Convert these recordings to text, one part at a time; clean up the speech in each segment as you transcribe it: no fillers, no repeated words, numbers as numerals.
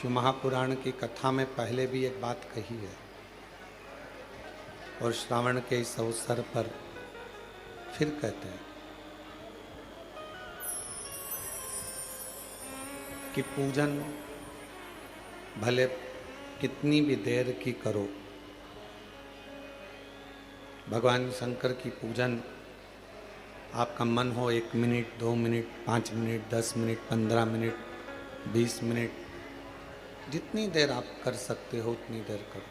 शिव महापुराण की कथा में पहले भी एक बात कही है और श्रावण के इस अवसर पर फिर कहते हैं कि पूजन भले कितनी भी देर की करो, भगवान शंकर की पूजन आपका मन हो 1 minute, 2 minute, 5 minute, 10 minute, 15 minute, 20 minute, जितनी देर आप कर सकते हो उतनी देर करो।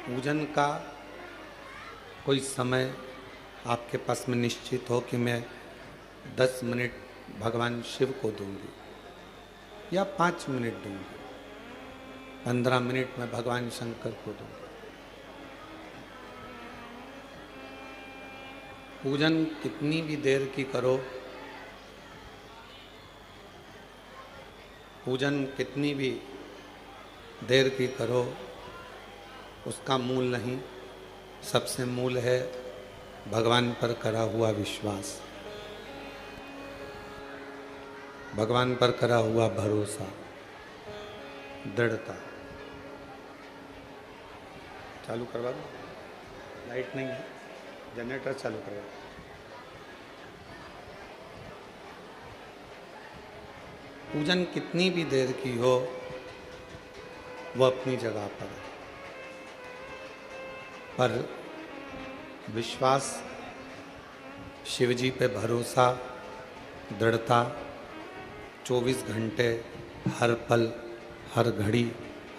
पूजन का कोई समय आपके पास में निश्चित हो कि मैं 10 मिनट भगवान शिव को दूंगी या 5 मिनट दूंगी, 15 मिनट में भगवान शंकर को दूंगी। पूजन कितनी भी देर की करो, पूजन कितनी भी देर की करो, उसका मूल नहीं, सबसे मूल है भगवान पर करा हुआ विश्वास, भगवान पर करा हुआ भरोसा, दृढ़ता। चालू करवा दो, लाइट नहीं है, जनरेटर चालू करवा दो। पूजन कितनी भी देर की हो वो अपनी जगह पर विश्वास, शिवजी पे भरोसा, दृढ़ता 24 घंटे, हर पल, हर घड़ी,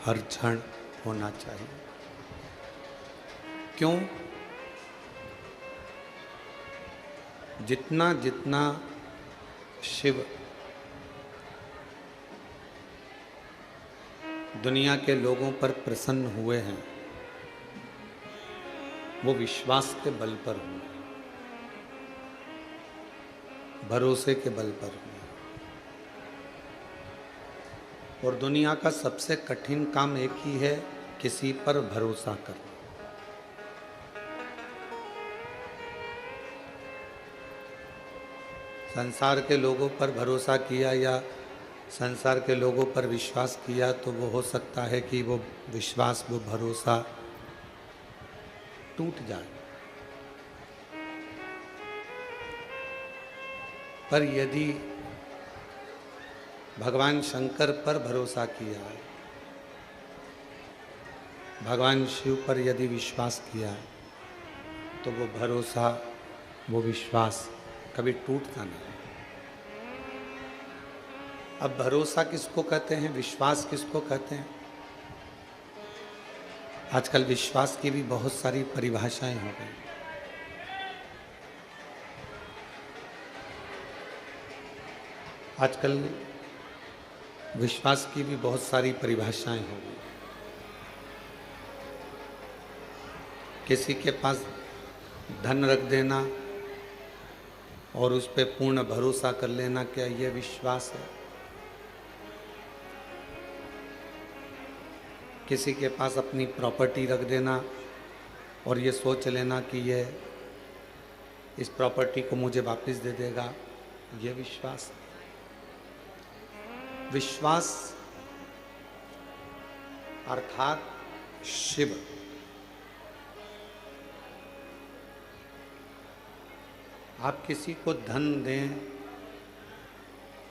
हर क्षण होना चाहिए। क्यों? जितना जितना शिव दुनिया के लोगों पर प्रसन्न हुए हैं वो विश्वास के बल पर हुए, भरोसे के बल पर हुए। और दुनिया का सबसे कठिन काम एक ही है, किसी पर भरोसा करना। संसार के लोगों पर भरोसा किया या संसार के लोगों पर विश्वास किया तो वो हो सकता है कि वो विश्वास, वो भरोसा टूट जाए। पर यदि भगवान शंकर पर भरोसा किया है, भगवान शिव पर यदि विश्वास किया है, तो वो भरोसा, वो विश्वास कभी टूटता नहीं। अब भरोसा किसको कहते हैं, विश्वास किसको कहते हैं? आजकल विश्वास की भी बहुत सारी परिभाषाएं हो गई। आजकल विश्वास की भी बहुत सारी परिभाषाएं हो गई। किसी के पास धन रख देना और उस पर पूर्ण भरोसा कर लेना, क्या यह विश्वास है? किसी के पास अपनी प्रॉपर्टी रख देना और ये सोच लेना कि ये इस प्रॉपर्टी को मुझे वापस दे देगा, ये विश्वास है। विश्वास अर्थात शिव आप किसी को धन दें,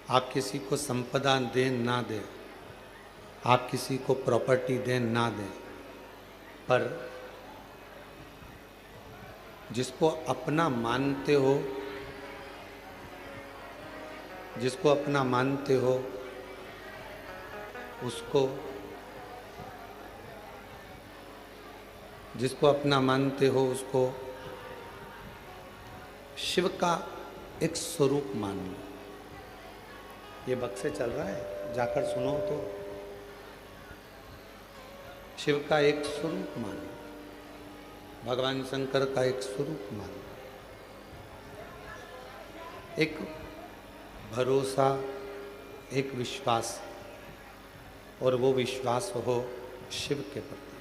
आप किसी को संपदा दें ना दें, आप किसी को प्रॉपर्टी दें ना दें, पर जिसको अपना मानते हो, जिसको अपना मानते हो, उसको, जिसको अपना मानते हो उसको शिव का एक स्वरूप मानो। ये बक्से चल रहा है, जाकर सुनो तो। शिव का एक स्वरूप मानो, भगवान शंकर का एक स्वरूप मानो, एक भरोसा, एक विश्वास, और वो विश्वास हो शिव के प्रति।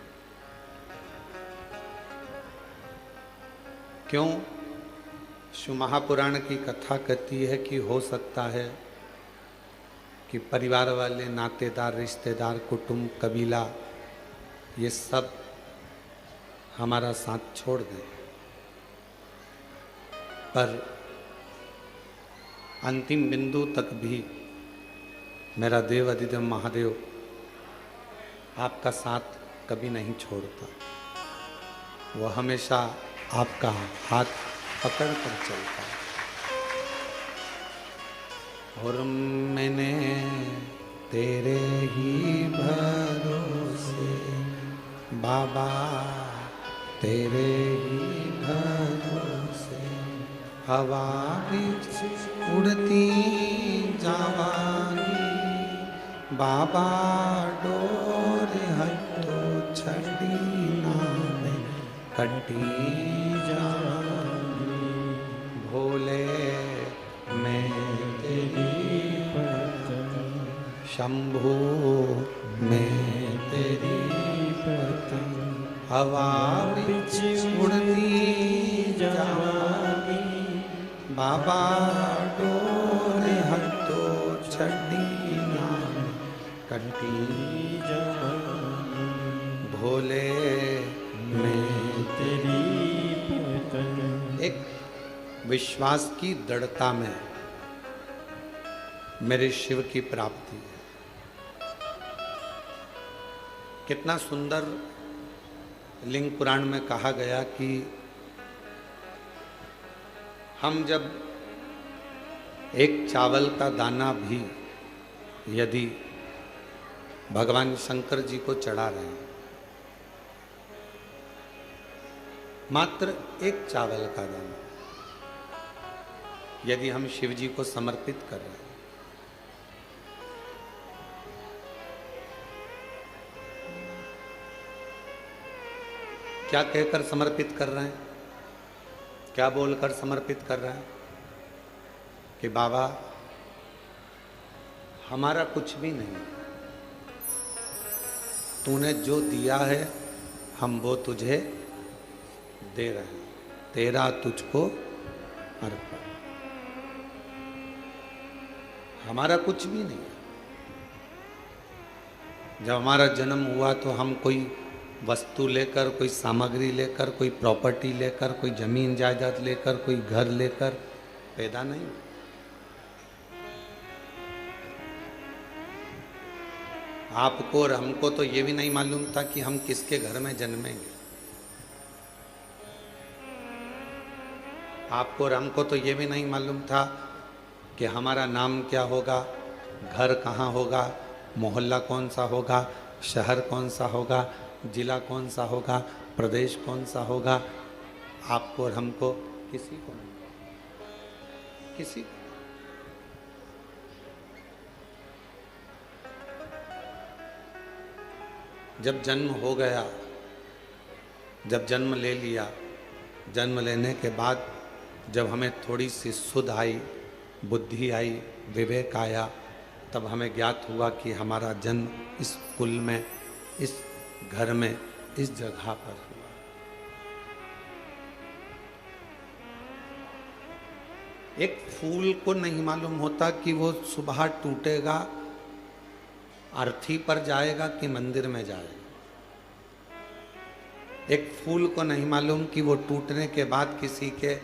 क्यों? शिव महापुराण की कथा कहती है कि हो सकता है कि परिवार वाले, नातेदार, रिश्तेदार, कुटुंब, कबीला, ये सब हमारा साथ छोड़ दें, पर अंतिम बिंदु तक भी मेरा देव अधिदेव महादेव आपका साथ कभी नहीं छोड़ता। वो हमेशा आपका हाथ पकड़ कर चलता है। और मैंने तेरे ही भरोसे बाबा, तेरे ही भरोसे हवा बीच उड़ती जावांगी बाबा, डोर हटो छड़ी नाम कटी जावांगी भोले, मैं तेरी पतंग शंभू, मैं तेरी पतंग हवा बिच उड़ती जावांगी बाबा, डोर हटो छड़ी नाम कटी जावांगी भोले, मैं तेरी पतंग। एक विश्वास की दृढ़ता में मेरे शिव की प्राप्ति है। कितना सुंदर लिंग पुराण में कहा गया कि हम जब एक चावल का दाना भी यदि भगवान शंकर जी को चढ़ा रहे हैं, मात्र एक चावल का दाना यदि हम शिव जी को समर्पित कर रहे हैं, क्या कहकर समर्पित कर रहे हैं, क्या बोलकर समर्पित कर रहे हैं कि बाबा हमारा कुछ भी नहीं, तूने जो दिया है हम वो तुझे दे रहे हैं, तेरा तुझको अर्पण। हमारा कुछ भी नहीं। जब हमारा जन्म हुआ तो हम कोई वस्तु लेकर, कोई सामग्री लेकर, कोई प्रॉपर्टी लेकर, कोई जमीन जायदाद लेकर, कोई घर लेकर पैदा नहीं। आपको और हमको तो ये भी नहीं मालूम था कि हम किसके घर में जन्मेंगे। आपको और हमको तो ये भी नहीं मालूम था कि हमारा नाम क्या होगा, घर कहाँ होगा, मोहल्ला कौन सा होगा, शहर कौन सा होगा, जिला कौन सा होगा, प्रदेश कौन सा होगा। आपको और हमको किसी को नहीं, किसी को। जब जन्म हो गया, जब जन्म ले लिया, जन्म लेने के बाद जब हमें थोड़ी सी सुध आई, बुद्धि आई, विवेक आया, तब हमें ज्ञात हुआ कि हमारा जन्म इस कुल में, इस घर में, इस जगह पर हुआ। एक फूल को नहीं मालूम होता कि वो सुबह टूटेगा, अर्थी पर जाएगा कि मंदिर में जाएगा। एक फूल को नहीं मालूम कि वो टूटने के बाद किसी के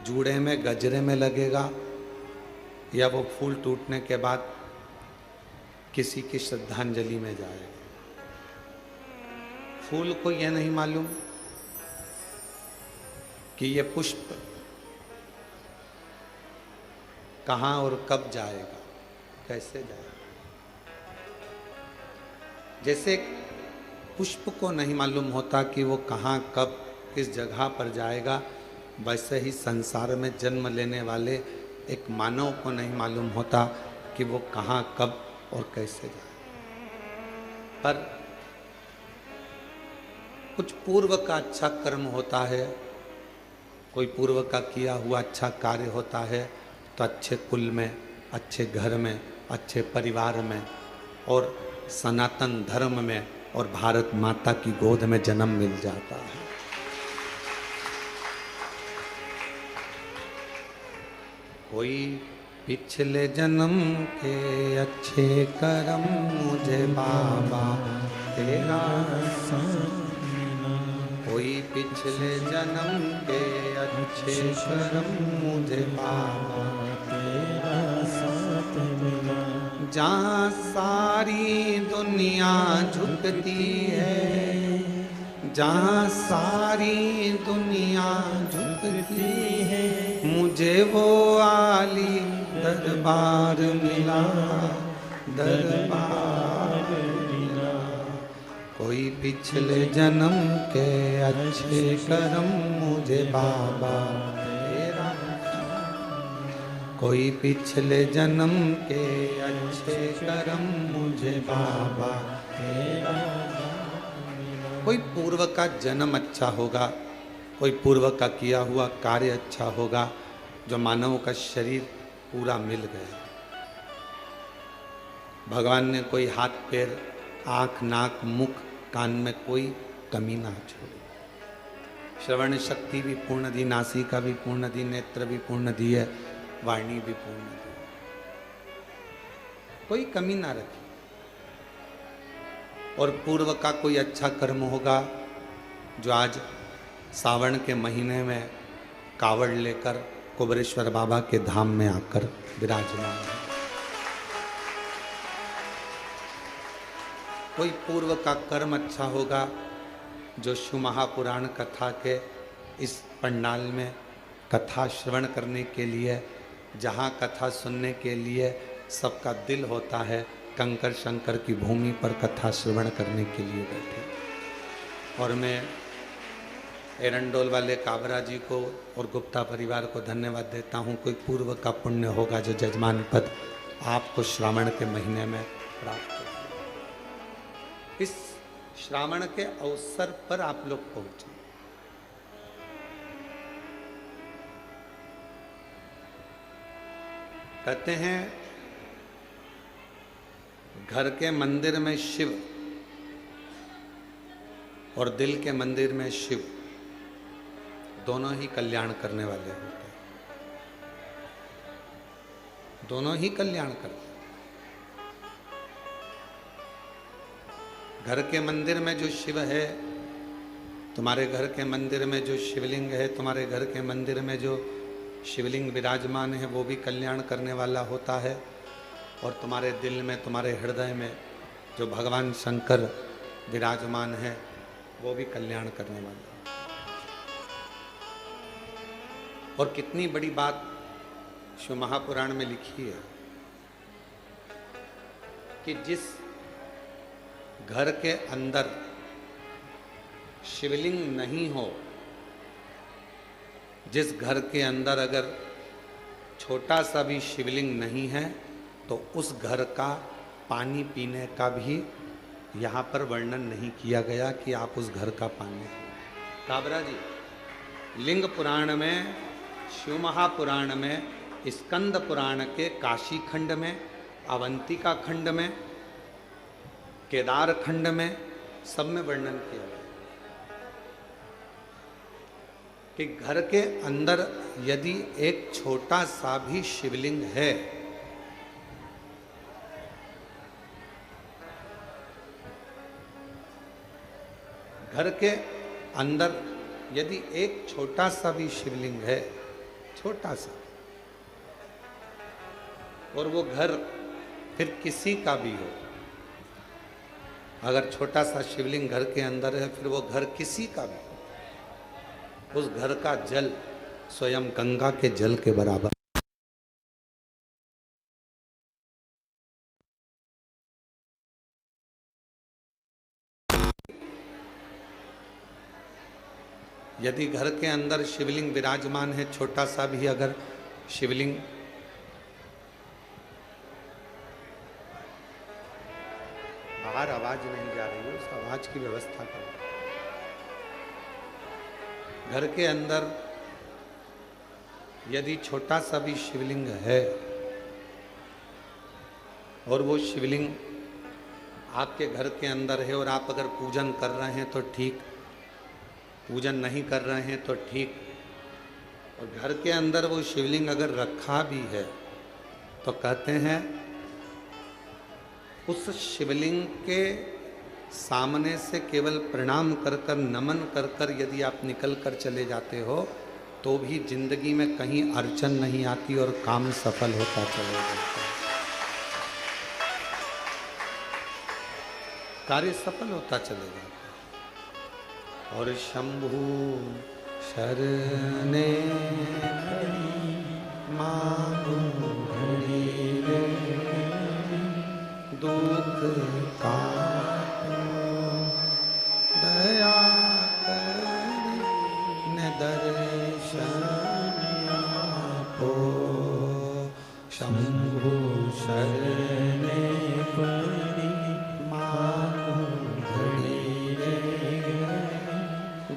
जूड़े में, गजरे में लगेगा, या वो फूल टूटने के बाद किसी की श्रद्धांजलि में जाएगा। फूल को यह नहीं मालूम कि ये पुष्प कहाँ और कब जाएगा, कैसे जाएगा। जैसे पुष्प को नहीं मालूम होता कि वो कहाँ, कब, किस जगह पर जाएगा, वैसे ही संसार में जन्म लेने वाले एक मानव को नहीं मालूम होता कि वो कहाँ, कब और कैसे जाए। पर कुछ पूर्व का अच्छा कर्म होता है, कोई पूर्व का किया हुआ अच्छा कार्य होता है, तो अच्छे कुल में, अच्छे घर में, अच्छे परिवार में और सनातन धर्म में और भारत माता की गोद में जन्म मिल जाता है। कोई पिछले जन्म के अच्छे कर्म मुझे बाबा तेरा कोई पिछले जन्म के अच्छे कर्म मुझे बाबा तेरा साथ मिला। जहाँ सारी दुनिया झुकती है, जहाँ सारी दुनिया झुकती है, मुझे वो आली दरबार मिला, दरबार मिला। कोई पिछले जन्म के अच्छे कर्म मुझे बाबा तेरा, कोई पिछले जन्म के अच्छे कर्म मुझे बाबा तेरा। कोई पूर्व का जन्म अच्छा होगा, कोई पूर्व का किया हुआ कार्य अच्छा होगा, जो मानव का शरीर पूरा मिल गया। भगवान ने कोई हाथ पैर आँख नाक मुख कान में कोई कमी ना छोड़ी। श्रवण शक्ति भी पूर्ण दी, नासिका भी पूर्ण दी, नेत्र भी पूर्ण दी है, वाणी भी पूर्ण दी, कोई कमी ना रखी। और पूर्व का कोई अच्छा कर्म होगा, जो आज सावन के महीने में कावड़ लेकर कुबरेश्वर बाबा के धाम में आकर विराजमान है। कोई पूर्व का कर्म अच्छा होगा, जो शिव महापुराण कथा के इस पंडाल में कथा श्रवण करने के लिए, जहाँ कथा सुनने के लिए सबका दिल होता है, कंकर शंकर की भूमि पर कथा श्रवण करने के लिए बैठे। और मैं एरंडोल वाले काबरा जी को और गुप्ता परिवार को धन्यवाद देता हूँ। कोई पूर्व का पुण्य होगा, जो जजमान पद आपको श्रावण के महीने में प्राप्त हो। इस श्रावण के अवसर पर आप लोग पहुंचे। कहते हैं घर के मंदिर में शिव और दिल के मंदिर में शिव दोनों ही कल्याण करने वाले होते हैं, दोनों ही कल्याण करते हैं। घर के मंदिर में जो शिव है, तुम्हारे घर के मंदिर में जो शिवलिंग है, तुम्हारे घर के मंदिर में जो शिवलिंग विराजमान है, वो भी कल्याण करने वाला होता है। और तुम्हारे दिल में, तुम्हारे हृदय में जो भगवान शंकर विराजमान है, वो भी कल्याण करने वाला है। और कितनी बड़ी बात शिव महापुराण में लिखी है कि जिस घर के अंदर शिवलिंग नहीं हो, जिस घर के अंदर अगर छोटा सा भी शिवलिंग नहीं है, तो उस घर का पानी पीने का भी यहाँ पर वर्णन नहीं किया गया कि आप उस घर का पानी। काबरा जी, लिंग पुराण में, शिव महापुराण में, स्कंद पुराण के काशी खंड में, अवंतिका खंड में, केदार खंड में, सब में वर्णन किया गया कि घर के अंदर यदि एक छोटा सा भी शिवलिंग है, घर के अंदर यदि एक छोटा सा भी शिवलिंग है, छोटा सा, और वो घर फिर किसी का भी हो, अगर छोटा सा शिवलिंग घर के अंदर है, फिर वो घर किसी का भी हो, उस घर का जल स्वयं गंगा के जल के बराबर। यदि घर के अंदर शिवलिंग विराजमान है, छोटा सा भी अगर शिवलिंग, बाहर आवाज नहीं जा रही है, उस आवाज की व्यवस्था करो। घर के अंदर यदि छोटा सा भी शिवलिंग है और वो शिवलिंग आपके घर के अंदर है और आप अगर पूजन कर रहे हैं तो ठीक, पूजन नहीं कर रहे हैं तो ठीक, और घर के अंदर वो शिवलिंग अगर रखा भी है तो कहते हैं उस शिवलिंग के सामने से केवल प्रणाम कर कर, नमन कर कर यदि आप निकल कर चले जाते हो तो भी जिंदगी में कहीं अड़चन नहीं आती और काम सफल होता चले जाता है, कार्य सफल होता चले जाता है। और शंभु शरणे मांगू घड़ी रे दुख का दया कर दर्शन आपो शंभु शरणे पड़ी मांगू घड़ी रे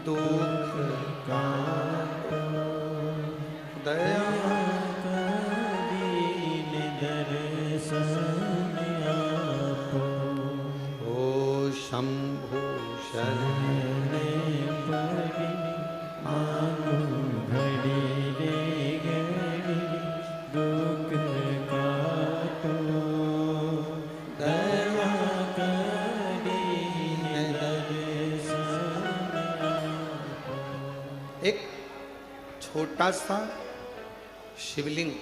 दुख का दया शंभु शरणे पड़ी मांगू घड़ी रे घड़ी दुख काटो दया करीने दर्शन। एक छोटा सा शिवलिंग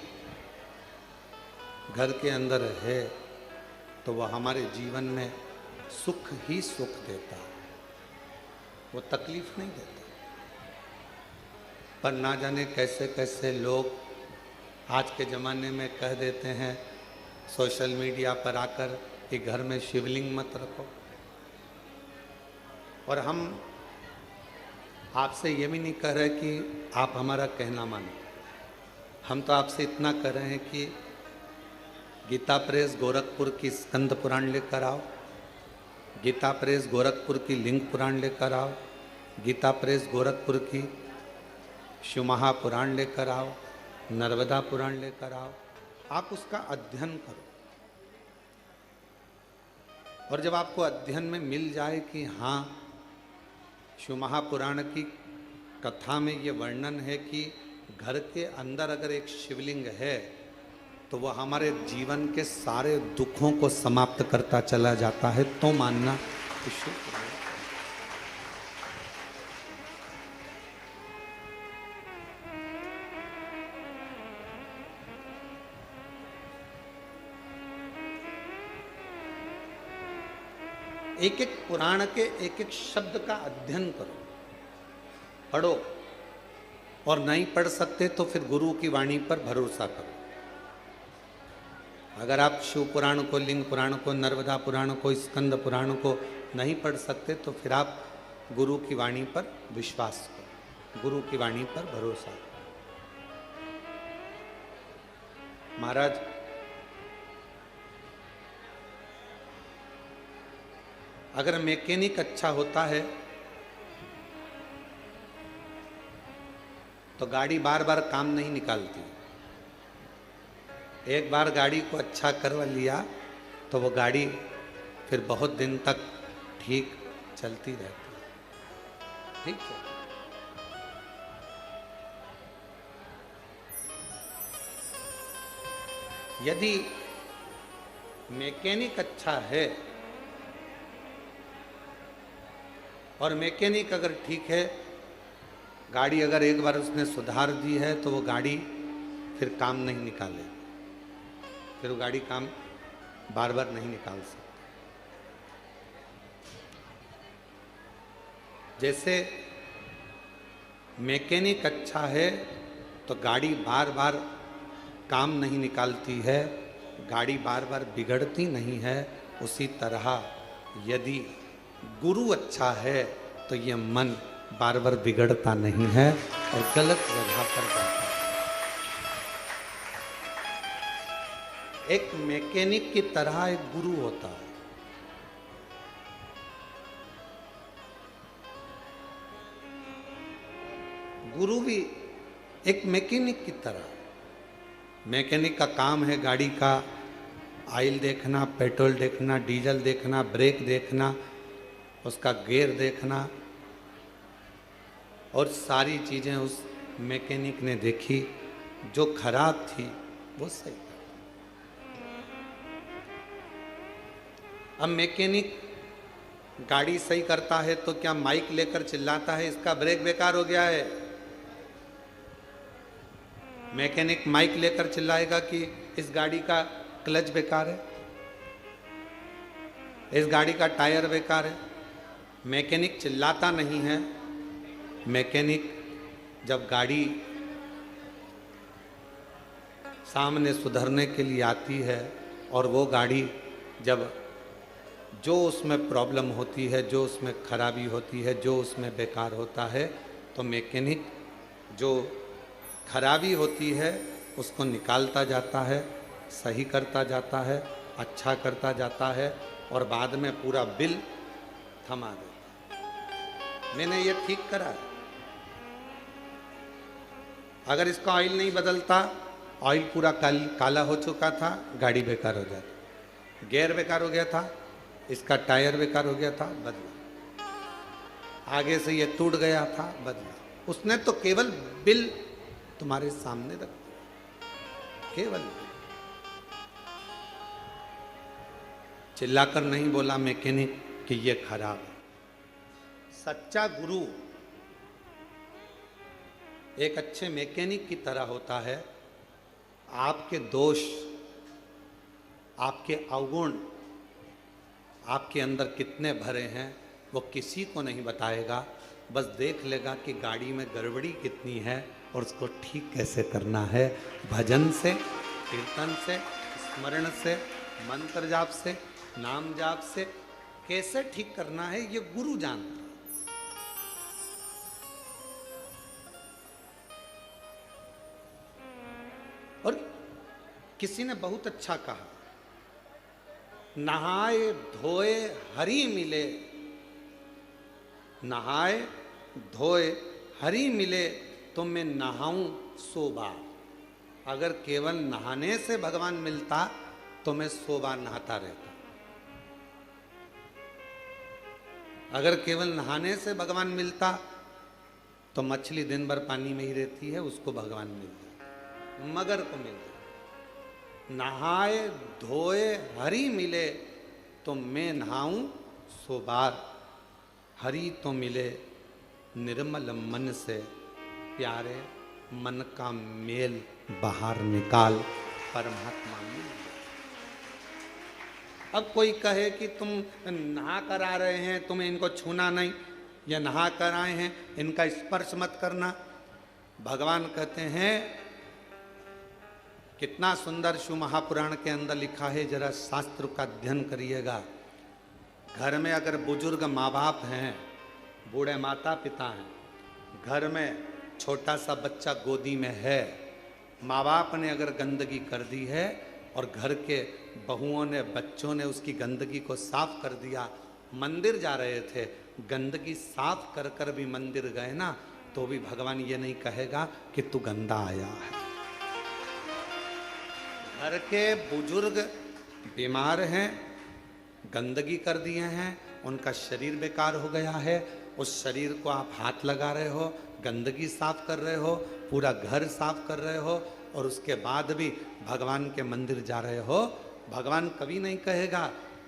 घर के अंदर है तो वह हमारे जीवन में सुख ही सुख देता है, वो तकलीफ नहीं देता। पर ना जाने कैसे कैसे लोग आज के ज़माने में कह देते हैं सोशल मीडिया पर आकर कि घर में शिवलिंग मत रखो। और हम आपसे ये भी नहीं कह रहे कि आप हमारा कहना मानो, हम तो आपसे इतना कह रहे हैं कि गीता प्रेस गोरखपुर की स्कंद पुराण लेकर आओ, गीता प्रेस गोरखपुर की लिंग पुराण लेकर आओ, गीता प्रेस गोरखपुर की शिव महापुराण लेकर आओ, नर्मदा पुराण लेकर आओ, आप उसका अध्ययन करो। और जब आपको अध्ययन में मिल जाए कि हाँ शिव महापुराण की कथा में ये वर्णन है कि घर के अंदर अगर एक शिवलिंग है तो वह हमारे जीवन के सारे दुखों को समाप्त करता चला जाता है, तो मानना शुभ है। एक एक पुराण के एक एक शब्द का अध्ययन करो, पढ़ो, और नहीं पढ़ सकते तो फिर गुरु की वाणी पर भरोसा करो। अगर आप शिव पुराण को, लिंग पुराण को, नर्मदा पुराण को, स्कंद पुराण को नहीं पढ़ सकते तो फिर आप गुरु की वाणी पर विश्वास करो, गुरु की वाणी पर भरोसा करो। महाराज अगर मैकेनिक अच्छा होता है तो गाड़ी बार बार काम नहीं निकालती। एक बार गाड़ी को अच्छा करवा लिया तो वो गाड़ी फिर बहुत दिन तक ठीक चलती रहती है, ठीक है। यदि मैकेनिक अच्छा है और मैकेनिक अगर ठीक है, गाड़ी अगर एक बार उसने सुधार दी है तो वो गाड़ी फिर काम नहीं निकाले, फिर वो गाड़ी काम बार बार नहीं निकाल सकती। जैसे मैकेनिक अच्छा है तो गाड़ी बार बार काम नहीं निकालती है, गाड़ी बार बार बिगड़ती नहीं है, उसी तरह यदि गुरु अच्छा है तो ये मन बार बार बिगड़ता नहीं है और गलत जगह पर जाता है। एक मैकेनिक की तरह एक गुरु होता है। गुरु भी एक मैकेनिक की तरह। मैकेनिक का काम है गाड़ी का ऑयल देखना, पेट्रोल देखना, डीजल देखना, ब्रेक देखना, उसका गियर देखना और सारी चीज़ें उस मैकेनिक ने देखी, जो खराब थी वो सही। अब मैकेनिक गाड़ी सही करता है तो क्या माइक लेकर चिल्लाता है इसका ब्रेक बेकार हो गया है? मैकेनिक माइक लेकर चिल्लाएगा कि इस गाड़ी का क्लच बेकार है, इस गाड़ी का टायर बेकार है? मैकेनिक चिल्लाता नहीं है। मैकेनिक जब गाड़ी सामने सुधरने के लिए आती है और वो गाड़ी जब जो उसमें प्रॉब्लम होती है, जो उसमें खराबी होती है, जो उसमें बेकार होता है, तो मैकेनिक जो खराबी होती है उसको निकालता जाता है, सही करता जाता है, अच्छा करता जाता है और बाद में पूरा बिल थमा देता है। मैंने ये ठीक करा है। अगर इसका ऑयल नहीं बदलता, ऑयल पूरा काला हो चुका था, गाड़ी बेकार हो जाती। गियर बेकार हो गया था, इसका टायर बेकार हो गया था, बदला। आगे से ये टूट गया था, बदला। उसने तो केवल बिल तुम्हारे सामने रख दिया, केवल। चिल्लाकर नहीं बोला मैकेनिक कि ये खराब है। सच्चा गुरु एक अच्छे मैकेनिक की तरह होता है। आपके दोष, आपके अवगुण आपके अंदर कितने भरे हैं वो किसी को नहीं बताएगा, बस देख लेगा कि गाड़ी में गड़बड़ी कितनी है और उसको ठीक कैसे करना है। भजन से, कीर्तन से, स्मरण से, मंत्र जाप से, नाम जाप से कैसे ठीक करना है ये गुरु जानता है। और किसी ने बहुत अच्छा कहा, नहाए धोए हरि मिले, नहाए धोए हरि मिले तो मैं नहाऊं 100 बार। अगर केवल नहाने से भगवान मिलता तो मैं 100 बार नहाता रहता। अगर केवल नहाने से भगवान मिलता तो मछली दिन भर पानी में ही रहती है, उसको भगवान मिल जाए, मगर को मिल जाए। नहाए धोए हरि मिले तो मैं नहाऊं 100 बार। हरि तो मिले निर्मल मन से, प्यारे मन का मेल बाहर निकाल, परमात्मा मिल जाए। अब कोई कहे कि तुम नहा कर आ रहे हैं, तुम्हें इनको छूना नहीं, या नहा कर आए हैं इनका स्पर्श मत करना। भगवान कहते हैं, कितना सुंदर शिव महापुराण के अंदर लिखा है, जरा शास्त्र का अध्ययन करिएगा। घर में अगर बुजुर्ग माँ बाप हैं, बूढ़े माता पिता हैं, घर में छोटा सा बच्चा गोदी में है, माँ बाप ने अगर गंदगी कर दी है और घर के बहुओं ने, बच्चों ने उसकी गंदगी को साफ कर दिया, मंदिर जा रहे थे, गंदगी साफ कर कर भी मंदिर गए ना, तो भी भगवान ये नहीं कहेगा कि तू गंदा आया है। घर के बुजुर्ग बीमार हैं, गंदगी कर दिए हैं, उनका शरीर बेकार हो गया है, उस शरीर को आप हाथ लगा रहे हो, गंदगी साफ कर रहे हो, पूरा घर साफ कर रहे हो, और उसके बाद भी भगवान के मंदिर जा रहे हो, भगवान कभी नहीं कहेगा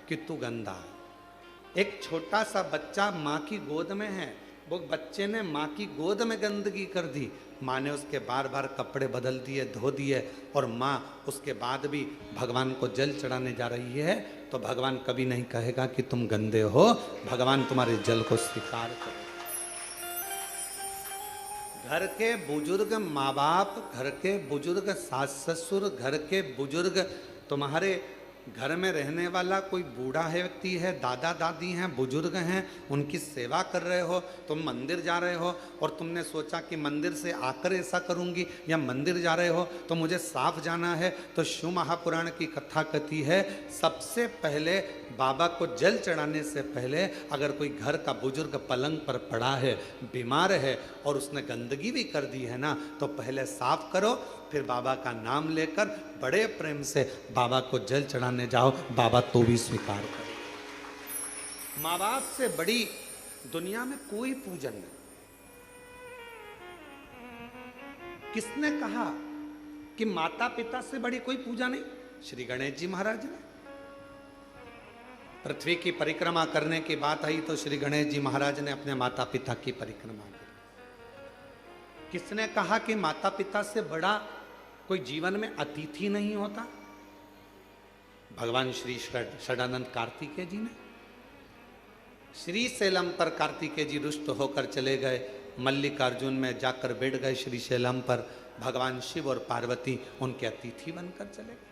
कि तू गंदा है। एक छोटा सा बच्चा माँ की गोद में है, वो बच्चे ने माँ की गोद में गंदगी कर दी, माँ ने उसके बार बार कपड़े बदल दिए, धो दिए, और माँ उसके बाद भी भगवान को जल चढ़ाने जा रही है, तो भगवान कभी नहीं कहेगा कि तुम गंदे हो, भगवान तुम्हारे जल को स्वीकार करो। घर के बुजुर्ग माँ बाप, घर के बुजुर्ग सास ससुर, घर के बुजुर्ग, तुम्हारे घर में रहने वाला कोई बूढ़ा है व्यक्ति है, दादा दादी हैं, बुजुर्ग हैं, उनकी सेवा कर रहे हो, तुम मंदिर जा रहे हो और तुमने सोचा कि मंदिर से आकर ऐसा करूंगी, या मंदिर जा रहे हो तो मुझे साफ जाना है, तो शिव महापुराण की कथा कहती है, सबसे पहले बाबा को जल चढ़ाने से पहले अगर कोई घर का बुजुर्ग पलंग पर पड़ा है, बीमार है, और उसने गंदगी भी कर दी है ना, तो पहले साफ करो, फिर बाबा का नाम लेकर बड़े प्रेम से बाबा को जल चढ़ाने जाओ, बाबा तो भी स्वीकार करे। माँ बाप से बड़ी दुनिया में कोई पूजन नहीं। किसने कहा कि माता पिता से बड़ी कोई पूजा नहीं? श्री गणेश जी महाराज ने। पृथ्वी की परिक्रमा करने की बात आई तो श्री गणेश जी महाराज ने अपने माता पिता की परिक्रमा की। किसने कहा कि माता पिता से बड़ा कोई जीवन में अतिथि नहीं होता? भगवान श्री षडानंद कार्तिकेय जी ने। श्री शैलम पर कार्तिकेय जी रुष्ट होकर चले गए, मल्लिकार्जुन में जाकर बैठ गए श्री शैलम पर। भगवान शिव और पार्वती उनके अतिथि बनकर चले गए।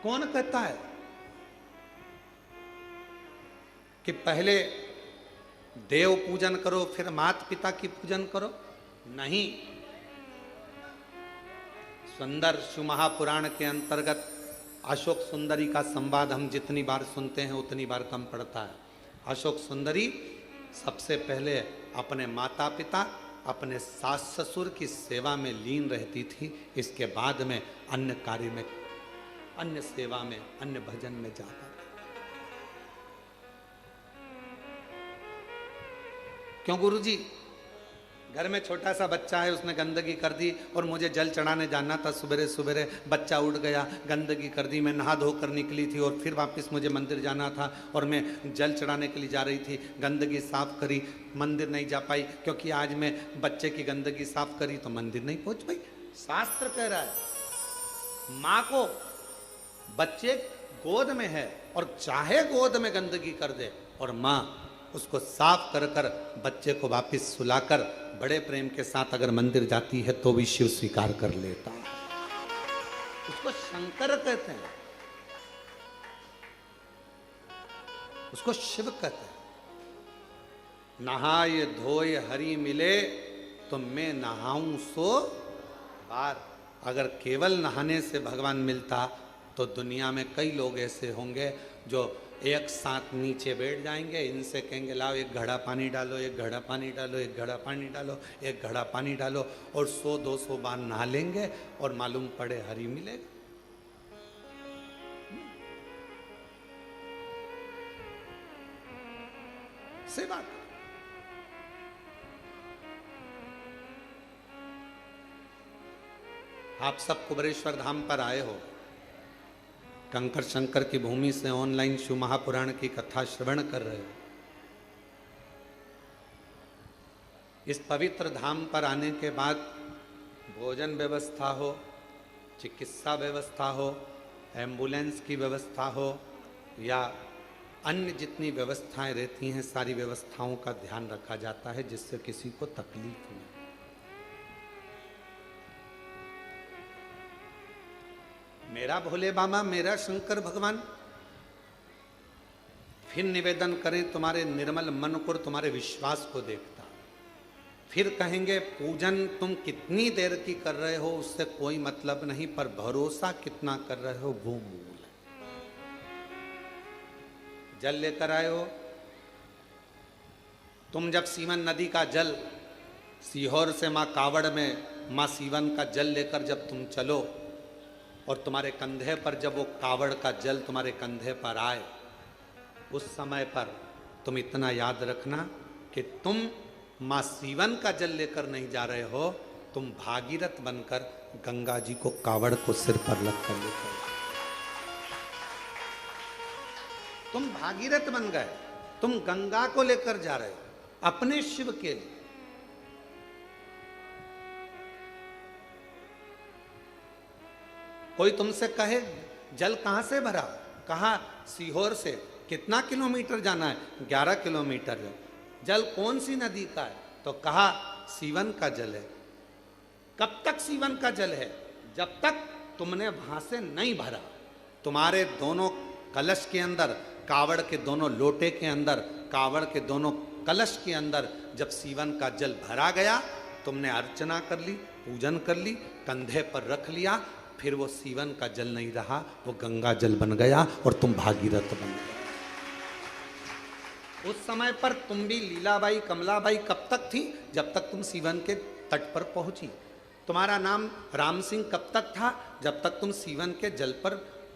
कौन कहता है कि पहले देव पूजन करो फिर माता पिता की पूजन करो? नहीं। सुंदर शिव महापुराण के अंतर्गत अशोक सुंदरी का संवाद हम जितनी बार सुनते हैं उतनी बार कम पड़ता है। अशोक सुंदरी सबसे पहले अपने माता पिता, अपने सास ससुर की सेवा में लीन रहती थी। इसके बाद में अन्य कार्य में, अन्य सेवा में, अन्य भजन में जाता था। क्यों गुरुजी? घर में छोटा सा बच्चा है, उसने गंदगी कर दी और मुझे जल चढ़ाने जाना था। सुबह सुबह बच्चा उठ गया, गंदगी कर दी। मैं नहा धोकर निकली थी और फिर वापस मुझे मंदिर जाना था और मैं जल चढ़ाने के लिए जा रही थी। गंदगी साफ करी, मंदिर नहीं जा पाई क्योंकि आज मैं बच्चे की गंदगी साफ करी तो मंदिर नहीं पहुंच पाई। शास्त्र कह रहा है माँ को बच्चे गोद में है और चाहे गोद में गंदगी कर दे और माँ उसको साफ कर कर बच्चे को वापस सुलाकर बड़े प्रेम के साथ अगर मंदिर जाती है तो भी शिव स्वीकार कर लेता है। उसको शंकर कहते हैं, उसको शिव कहते हैं। नहाय धोय हरि मिले तो मैं नहाऊं सो बार। अगर केवल नहाने से भगवान मिलता तो दुनिया में कई लोग ऐसे होंगे जो एक साथ नीचे बैठ जाएंगे, इनसे कहेंगे लाओ एक घड़ा पानी डालो, एक घड़ा पानी डालो, एक घड़ा पानी डालो, एक घड़ा पानी डालो, और 100-200 बार नहा लेंगे और मालूम पड़े हरि मिलेगा। से बात आप सब कुबरेश्वर धाम पर आए हो, कंकर शंकर की भूमि से ऑनलाइन शिव महापुराण की कथा श्रवण कर रहे हो। इस पवित्र धाम पर आने के बाद भोजन व्यवस्था हो, चिकित्सा व्यवस्था हो, एम्बुलेंस की व्यवस्था हो या अन्य जितनी व्यवस्थाएं रहती हैं, सारी व्यवस्थाओं का ध्यान रखा जाता है जिससे किसी को तकलीफ नहीं। मेरा भोले बाबा, मेरा शंकर भगवान फिर निवेदन करें तुम्हारे निर्मल मन को, तुम्हारे विश्वास को देखता। फिर कहेंगे पूजन तुम कितनी देर की कर रहे हो उससे कोई मतलब नहीं, पर भरोसा कितना कर रहे हो वो मूल है। जल लेकर आए हो तुम, जब सीवन नदी का जल सीहोर से माँ कावड़ में माँ सीवन का जल लेकर जब तुम चलो और तुम्हारे कंधे पर जब वो कावड़ का जल तुम्हारे कंधे पर आए, उस समय पर तुम इतना याद रखना कि तुम माँ सीवन का जल लेकर नहीं जा रहे हो, तुम भागीरथ बनकर गंगा जी को कावड़ को सिर पर रख कर लेकर, तुम भागीरथ बन गए। तुम गंगा को लेकर जा रहे हो अपने शिव के लिए। कोई तुमसे कहे जल कहाँ से भरा, कहा सीहोर से, कितना किलोमीटर जाना है, 11 किलोमीटर है। जल कौन सी नदी का है, तो कहा सीवन का जल है। कब तक सीवन का जल है? जब तक तुमने वहां से नहीं भरा। तुम्हारे दोनों कलश के अंदर, कावड़ के दोनों लोटे के अंदर, कावड़ के दोनों कलश के अंदर जब सीवन का जल भरा गया, तुमने अर्चना कर ली, पूजन कर ली, कंधे पर रख लिया, फिर वो सीवन का जल नहीं रहा, वो गंगा जल बन गया और तुम भागीरथ बन गए। उस समय पर तुम भी लीलाबाई, कमलाबाई कब तक थी? जब तक तुम सीवन के तट पर पहुंची। तुम्हारा नाम राम सिंह कब तक था? जब तक तुम सीवन के जल पर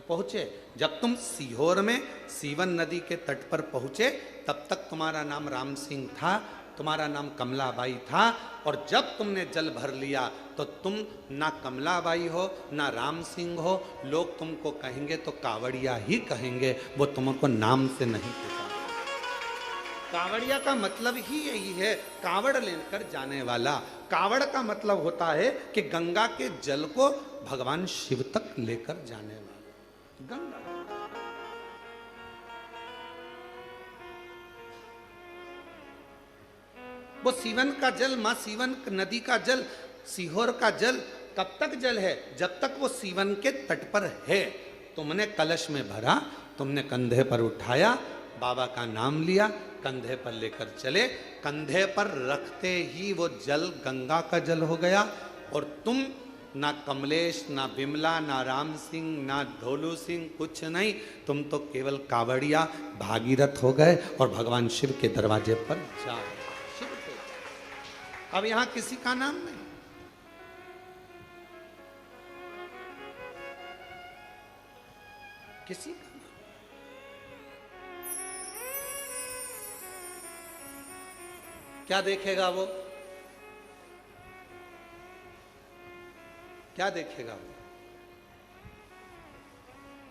पहुंचे। जब तुम सीहोर में सीवन नदी के तट पर पहुंचे तब तक तुम्हारा नाम राम सिंह था। तुम्हारा नाम कमलाबाई था, और जब तुमने जल भर लिया तो तुम ना कमलाबाई हो ना राम सिंह हो, लोग तुमको कहेंगे तो कावड़िया ही कहेंगे, वो तुमको नाम से नहीं पुकारेंगे। कावड़िया का मतलब ही यही है, कावड़ लेकर जाने वाला। कावड़ का मतलब होता है कि गंगा के जल को भगवान शिव तक लेकर जाने वाला। गंगा वो सीवन का जल, मां सीवन नदी का जल, सीहोर का जल कब तक जल है? जब तक वो सीवन के तट पर है। तुमने कलश में भरा, तुमने कंधे पर उठाया, बाबा का नाम लिया, कंधे पर लेकर चले, कंधे पर रखते ही वो जल गंगा का जल हो गया। और तुम ना कमलेश, ना बिमला, ना राम सिंह, ना ढोलू सिंह, कुछ नहीं, तुम तो केवल कावड़िया भागीरथ हो गए और भगवान शिव के दरवाजे पर जा गए। अब यहां किसी का नाम नहीं। किसी का नाम। क्या देखेगा वो? क्या देखेगा वो?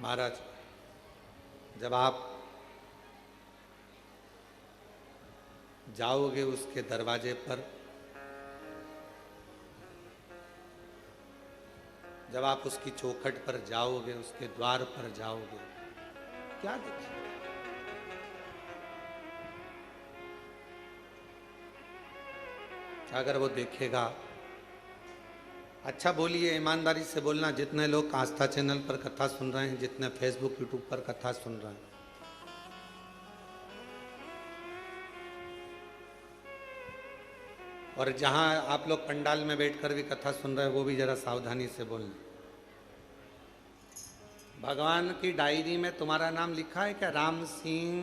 महाराज, जब आप जाओगे उसके दरवाजे पर, जब आप उसकी चौखट पर जाओगे, उसके द्वार पर जाओगे, क्या देखिए? अगर वो देखेगा, अच्छा बोलिए, ईमानदारी से बोलना, जितने लोग आस्था चैनल पर कथा सुन रहे हैं, जितने फेसबुक यूट्यूब पर कथा सुन रहे हैं, और जहां आप लोग पंडाल में बैठकर भी कथा सुन रहे हैं, वो भी जरा सावधानी से बोलना। भगवान की डायरी में तुम्हारा नाम लिखा है क्या? राम सिंह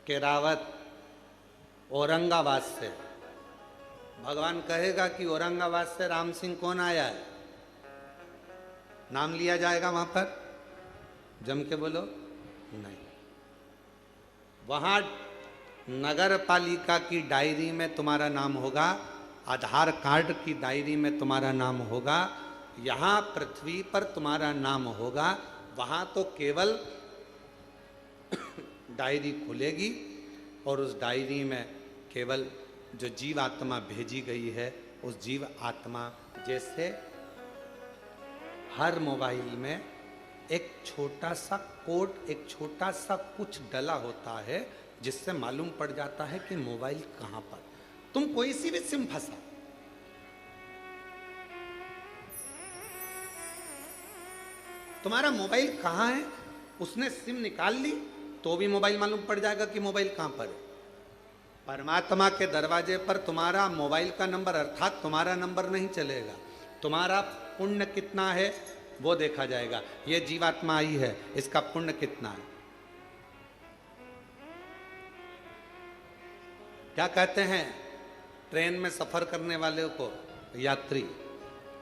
केरावत, औरंगाबाद से। भगवान कहेगा कि औरंगाबाद से राम सिंह कौन आया है? नाम लिया जाएगा वहां पर? जम के बोलो नहीं। वहां नगर पालिका की डायरी में तुम्हारा नाम होगा, आधार कार्ड की डायरी में तुम्हारा नाम होगा, यहाँ पृथ्वी पर तुम्हारा नाम होगा। वहाँ तो केवल डायरी खुलेगी और उस डायरी में केवल जो जीव आत्मा भेजी गई है, उस जीव आत्मा, जैसे हर मोबाइल में एक छोटा सा कोड, एक छोटा सा कुछ डला होता है, जिससे मालूम पड़ जाता है कि मोबाइल कहां पर। तुम कोई सी भी सिम फंसा, तुम्हारा मोबाइल कहां है, उसने सिम निकाल ली तो भी मोबाइल मालूम पड़ जाएगा कि मोबाइल कहां पर है। परमात्मा के दरवाजे पर तुम्हारा मोबाइल का नंबर, अर्थात तुम्हारा नंबर नहीं चलेगा, तुम्हारा पुण्य कितना है वो देखा जाएगा। ये जीवात्मा आई है, इसका पुण्य कितना है। क्या कहते हैं, ट्रेन में सफर करने वाले को यात्री,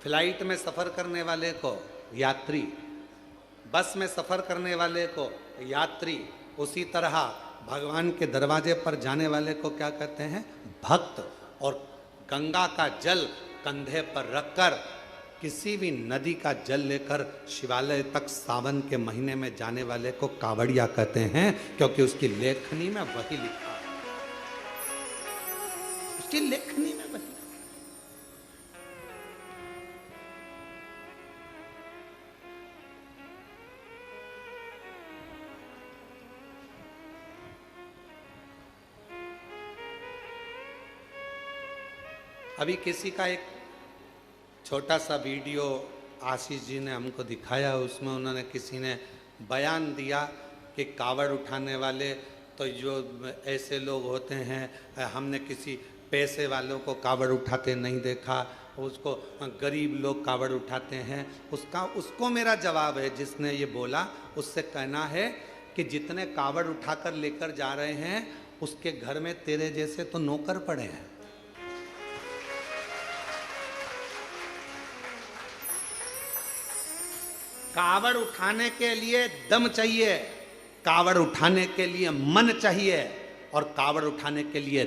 फ्लाइट में सफर करने वाले को यात्री, बस में सफर करने वाले को यात्री, उसी तरह भगवान के दरवाजे पर जाने वाले को क्या कहते हैं? भक्त। और गंगा का जल कंधे पर रखकर, किसी भी नदी का जल लेकर शिवालय तक सावन के महीने में जाने वाले को कावड़िया कहते हैं, क्योंकि उसकी लेखनी में वही लिखा है, उसकी लेखनी में वही। अभी किसी का एक छोटा सा वीडियो आशीष जी ने हमको दिखाया, उसमें उन्होंने, किसी ने बयान दिया कि कावड़ उठाने वाले तो जो ऐसे लोग होते हैं, हमने किसी पैसे वालों को कावड़ उठाते नहीं देखा, उसको गरीब लोग कावड़ उठाते हैं। उसको मेरा जवाब है, जिसने ये बोला, उससे कहना है कि जितने कावड़ उठाकर लेकर जा रहे हैं, उसके घर में तेरे जैसे तो नौकर पड़े हैं। कावड़ उठाने के लिए दम चाहिए, कावड़ उठाने के लिए मन चाहिए, और कावड़ उठाने के लिए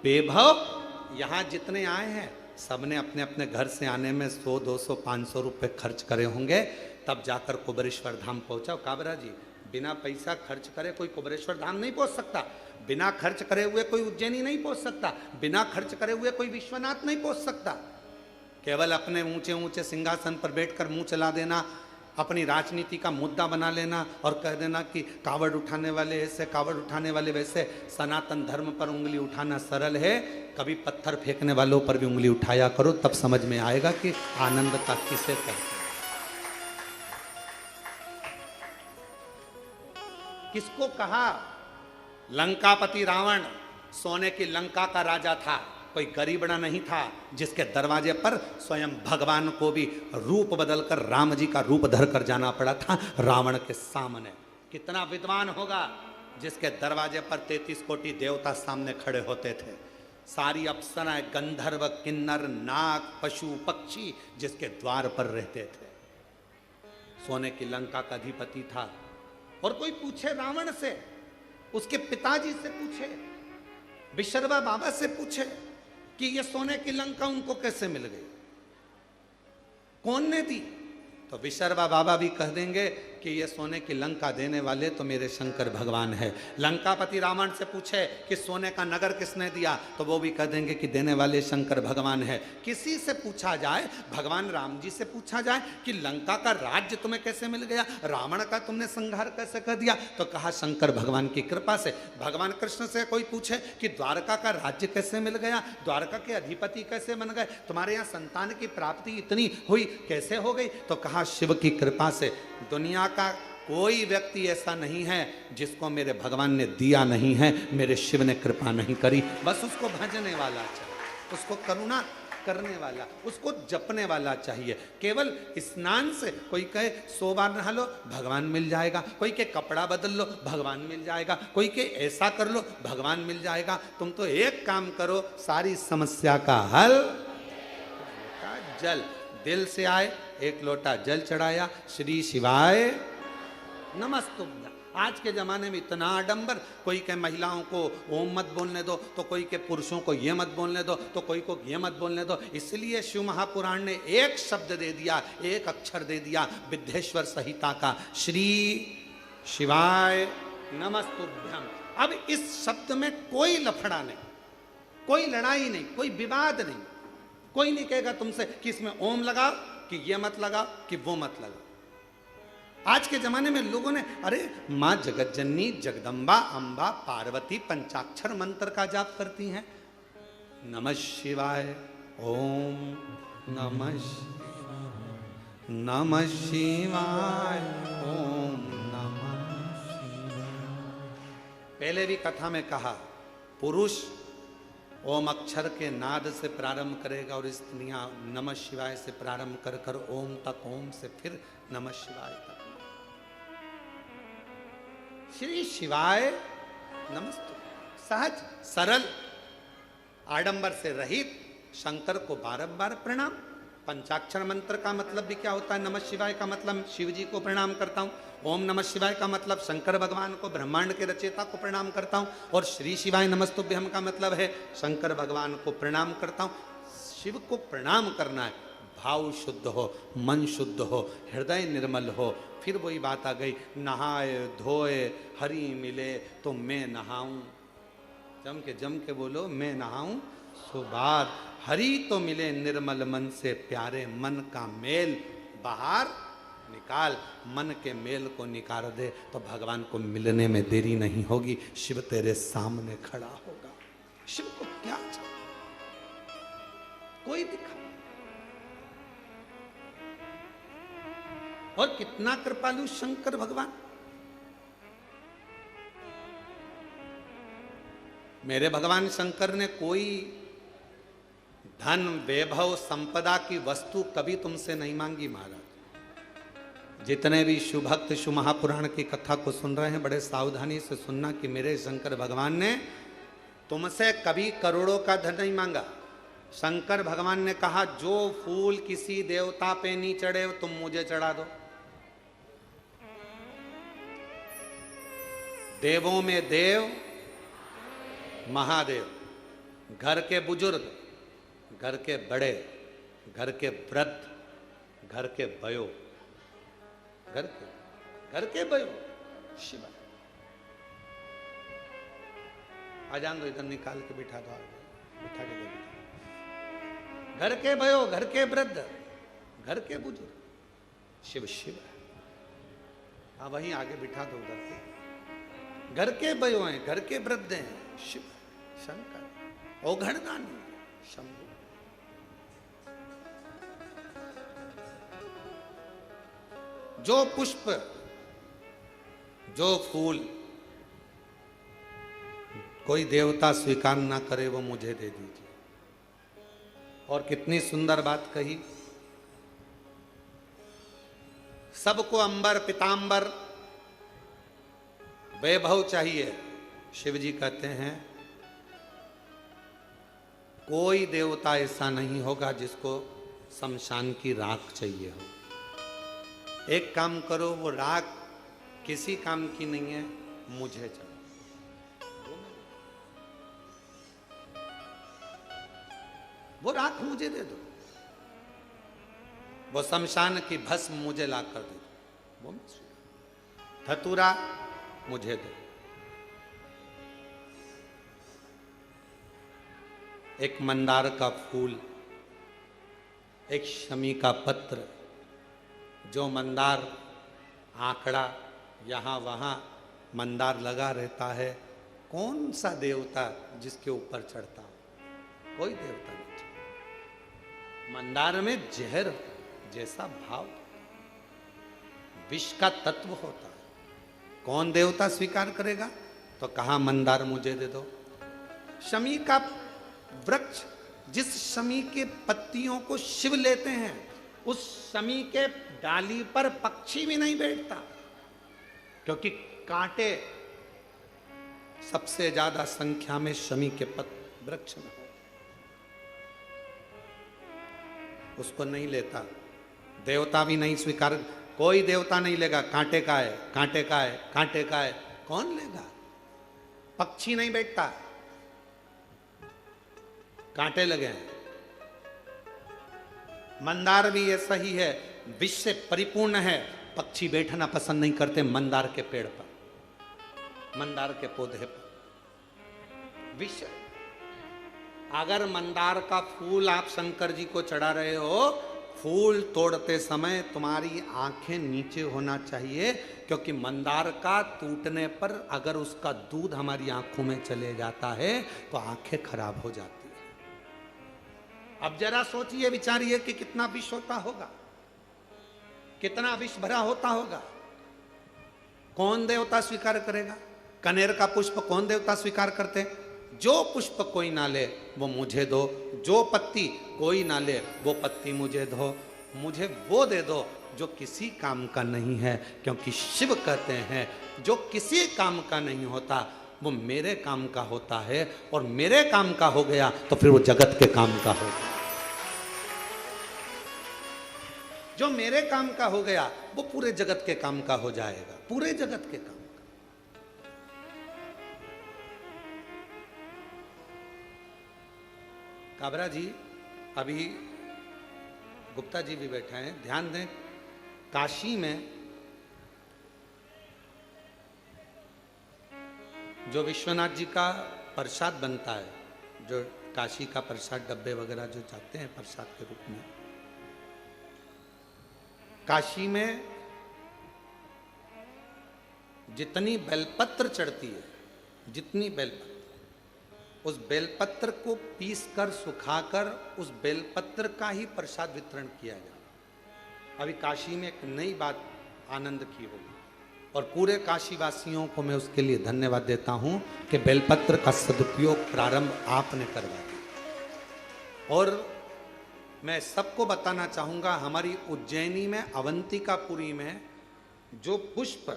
वैभव यहां जितने आए हैं सबने अपने अपने घर से आने में 100, 200, 500 रुपए खर्च करे होंगे, तब जाकर कुबेरेश्वर धाम पहुंचा। काबरा जी, बिना पैसा खर्च करे कोई कुबेरेश्वर धाम नहीं पहुंच सकता, बिना खर्च करे हुए कोई उज्जैनी नहीं पहुंच सकता, बिना खर्च करे हुए कोई विश्वनाथ नहीं पहुंच सकता। केवल अपने ऊंचे ऊंचे सिंहासन पर बैठकर मुंह चला देना, अपनी राजनीति का मुद्दा बना लेना और कह देना कि कावड़ उठाने वाले ऐसे, कावड़ उठाने वाले वैसे। सनातन धर्म पर उंगली उठाना सरल है, कभी पत्थर फेंकने वालों पर भी उंगली उठाया करो, तब समझ में आएगा कि आनंदता किसे कहते हैं। किसको कहा? लंकापति रावण सोने की लंका का राजा था, कोई गरीबड़ा नहीं था, जिसके दरवाजे पर स्वयं भगवान को भी रूप बदलकर राम जी का रूप धरकर जाना पड़ा था रावण के सामने। कितना विद्वान होगा जिसके दरवाजे पर 33 कोटि देवता सामने खड़े होते थे, सारी अप्सराएं, गंधर्व, किन्नर, नाग, पशु, पक्षी जिसके द्वार पर रहते थे। सोने की लंका का अधिपति था। और कोई पूछे रावण से, उसके पिताजी से पूछे, विशर्वा बाबा से पूछे कि ये सोने की लंका उनको कैसे मिल गई, कौन ने दी, तो विशर्वा बाबा भी कह देंगे कि ये सोने की लंका देने वाले तो मेरे शंकर भगवान है। लंकापति रावण से पूछे कि सोने का नगर किसने दिया, तो वो भी कह देंगे कि देने वाले शंकर भगवान है। किसी से पूछा जाए, भगवान राम जी से पूछा जाए कि लंका का राज्य तुम्हें कैसे मिल गया, रावण का तुमने संहार कैसे कर दिया, तो कहा शंकर भगवान की कृपा से। भगवान कृष्ण से कोई पूछे कि द्वारका का राज्य कैसे मिल गया, द्वारका के अधिपति कैसे बन गए, तुम्हारे यहाँ संतान की प्राप्ति इतनी हुई कैसे हो गई, तो कहा शिव की कृपा से। दुनिया का कोई व्यक्ति ऐसा नहीं है जिसको मेरे भगवान ने दिया नहीं है, मेरे शिव ने कृपा नहीं करी। बस उसको भजने वाला चाहिए, उसको करुणा करने वाला, उसको जपने वाला चाहिए। केवल स्नान से कोई कहे 100 बार नहा लो, भगवान मिल जाएगा, कोई के कपड़ा बदल लो, भगवान मिल जाएगा, कोई के ऐसा कर लो, भगवान मिल जाएगा। तुम तो एक काम करो, सारी समस्या का हल जल, दिल से आए, एक लोटा जल चढ़ाया, श्री शिवाय नमस्तुभ्यं। आज के जमाने में इतना आडंबर, कोई के महिलाओं को ओम मत बोलने दो, तो कोई के पुरुषों को ये मत बोलने दो, तो कोई को ये मत बोलने दो। इसलिए शिव महापुराण ने एक शब्द दे दिया, एक अक्षर दे दिया विद्येश्वर संहिता का, श्री शिवाय नमस्तुभ्यं। अब इस शब्द में कोई लफड़ा नहीं, कोई लड़ाई नहीं, कोई विवाद नहीं, कोई नहीं कहेगा तुमसे कि इसमें ओम लगाओ, कि ये मत लगाओ, कि वो मत लगाओ। आज के जमाने में लोगों ने, अरे मां जगत जननी जगदम्बा अंबा पार्वती पंचाक्षर मंत्र का जाप करती हैं। नमः शिवाय, ओम नमः शिवाय, नमः शिवाय, ओम नमः शिवाय। पहले भी कथा में कहा, पुरुष ओम अक्षर के नाद से प्रारंभ करेगा और स्त्रियां नमः शिवाय से प्रारंभ कर कर ओम तक, ओम से फिर नमः शिवाय तक। श्री शिवाय नमस्तु, सहज सरल आडंबर से रहित शंकर को बारंबार प्रणाम। पंचाक्षर मंत्र का मतलब भी क्या होता है? नमः शिवाय का मतलब शिव जी को प्रणाम करता हूँ, ओम नमः शिवाय का मतलब शंकर भगवान को, ब्रह्मांड के रचयिता को प्रणाम करता हूँ, और श्री शिवाय नमस्तुभ्यं का मतलब है शंकर भगवान को प्रणाम करता हूँ। शिव को प्रणाम करना है, भाव शुद्ध हो, मन शुद्ध हो, हृदय निर्मल हो। फिर वही बात आ गई, नहाए धोए हरि मिले तो मैं नहाऊं। जम के बोलो, मैं नहाऊं सुबार, हरि तो मिले निर्मल मन से प्यारे, मन का मेल बाहर निकाल, मन के मेल को निकाल दे तो भगवान को मिलने में देरी नहीं होगी, शिव तेरे सामने खड़ा होगा। शिव को क्या चाहिए? कोई दिखा। और कितना कृपालु शंकर भगवान। मेरे भगवान शंकर ने कोई धन वैभव संपदा की वस्तु कभी तुमसे नहीं मांगी महाराज। जितने भी शिव भक्त शिव महापुराण की कथा को सुन रहे हैं, बड़े सावधानी से सुनना कि मेरे शंकर भगवान ने तुमसे कभी करोड़ों का धन नहीं मांगा। शंकर भगवान ने कहा, जो फूल किसी देवता पे नहीं चढ़े तुम मुझे चढ़ा दो। देवों में देव महादेव, घर के बुजुर्ग, घर के बड़े, घर के वृद्ध, घर के भयो, घर के भयो शिव। आ जान दो, इधर निकाल के बिठा दो, बिठा के दो। घर के भयो, घर के वृद्ध, घर के बुजुर्ग, शिव शिव। हाँ वहीं आगे बिठा दो उधर पे। घर के भयो हैं, घर के वृद्ध हैं, शिव शंकर। औघड़दानी शंभु। जो पुष्प, जो फूल कोई देवता स्वीकार ना करे वो मुझे दे दीजिए। और कितनी सुंदर बात कही, सबको अंबर पीतांबर वैभव चाहिए। शिव जी कहते हैं कोई देवता ऐसा नहीं होगा जिसको शमशान की राख चाहिए हो। एक काम करो, वो राख किसी काम की नहीं है, मुझे चाहिए। वो राख मुझे दे दो, वो शमशान की भस्म मुझे ला कर दे दो, वो धतूरा मुझे दो। एक मंदार का फूल, एक शमी का पत्र, जो मंदार आंकड़ा यहाँ वहाँ मंदार लगा रहता है, कौन सा देवता जिसके ऊपर चढ़ता हो? कोई देवता नहीं चढ़ता। मंदार में जहर जैसा भाव, विष का तत्व होता है। कौन देवता स्वीकार करेगा? तो कहा मंदार मुझे दे दो। शमी का वृक्ष, जिस शमी के पत्तियों को शिव लेते हैं, उस शमी के डाली पर पक्षी भी नहीं बैठता, क्योंकि कांटे सबसे ज्यादा संख्या में शमी के वृक्ष में, उसको नहीं लेता। देवता भी नहीं स्वीकार, कोई देवता नहीं लेगा। कांटे का है, कांटे का है, कांटे का है, कौन लेगा? पक्षी नहीं बैठता, कांटे लगे हैं। मंदार भी ऐसा ही है, विष से परिपूर्ण है। पक्षी बैठना पसंद नहीं करते मंदार के पेड़ पर, मंदार के पौधे पर। विष, अगर मंदार का फूल आप शंकर जी को चढ़ा रहे हो, फूल तोड़ते समय तुम्हारी आंखें नीचे होना चाहिए, क्योंकि मंदार का टूटने पर अगर उसका दूध हमारी आंखों में चले जाता है तो आंखें खराब हो जाती है। अब जरा सोचिए, विचारिए कि कितना विष होता होगा, कितना विष भरा होता होगा। कौन देवता स्वीकार करेगा? कनेर का पुष्प कौन देवता स्वीकार करते? जो पुष्प कोई ना ले वो मुझे दो, जो पत्ती कोई ना ले वो पत्ती मुझे दो, मुझे वो दे दो जो किसी काम का नहीं है, क्योंकि शिव कहते हैं जो किसी काम का नहीं होता वो मेरे काम का होता है, और मेरे काम का हो गया तो फिर वो जगत के काम का होगा। जो मेरे काम का हो गया वो पूरे जगत के काम का हो जाएगा, पूरे जगत के काम। काबरा जी, अभी गुप्ता जी भी बैठे हैं, ध्यान दें। काशी में जो विश्वनाथ जी का प्रसाद बनता है, जो काशी का प्रसाद डब्बे वगैरह जो जाते हैं प्रसाद के रूप में, काशी में जितनी बेलपत्र चढ़ती है, जितनी बेलपत्र, उस बेलपत्र को पीसकर सुखाकर उस बेलपत्र का ही प्रसाद वितरण किया जाए। अभी काशी में एक नई बात आनंद की होगी, और पूरे काशी वासियों को मैं उसके लिए धन्यवाद देता हूं कि बेलपत्र का सदुपयोग प्रारंभ आपने करवा दिया। और मैं सबको बताना चाहूँगा, हमारी उज्जैनी में अवंतिकापुरी में जो पुष्प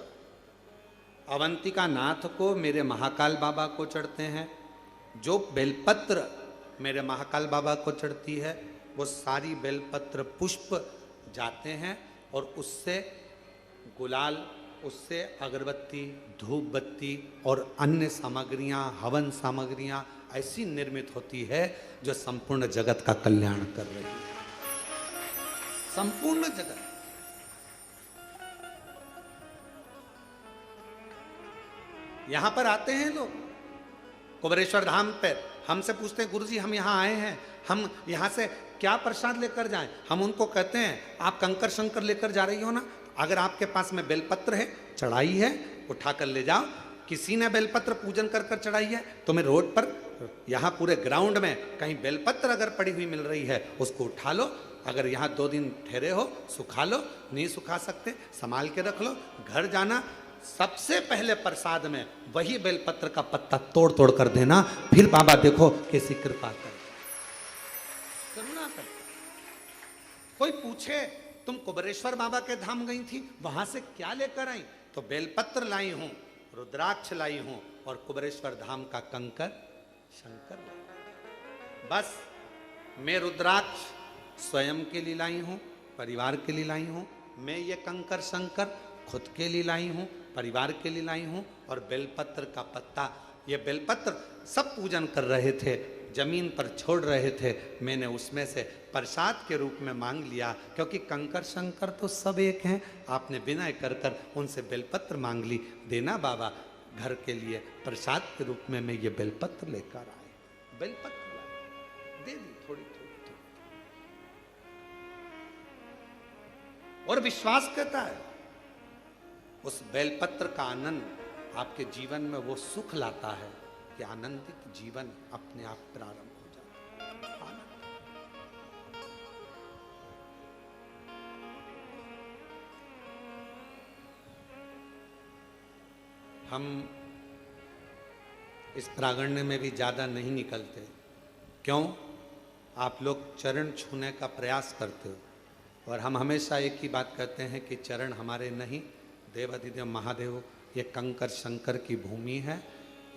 अवंतिका नाथ को, मेरे महाकाल बाबा को चढ़ते हैं, जो बेलपत्र मेरे महाकाल बाबा को चढ़ती है, वो सारी बेलपत्र पुष्प जाते हैं और उससे गुलाल, उससे अगरबत्ती, धूप बत्ती और अन्य सामग्रियाँ, हवन सामग्रियाँ ऐसी निर्मित होती है जो संपूर्ण जगत का कल्याण कर रही है। संपूर्ण जगत। यहां पर आते हैं लोग कुबेरेश्वर धाम पे, हमसे पूछते हैं गुरुजी हम यहाँ आए हैं, हम यहाँ से क्या प्रसाद लेकर जाएं? हम उनको कहते हैं आप कंकर शंकर लेकर जा रही हो ना, अगर आपके पास में बेलपत्र है, चढ़ाई है, उठाकर ले जाओ। किसी ने बेलपत्र पूजन कर कर चढ़ाई है, तुम्हें रोड पर, यहाँ पूरे ग्राउंड में कहीं बेलपत्र अगर पड़ी हुई मिल रही है, उसको उठा लो। अगर यहाँ 2 दिन ठहरे हो, सुखा लो, नहीं सुखा सकते संभाल के रख लो। घर जाना, सबसे पहले प्रसाद में वही बेलपत्र का पत्ता तोड़ तोड़ कर देना, फिर बाबा देखो कैसी कृपा कर, करुणा कर। कोई पूछे तुम कुबेरेश्वर बाबा के धाम गई थी, वहां से क्या लेकर आई? तो बेलपत्र लाई हूं, रुद्राक्ष लाई हूं और कुबेरेश्वर धाम का कंकर शंकर लाई। बस मैं रुद्राक्ष स्वयं के लिए लाई हूं, परिवार के लिए लाई हूं। मैं ये कंकर शंकर खुद के लिए लाई हूं, परिवार के लिए लाई हूं। और बेलपत्र का पत्ता, ये बेलपत्र सब पूजन कर रहे थे, जमीन पर छोड़ रहे थे, मैंने उसमें से प्रसाद के रूप में मांग लिया, क्योंकि कंकर शंकर तो सब एक हैं। आपने विनय कर कर उनसे बेलपत्र मांग ली, देना बाबा घर के लिए प्रसाद के रूप में। मैं ये बेलपत्र लेकर आए, बेलपत्र दे दी थोड़ी थोड़ी थोड़ी। और विश्वास कहता है उस बेलपत्र का आनंद आपके जीवन में वो सुख लाता है कि आनंदित जीवन अपने आप प्रारंभ हो जाता है। हम इस प्रांगण में भी ज्यादा नहीं निकलते। क्यों? आप लोग चरण छूने का प्रयास करते हो और हम हमेशा एक ही बात कहते हैं कि चरण हमारे नहीं, देवाधिदेव महादेव ये कंकर शंकर की भूमि है।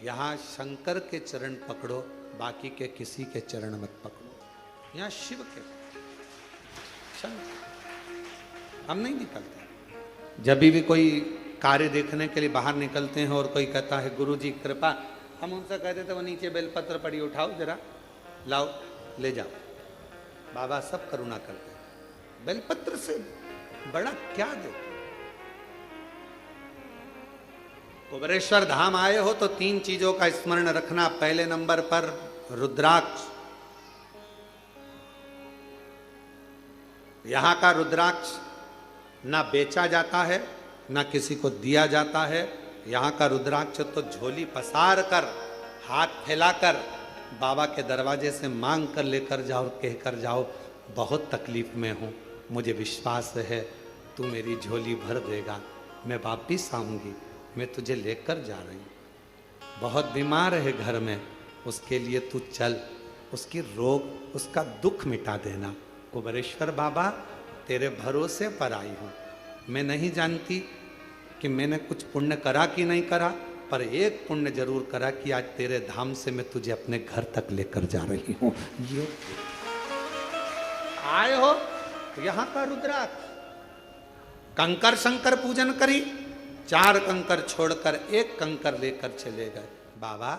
यहाँ शंकर के चरण पकड़ो, बाकी के किसी के चरण मत पकड़ो। यहाँ शिव के शंकर। हम नहीं निकलते। जब भी कोई कार्य देखने के लिए बाहर निकलते हैं और कोई कहता है गुरुजी कृपा, हम उनसे कहते थे वो नीचे बेलपत्र पड़ी, उठाओ जरा, लाओ ले जाओ। बाबा सब करुणा करते हैं, बेलपत्र से बड़ा क्या देते। कुबेरेश्वर धाम आए हो तो 3 चीजों का स्मरण रखना। पहले नंबर पर रुद्राक्ष। यहां का रुद्राक्ष ना बेचा जाता है, ना किसी को दिया जाता है। यहां का रुद्राक्ष तो झोली पसार कर, हाथ फैलाकर बाबा के दरवाजे से मांग कर लेकर जाओ, कहकर जाओ बहुत तकलीफ में हूं, मुझे विश्वास है तू मेरी झोली भर देगा, मैं वापिस आऊंगी, मैं तुझे लेकर जा रही हूँ। बहुत बीमार है घर में, उसके लिए तू चल, उसकी रोग, उसका दुख मिटा देना। कुबेरेश्वर बाबा तेरे भरोसे पर आई हूँ। मैं नहीं जानती कि मैंने कुछ पुण्य करा कि नहीं करा, पर एक पुण्य जरूर करा कि आज तेरे धाम से मैं तुझे अपने घर तक लेकर जा रही हूँ। ये आए हो तो यहाँ का रुद्राक्ष, कंकर शंकर पूजन करी, 4 कंकर छोड़कर 1 कंकर लेकर चले गए। बाबा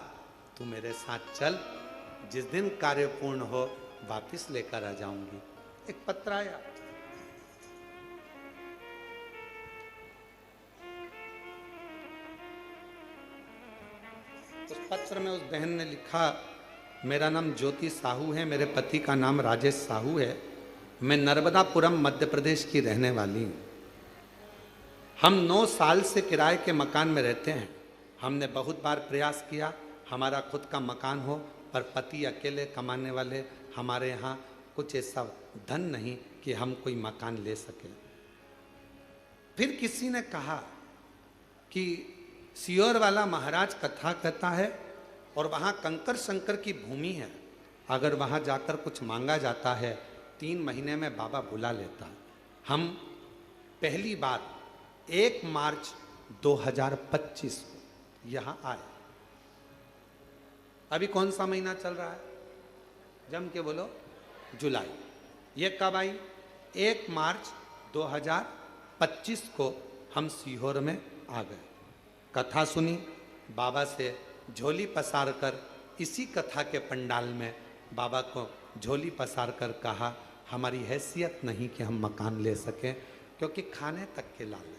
तू मेरे साथ चल, जिस दिन कार्य पूर्ण हो वापिस लेकर आ जाऊंगी। एक पत्र आया, उस पत्र में उस बहन ने लिखा, मेरा नाम ज्योति साहू है, मेरे पति का नाम राजेश साहू है, मैं नर्मदापुरम मध्य प्रदेश की रहने वाली हूँ। हम 9 साल से किराए के मकान में रहते हैं। हमने बहुत बार प्रयास किया हमारा खुद का मकान हो, पर पति अकेले कमाने वाले, हमारे यहाँ कुछ ऐसा धन नहीं कि हम कोई मकान ले सकें। फिर किसी ने कहा कि सियोर वाला महाराज कथा कहता है और वहाँ कंकर शंकर की भूमि है, अगर वहाँ जाकर कुछ मांगा जाता है 3 महीने में बाबा बुला लेता है। हम पहली बार 1 मार्च 2025 को यहाँ आए। अभी कौन सा महीना चल रहा है? जम के बोलो, जुलाई। ये कब आई? 1 मार्च 2025 को हम सीहोर में आ गए। कथा सुनी, बाबा से झोली पसार कर इसी कथा के पंडाल में बाबा को झोली पसार कर कहा, हमारी हैसियत नहीं कि हम मकान ले सकें, क्योंकि खाने तक के लाले,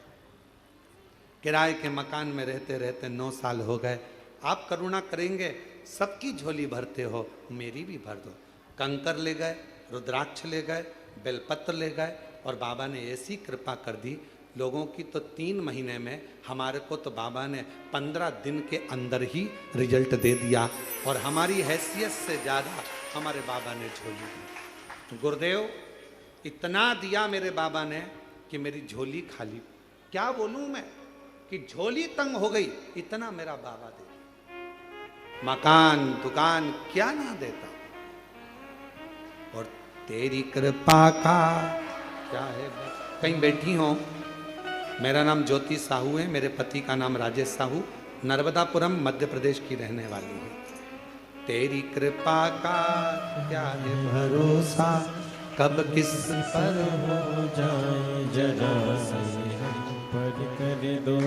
किराए के मकान में रहते रहते 9 साल हो गए। आप करुणा करेंगे, सबकी झोली भरते हो, मेरी भी भर दो। कंकर ले गए, रुद्राक्ष ले गए, बेलपत्र ले गए, और बाबा ने ऐसी कृपा कर दी, लोगों की तो 3 महीने में, हमारे को तो बाबा ने 15 दिन के अंदर ही रिजल्ट दे दिया, और हमारी हैसियत से ज़्यादा हमारे बाबा ने झोली दी। गुरुदेव इतना दिया मेरे बाबा ने कि मेरी झोली खाली, क्या बोलूँ मैं कि झोली तंग हो गई, इतना मेरा बाबा दे दिया। मकान दुकान क्या ना देता, और तेरी कृपा का क्या है। कहीं बैठी हो, मेरा नाम ज्योति साहू है, मेरे पति का नाम राजेश साहू, नर्मदापुरम मध्य प्रदेश की रहने वाली है। तेरी कृपा का क्या है भरोसा, कब किस पर हो जाए जरा से हम पर कर दो,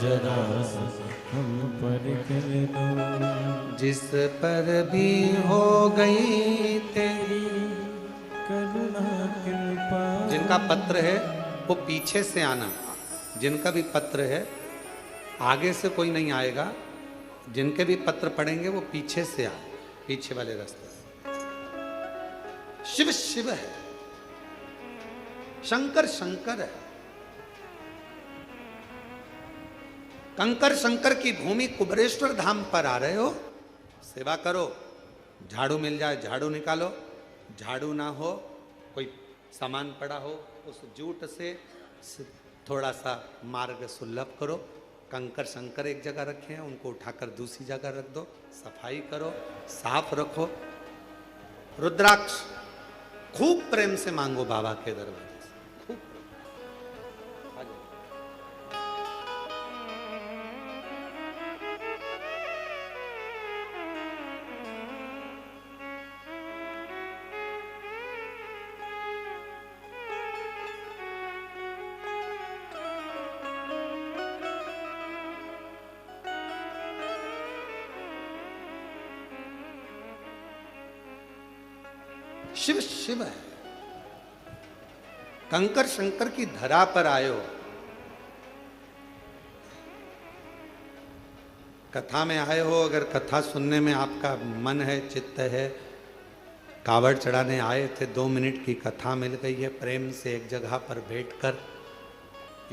जरा से हम पर कर दो। जिस पर भी हो गई तेरी करुणा कृपा। जिनका पत्र है वो पीछे से आना, जिनका भी पत्र है आगे से कोई नहीं आएगा, जिनके भी पत्र पढ़ेंगे वो पीछे से आए, पीछे वाले रास्ते से। शिव शिव है, शंकर शंकर है। कंकर शंकर की भूमि कुबरेश्वर धाम पर आ रहे हो, सेवा करो। झाड़ू मिल जाए झाड़ू निकालो, झाड़ू ना हो कोई सामान पड़ा हो उस जूट से थोड़ा सा मार्ग सुलभ करो। कंकर शंकर एक जगह रखे हैं, उनको उठाकर दूसरी जगह रख दो, सफाई करो, साफ रखो। रुद्राक्ष खूब प्रेम से मांगो बाबा के दरवाजे से, खूब। शिव शिव है, कंकर शंकर की धरा पर आए हो। कथा में आए हो, अगर कथा सुनने में आपका मन है, चित्त है, कावड़ चढ़ाने आए थे, 2 मिनट की कथा मिल गई है, प्रेम से एक जगह पर बैठकर,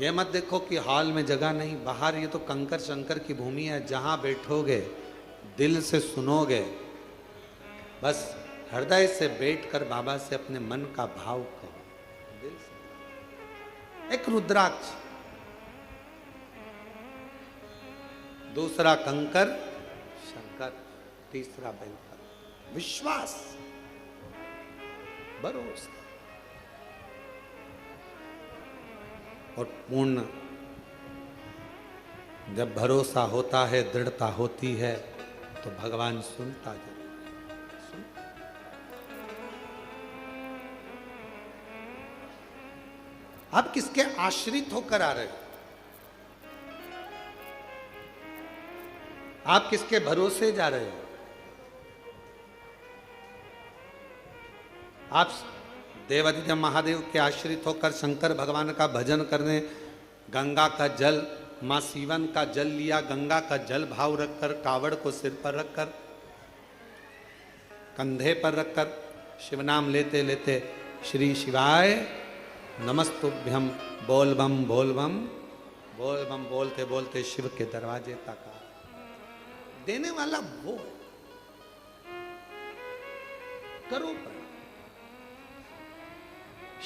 ये मत देखो कि हॉल में जगह नहीं, बाहर ये तो कंकर शंकर की भूमि है, जहां बैठोगे दिल से सुनोगे, बस हृदय से बैठकर बाबा से अपने मन का भाव कहो, दिल से। एक रुद्राक्ष, दूसरा कंकर शंकर, तीसरा बेलपत्र। विश्वास, भरोसा और पूर्ण। जब भरोसा होता है, दृढ़ता होती है, तो भगवान सुनता जरूर। आप किसके आश्रित होकर आ रहे हो? आप किसके भरोसे जा रहे हो? आप देवादिदेव महादेव के आश्रित होकर शंकर भगवान का भजन करने, गंगा का जल, मां सीवन का जल लिया, गंगा का जल भाव रखकर, कावड़ को सिर पर रखकर, कंधे पर रखकर शिवनाम लेते लेते श्री शिवाय नमस्तुभ्यम बोल बम बोल बम बोल बम बोलते बोलते शिव के दरवाजे तक आ। देने वाला वो करो।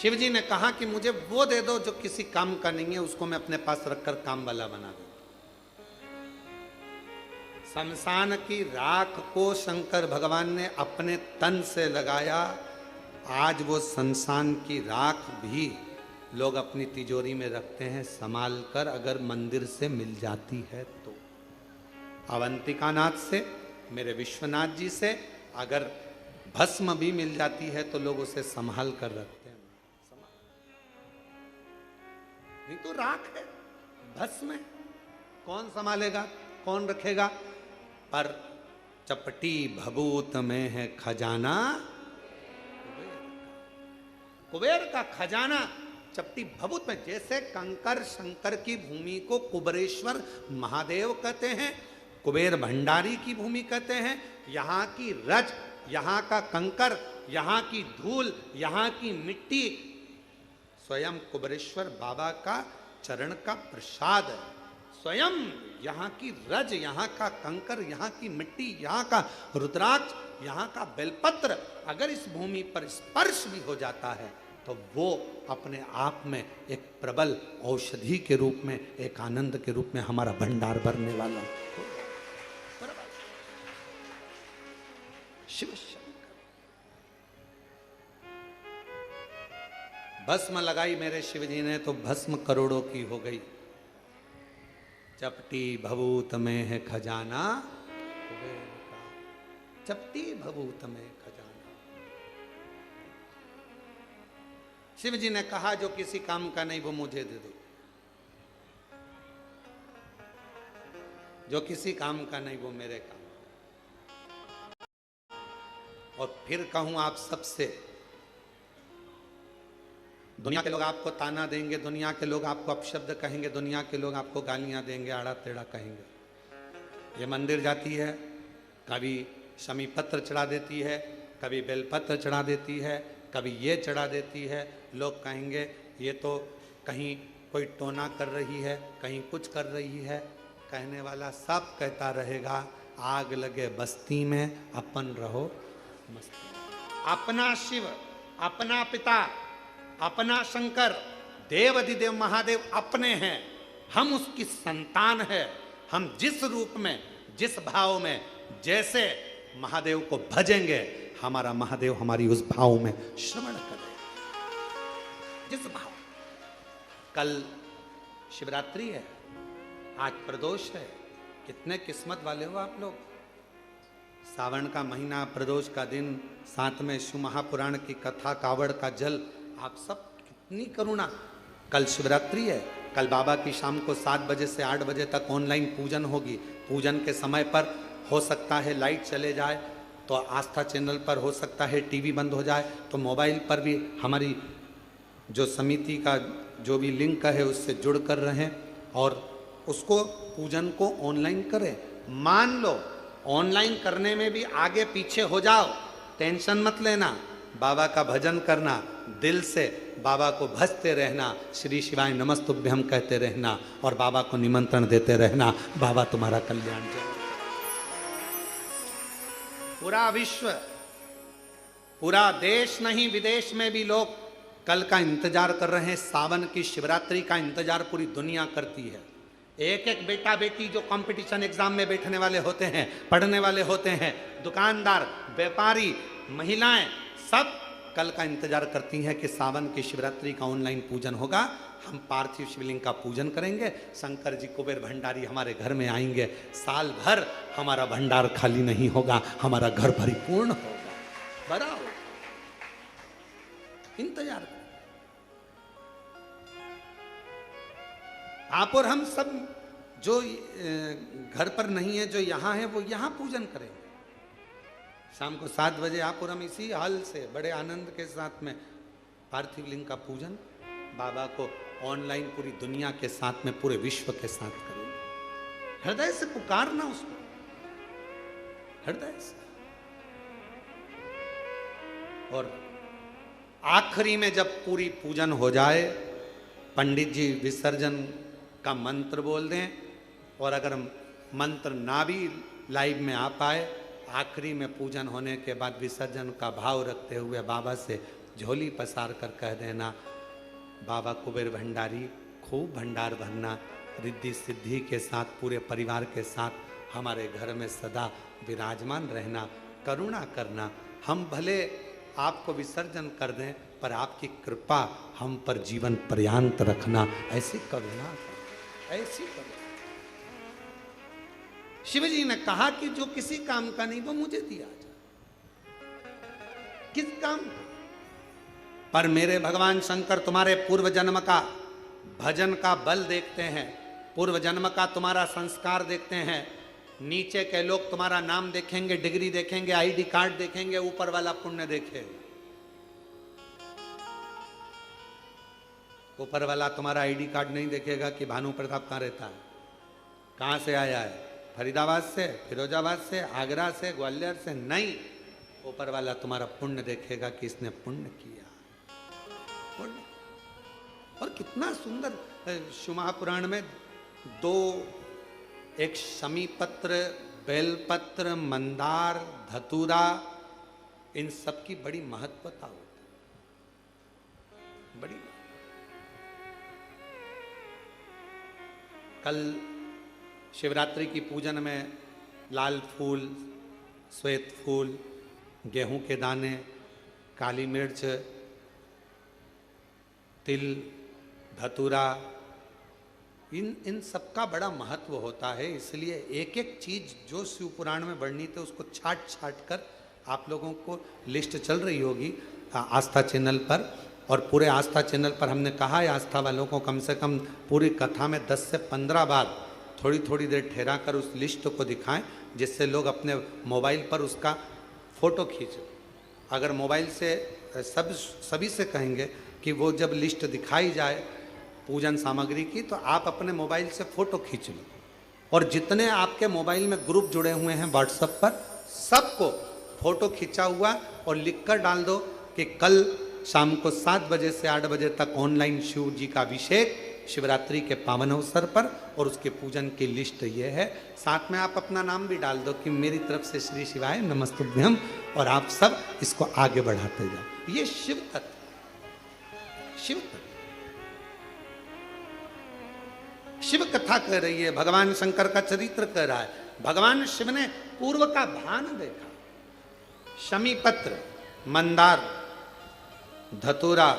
शिव जी ने कहा कि मुझे वो दे दो जो किसी काम का नहीं है, उसको मैं अपने पास रखकर काम वाला बना दूं। शमशान की राख को शंकर भगवान ने अपने तन से लगाया। आज वो शमशान की राख भी लोग अपनी तिजोरी में रखते हैं संभाल कर, अगर मंदिर से मिल जाती है तो। अवंतिका नाथ से, मेरे विश्वनाथ जी से अगर भस्म भी मिल जाती है तो लोग उसे संभाल कर रखते हैं। नहीं तो राख है, भस्म है, कौन संभालेगा, कौन रखेगा? पर चपटी भभूत में है खजाना, कुबेर का खजाना चपटी भभूत में। जैसे कंकर शंकर की भूमि को कुबेरेश्वर महादेव कहते हैं, कुबेर भंडारी की भूमि कहते हैं, यहाँ की रज, यहाँ का कंकर, यहाँ की धूल, यहाँ की मिट्टी स्वयं कुबेरेश्वर बाबा का चरण का प्रसाद है। स्वयं यहाँ की रज, यहाँ का कंकर, यहाँ की मिट्टी, यहाँ का रुद्राक्ष, यहाँ का बेलपत्र अगर इस भूमि पर स्पर्श भी हो जाता है तो वो अपने आप में एक प्रबल औषधि के रूप में, एक आनंद के रूप में हमारा भंडार भरने वाला शिव शंकर। भस्म लगाई मेरे शिव जी ने तो भस्म करोड़ों की हो गई। चपटी भभूत में है खजाना, चपटी भभूत में खजाना। शिव जी ने कहा जो किसी काम का नहीं वो मुझे दे दो, जो किसी काम का नहीं वो मेरे काम। और फिर कहूं आप सबसे, दुनिया के लोग आपको ताना देंगे, दुनिया के लोग आपको अपशब्द कहेंगे, दुनिया के लोग आपको गालियां देंगे, आड़ा टेढ़ा कहेंगे। ये मंदिर जाती है, कभी शमी पत्र चढ़ा देती है, कभी बेलपत्र चढ़ा देती है, कभी ये चढ़ा देती है। लोग कहेंगे ये तो कहीं कोई टोना कर रही है, कहीं कुछ कर रही है। कहने वाला सब कहता रहेगा, आग लगे बस्ती में अपन रहो मस्ती। अपना शिव, अपना पिता, अपना शंकर, देव अधिदेव महादेव अपने हैं, हम उसकी संतान है। हम जिस रूप में, जिस भाव में, जैसे महादेव को भजेंगे, हमारा महादेव हमारी उस भाव में श्रवण करे। जिस भाव, कल शिवरात्रि है, आज प्रदोष है। कितने किस्मत वाले हो आप लोग। सावन का महीना, प्रदोष का दिन, साथ में शिव महापुराण की कथा, कावड़ का जल, आप सब कितनी करुणा। कल शिवरात्रि है, कल बाबा की शाम को 7 बजे से 8 बजे तक ऑनलाइन पूजन होगी। पूजन के समय पर हो सकता है लाइट चले जाए तो आस्था चैनल पर, हो सकता है टीवी बंद हो जाए तो मोबाइल पर भी हमारी जो समिति का जो भी लिंक है उससे जुड़ कर रहें और उसको पूजन को ऑनलाइन करें। मान लो ऑनलाइन करने में भी आगे पीछे हो जाओ, टेंशन मत लेना। बाबा का भजन करना, दिल से बाबा को भजते रहना, श्री शिवाय नमस्तुभ्यम कहते रहना और बाबा को निमंत्रण देते रहना। बाबा तुम्हारा कल्याण करें। पूरा विश्व, पूरा देश नहीं विदेश में भी लोग कल का इंतजार कर रहे हैं। सावन की शिवरात्रि का इंतजार पूरी दुनिया करती है। एक एक बेटा बेटी जो कंपटीशन एग्जाम में बैठने वाले होते हैं, पढ़ने वाले होते हैं, दुकानदार, व्यापारी, महिलाएं, सब कल का इंतजार करती हैं कि सावन की शिवरात्रि का ऑनलाइन पूजन होगा। हम पार्थिव शिवलिंग का पूजन करेंगे, शंकर जी कुबेर भंडारी हमारे घर में आएंगे, साल भर हमारा भंडार खाली नहीं होगा, हमारा घर परिपूर्ण होगा। बड़ा हो इंतजार करें। आप और हम सब जो घर पर नहीं है, जो यहाँ है, वो यहाँ पूजन करेंगे। शाम को 7 बजे आप और हम इसी हाल से बड़े आनंद के साथ में पार्थिव लिंग का पूजन बाबा को ऑनलाइन पूरी दुनिया के साथ में, पूरे विश्व के साथ करेंगे। हृदय से पुकारना उसको, हृदय से। और आखिरी में जब पूरी पूजन हो जाए, पंडित जी विसर्जन का मंत्र बोल दें, और अगर मंत्र ना भी लाइव में आ पाए, आखिरी में पूजन होने के बाद विसर्जन का भाव रखते हुए बाबा से झोली पसार कर कह देना, बाबा कुबेर भंडारी खूब भंडार भरना, रिद्धि सिद्धि के साथ, पूरे परिवार के साथ हमारे घर में सदा विराजमान रहना, करुणा करना। हम भले आपको विसर्जन कर दें पर आपकी कृपा हम पर जीवन पर्यंत रखना, ऐसी करुणा, ऐसी करुणा। शिव जी ने कहा कि जो किसी काम का नहीं वो मुझे दिया जाए। किस काम का? पर मेरे भगवान शंकर तुम्हारे पूर्व जन्म का भजन का बल देखते हैं, पूर्व जन्म का तुम्हारा संस्कार देखते हैं, नीचे के लोग तुम्हारा नाम देखेंगे, डिग्री देखेंगे, आईडी कार्ड देखेंगे, ऊपर वाला पुण्य देखेगा। ऊपर वाला तुम्हारा आईडी कार्ड नहीं देखेगा कि भानु प्रताप कहाँ रहता है, कहाँ से आया है, फरीदाबाद से, फिरोजाबाद से, आगरा से, ग्वालियर से, नहीं। ऊपर वाला तुम्हारा पुण्य देखेगा कि इसने पुण्य किया, पुण्य। और कितना सुंदर शिव महापुराण में दो, एक शमी पत्र, बेलपत्र, मंदार, धतूरा, इन सब की बड़ी महत्वता होती है, बड़ी। कल शिवरात्रि की पूजन में लाल फूल, श्वेत फूल, गेहूं के दाने, काली मिर्च, तिल, धतूरा, इन सब का बड़ा महत्व होता है। इसलिए एक एक चीज जो शिव पुराण में वर्णित है उसको छाट छाट कर आप लोगों को लिस्ट चल रही होगी आस्था चैनल पर। और पूरे आस्था चैनल पर हमने कहा है आस्था वालों को कम से कम पूरी कथा में 10 से 15 बार थोड़ी थोड़ी देर ठहरा कर उस लिस्ट को दिखाएं, जिससे लोग अपने मोबाइल पर उसका फोटो खींचें। अगर मोबाइल से सभी से कहेंगे कि वो जब लिस्ट दिखाई जाए पूजन सामग्री की, तो आप अपने मोबाइल से फोटो खींच लो। और जितने आपके मोबाइल में ग्रुप जुड़े हुए हैं व्हाट्सएप पर, सबको फोटो खींचा हुआ और लिखकर डाल दो कि कल शाम को 7 बजे से 8 बजे तक ऑनलाइन शिव जी का अभिषेक शिवरात्रि के पावन अवसर पर, और उसके पूजन की लिस्ट ये है। साथ में आप अपना नाम भी डाल दो कि मेरी तरफ से श्री शिवाय नमस्तुभ्यम, और आप सब इसको आगे बढ़ाते जाओ। ये शिव तत्व, शिव तत्व, शिव कथा कह रही है, भगवान शंकर का चरित्र कह रहा है। भगवान शिव ने पूर्व का भान देखा। शमी पत्र, मंदार, धतूरा,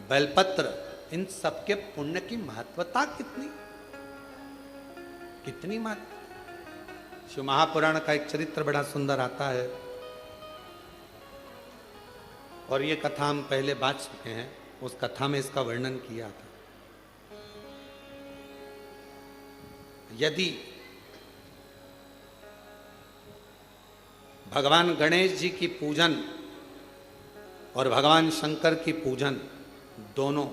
बेलपत्र, इन सबके पुण्य की महत्वता कितनी कितनी महत्व। शिव महापुराण का एक चरित्र बड़ा सुंदर आता है, और ये कथा हम पहले बात चुके हैं। उस कथा में इसका वर्णन किया था। यदि भगवान गणेश जी की पूजन और भगवान शंकर की पूजन दोनों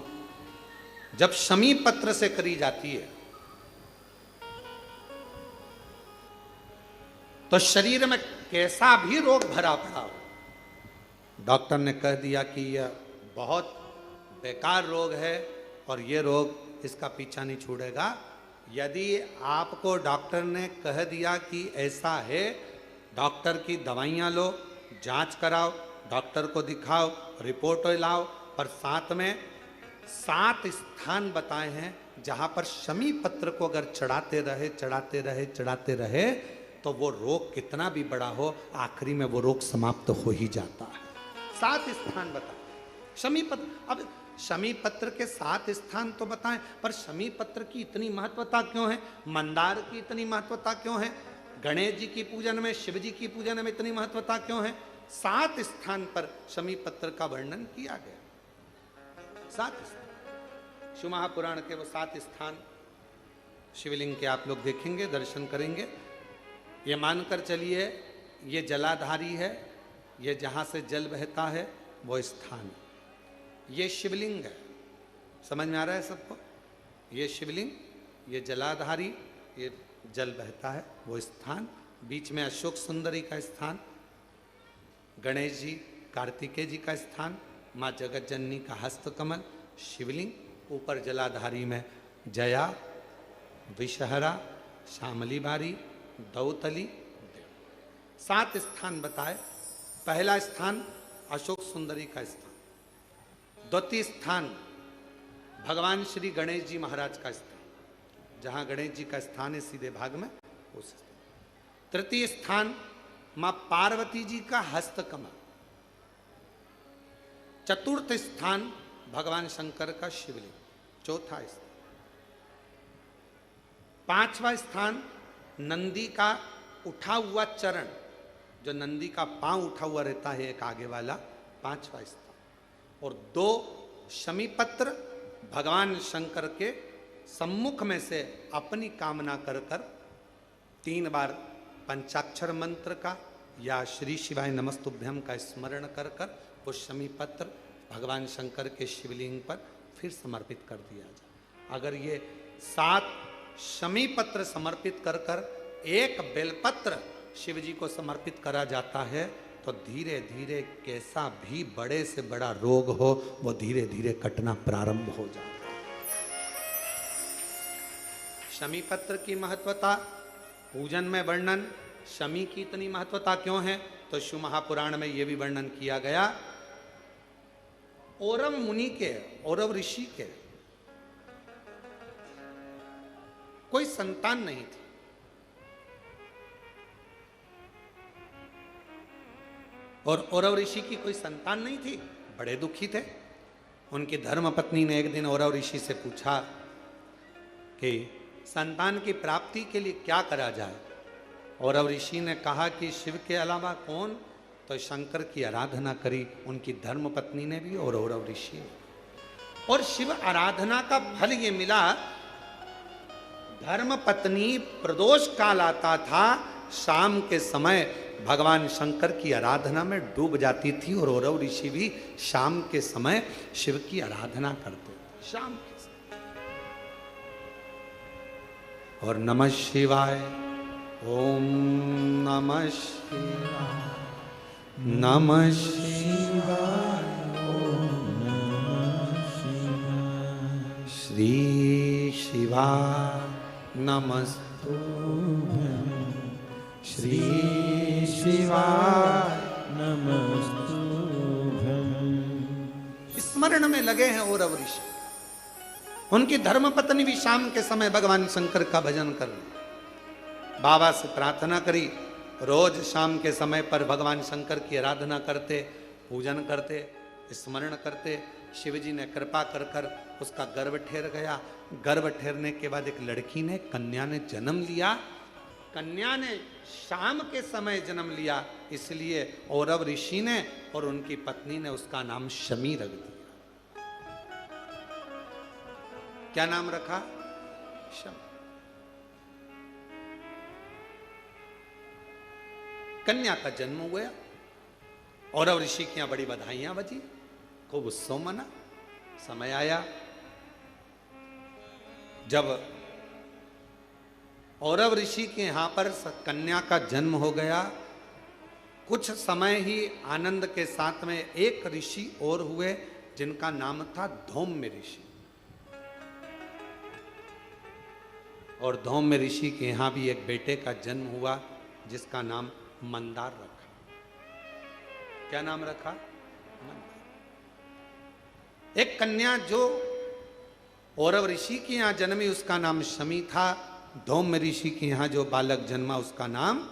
जब शमी पत्र से करी जाती है, तो शरीर में कैसा भी रोग भरा पड़ा हो, डॉक्टर ने कह दिया कि यह बहुत बेकार रोग है और यह रोग इसका पीछा नहीं छोड़ेगा। यदि आपको डॉक्टर ने कह दिया कि ऐसा है, डॉक्टर की दवाइयाँ लो, जांच कराओ, डॉक्टर को दिखाओ, रिपोर्ट लाओ, पर साथ में 7 स्थान बताए हैं जहाँ पर शमी पत्र को अगर चढ़ाते रहे चढ़ाते रहे चढ़ाते रहे तो वो रोग कितना भी बड़ा हो, आखिरी में वो रोग समाप्त हो ही जाता है। 7 स्थान बताए शमी पत्र। अब शमी पत्र के 7 स्थान तो बताएं, पर शमी पत्र की इतनी महत्वता क्यों है, मंदार की इतनी महत्वता क्यों है, गणेश जी की पूजन में, शिव जी की पूजन में इतनी महत्वता क्यों है? 7 स्थान पर शमी पत्र का वर्णन किया गया। 7 स्थान, शिव महापुराण के वो 7 स्थान शिवलिंग के आप लोग देखेंगे, दर्शन करेंगे। ये मानकर चलिए ये जलाधारी है, ये जहाँ से जल बहता है वो स्थान, ये शिवलिंग है। समझ में आ रहा है सबको? ये शिवलिंग, ये जलाधारी, ये जल बहता है वो स्थान, बीच में अशोक सुंदरी का स्थान, गणेश जी कार्तिकेय जी का स्थान, माँ जगत जननी का हस्तकमल, शिवलिंग, ऊपर जलाधारी में जया, विषहरा, श्यामली बारी, दौतली, 7 स्थान बताए। पहला स्थान अशोक सुंदरी का स्थान, द्वितीय स्थान भगवान श्री गणेश जी महाराज का स्थान, जहां गणेश जी का स्थान है सीधे भाग में उस स्थान। तृतीय स्थान मां पार्वती जी का हस्तकमल। चतुर्थ स्थान भगवान शंकर का शिवलिंग। चौथा स्थान। 5वां स्थान नंदी का उठा हुआ चरण, जो नंदी का पांव उठा हुआ रहता है एक आगे वाला, 5वां स्थान। और 2 शमी पत्र भगवान शंकर के सम्मुख में से अपनी कामना कर कर 3 बार पंचाक्षर मंत्र का या श्री शिवाय नमस्तुभ्यम का स्मरण कर कर वो शमी पत्र भगवान शंकर के शिवलिंग पर फिर समर्पित कर दिया जाए। अगर ये 7 शमी पत्र समर्पित कर कर एक बेलपत्र शिव जी को समर्पित करा जाता है तो धीरे धीरे कैसा भी बड़े से बड़ा रोग हो वो धीरे धीरे कटना प्रारंभ हो जाता है। शमी पत्र की महत्वता पूजन में वर्णन, शमी की इतनी महत्वता क्यों है तो शिव महापुराण में यह भी वर्णन किया गया। औरव मुनि के, औरव ऋषि के कोई संतान नहीं थी। और औरव ऋषि की कोई संतान नहीं थी, बड़े दुखी थे। उनकी धर्म पत्नी ने एक दिन औरव ऋषि से पूछा कि संतान की प्राप्ति के लिए क्या करा जाए। औरव ऋषि ने कहा कि शिव के अलावा कौन, तो शंकर की आराधना करी उनकी धर्म पत्नी ने भी और औरव ऋषि ने। और शिव आराधना का फल ये मिला, धर्म पत्नी प्रदोष काल आता था, शाम के समय भगवान शंकर की आराधना में डूब जाती थी और औरव ऋषि भी शाम के समय शिव की आराधना करते थे शाम के समय। और नमः शिवाय, ओम नमः शिवाय, नमः शिवाय, ओम नमः शिवाय, श्री शिवाय नमस्तुभ्यं, श्री शिवाय नमस्तुभ्यं। स्मरण में लगे हैं औरव ऋषि। उनकी धर्मपत्नी भी शाम के समय भगवान शंकर का भजन कर रही, बाबा से प्रार्थना करी। रोज शाम के समय पर भगवान शंकर की आराधना करते, पूजन करते, स्मरण करते। शिव जी ने कृपा कर कर उसका गर्भ ठहर गया। गर्भ ठहरने के बाद एक लड़की ने, कन्या ने जन्म लिया। कन्या ने शाम के समय जन्म लिया, इसलिए औरव ऋषि ने और उनकी पत्नी ने उसका नाम शमी रख दिया। क्या नाम रखा? शमी। कन्या का जन्म हुआ। औरव ऋषि की यहां बड़ी बधाइयां बजी, खूब उत्सव मना। समय आया जब औरव ऋषि के यहां पर कन्या का जन्म हो गया। कुछ समय ही आनंद के साथ में एक ऋषि और हुए जिनका नाम था धौम्य ऋषि। और धौम्य ऋषि के यहां भी एक बेटे का जन्म हुआ जिसका नाम मंदार रखा। क्या नाम रखा? मंदार। एक कन्या जो औरव ऋषि के यहां जन्मी उसका नाम शमी था। धौम्य ऋषि के यहां जो बालक जन्मा उसका नाम,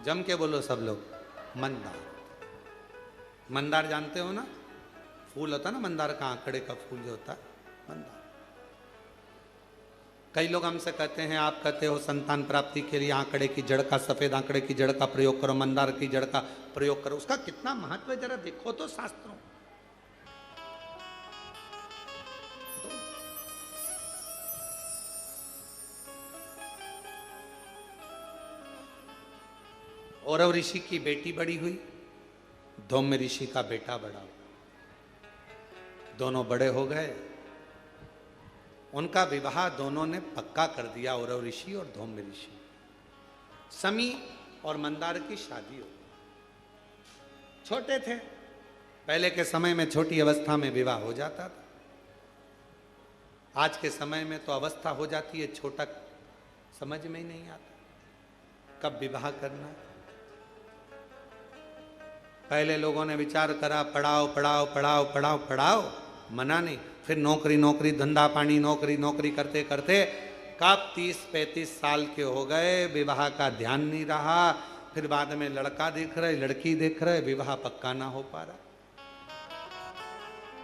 जम के बोलो सब लोग, मंदार। मंदार जानते हो ना, फूल होता ना मंदार का, आंकड़े का फूल जो होता है मंदार। कई लोग हमसे कहते हैं, आप कहते हो संतान प्राप्ति के लिए आंकड़े की जड़ का, सफेद आंकड़े की जड़ का प्रयोग करो, मंदार की जड़ का प्रयोग करो। उसका कितना महत्व है जरा देखो तो शास्त्रों। औरव ऋषि की बेटी बड़ी हुई, धौम्य ऋषि का बेटा बड़ा हुआ। दोनों बड़े हो गए। उनका विवाह दोनों ने पक्का कर दिया, औरव ऋषि और धौम्य ऋषि। शमी और मंदार की शादी हो गई। छोटे थे, पहले के समय में छोटी अवस्था में विवाह हो जाता था। आज के समय में तो अवस्था हो जाती है, छोटा समझ में ही नहीं आता कब विवाह करना। पहले लोगों ने विचार करा, पढ़ाओ पढ़ाओ पढ़ाओ पढ़ाओ पढ़ाओ, मना नहीं। फिर नौकरी नौकरी, धंधा पानी, नौकरी नौकरी करते करते कब 30-35 साल के हो गए, विवाह का ध्यान नहीं रहा। फिर बाद में लड़का देख रहे, लड़की देख रहे, विवाह पक्का ना हो पा रहा।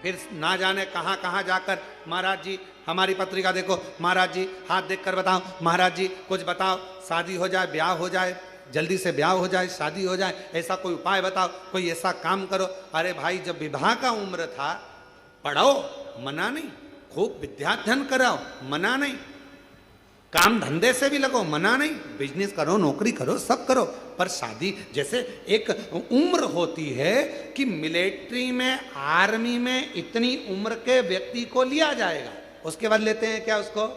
फिर ना जाने कहाँ कहाँ जाकर, महाराज जी हमारी पत्रिका देखो, महाराज जी हाथ देखकर बताओ, महाराज जी कुछ बताओ, शादी हो जाए, ब्याह हो जाए, जल्दी से ब्याह हो जाए, शादी हो जाए, ऐसा कोई उपाय बताओ, कोई ऐसा काम करो। अरे भाई, जब विवाह का उम्र था, पढ़ो, मना नहीं, खूब विद्याध्ययन कराओ, मना नहीं, काम धंधे से भी लगो, मना नहीं, बिजनेस करो, नौकरी करो, सब करो, पर शादी जैसे एक उम्र होती है कि मिलिट्री में, आर्मी में इतनी उम्र के व्यक्ति को लिया जाएगा, उसके बाद लेते हैं क्या उसको?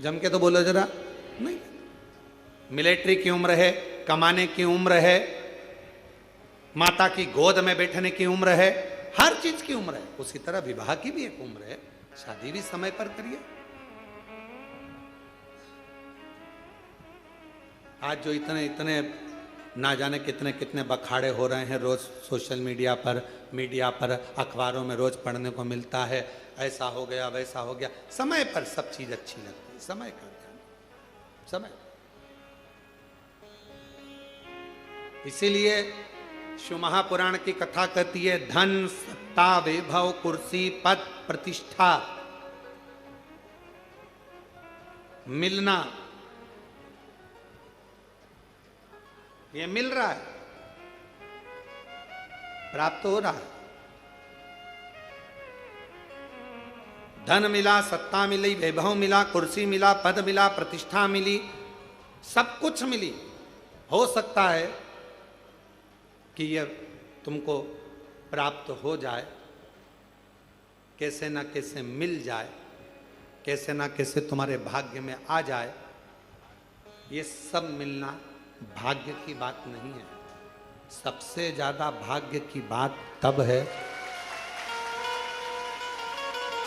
जम के तो बोलो जरा। नहीं, मिलिट्री की उम्र है, कमाने की उम्र है, माता की गोद में बैठने की उम्र है, हर चीज की उम्र है। उसी तरह विवाह की भी एक उम्र है, शादी भी समय पर करिए। आज जो इतने इतने ना जाने कितने कितने बखाड़े हो रहे हैं रोज सोशल मीडिया पर, अखबारों में रोज पढ़ने को मिलता है, ऐसा हो गया, वैसा हो गया। समय पर सब चीज अच्छी लगती है, समय का ध्यान, समय। इसीलिए शिव महापुराण की कथा कहती है, धन, सत्ता, वैभव, कुर्सी, पद, प्रतिष्ठा मिलना, ये मिल रहा है, प्राप्त हो रहा है। धन मिला, सत्ता मिली, वैभव मिला, कुर्सी मिला, पद मिला, प्रतिष्ठा मिली, सब कुछ मिली। हो सकता है कि यह तुमको प्राप्त हो जाए, कैसे ना कैसे मिल जाए, कैसे ना कैसे तुम्हारे भाग्य में आ जाए। ये सब मिलना भाग्य की बात नहीं है। सबसे ज्यादा भाग्य की बात तब है,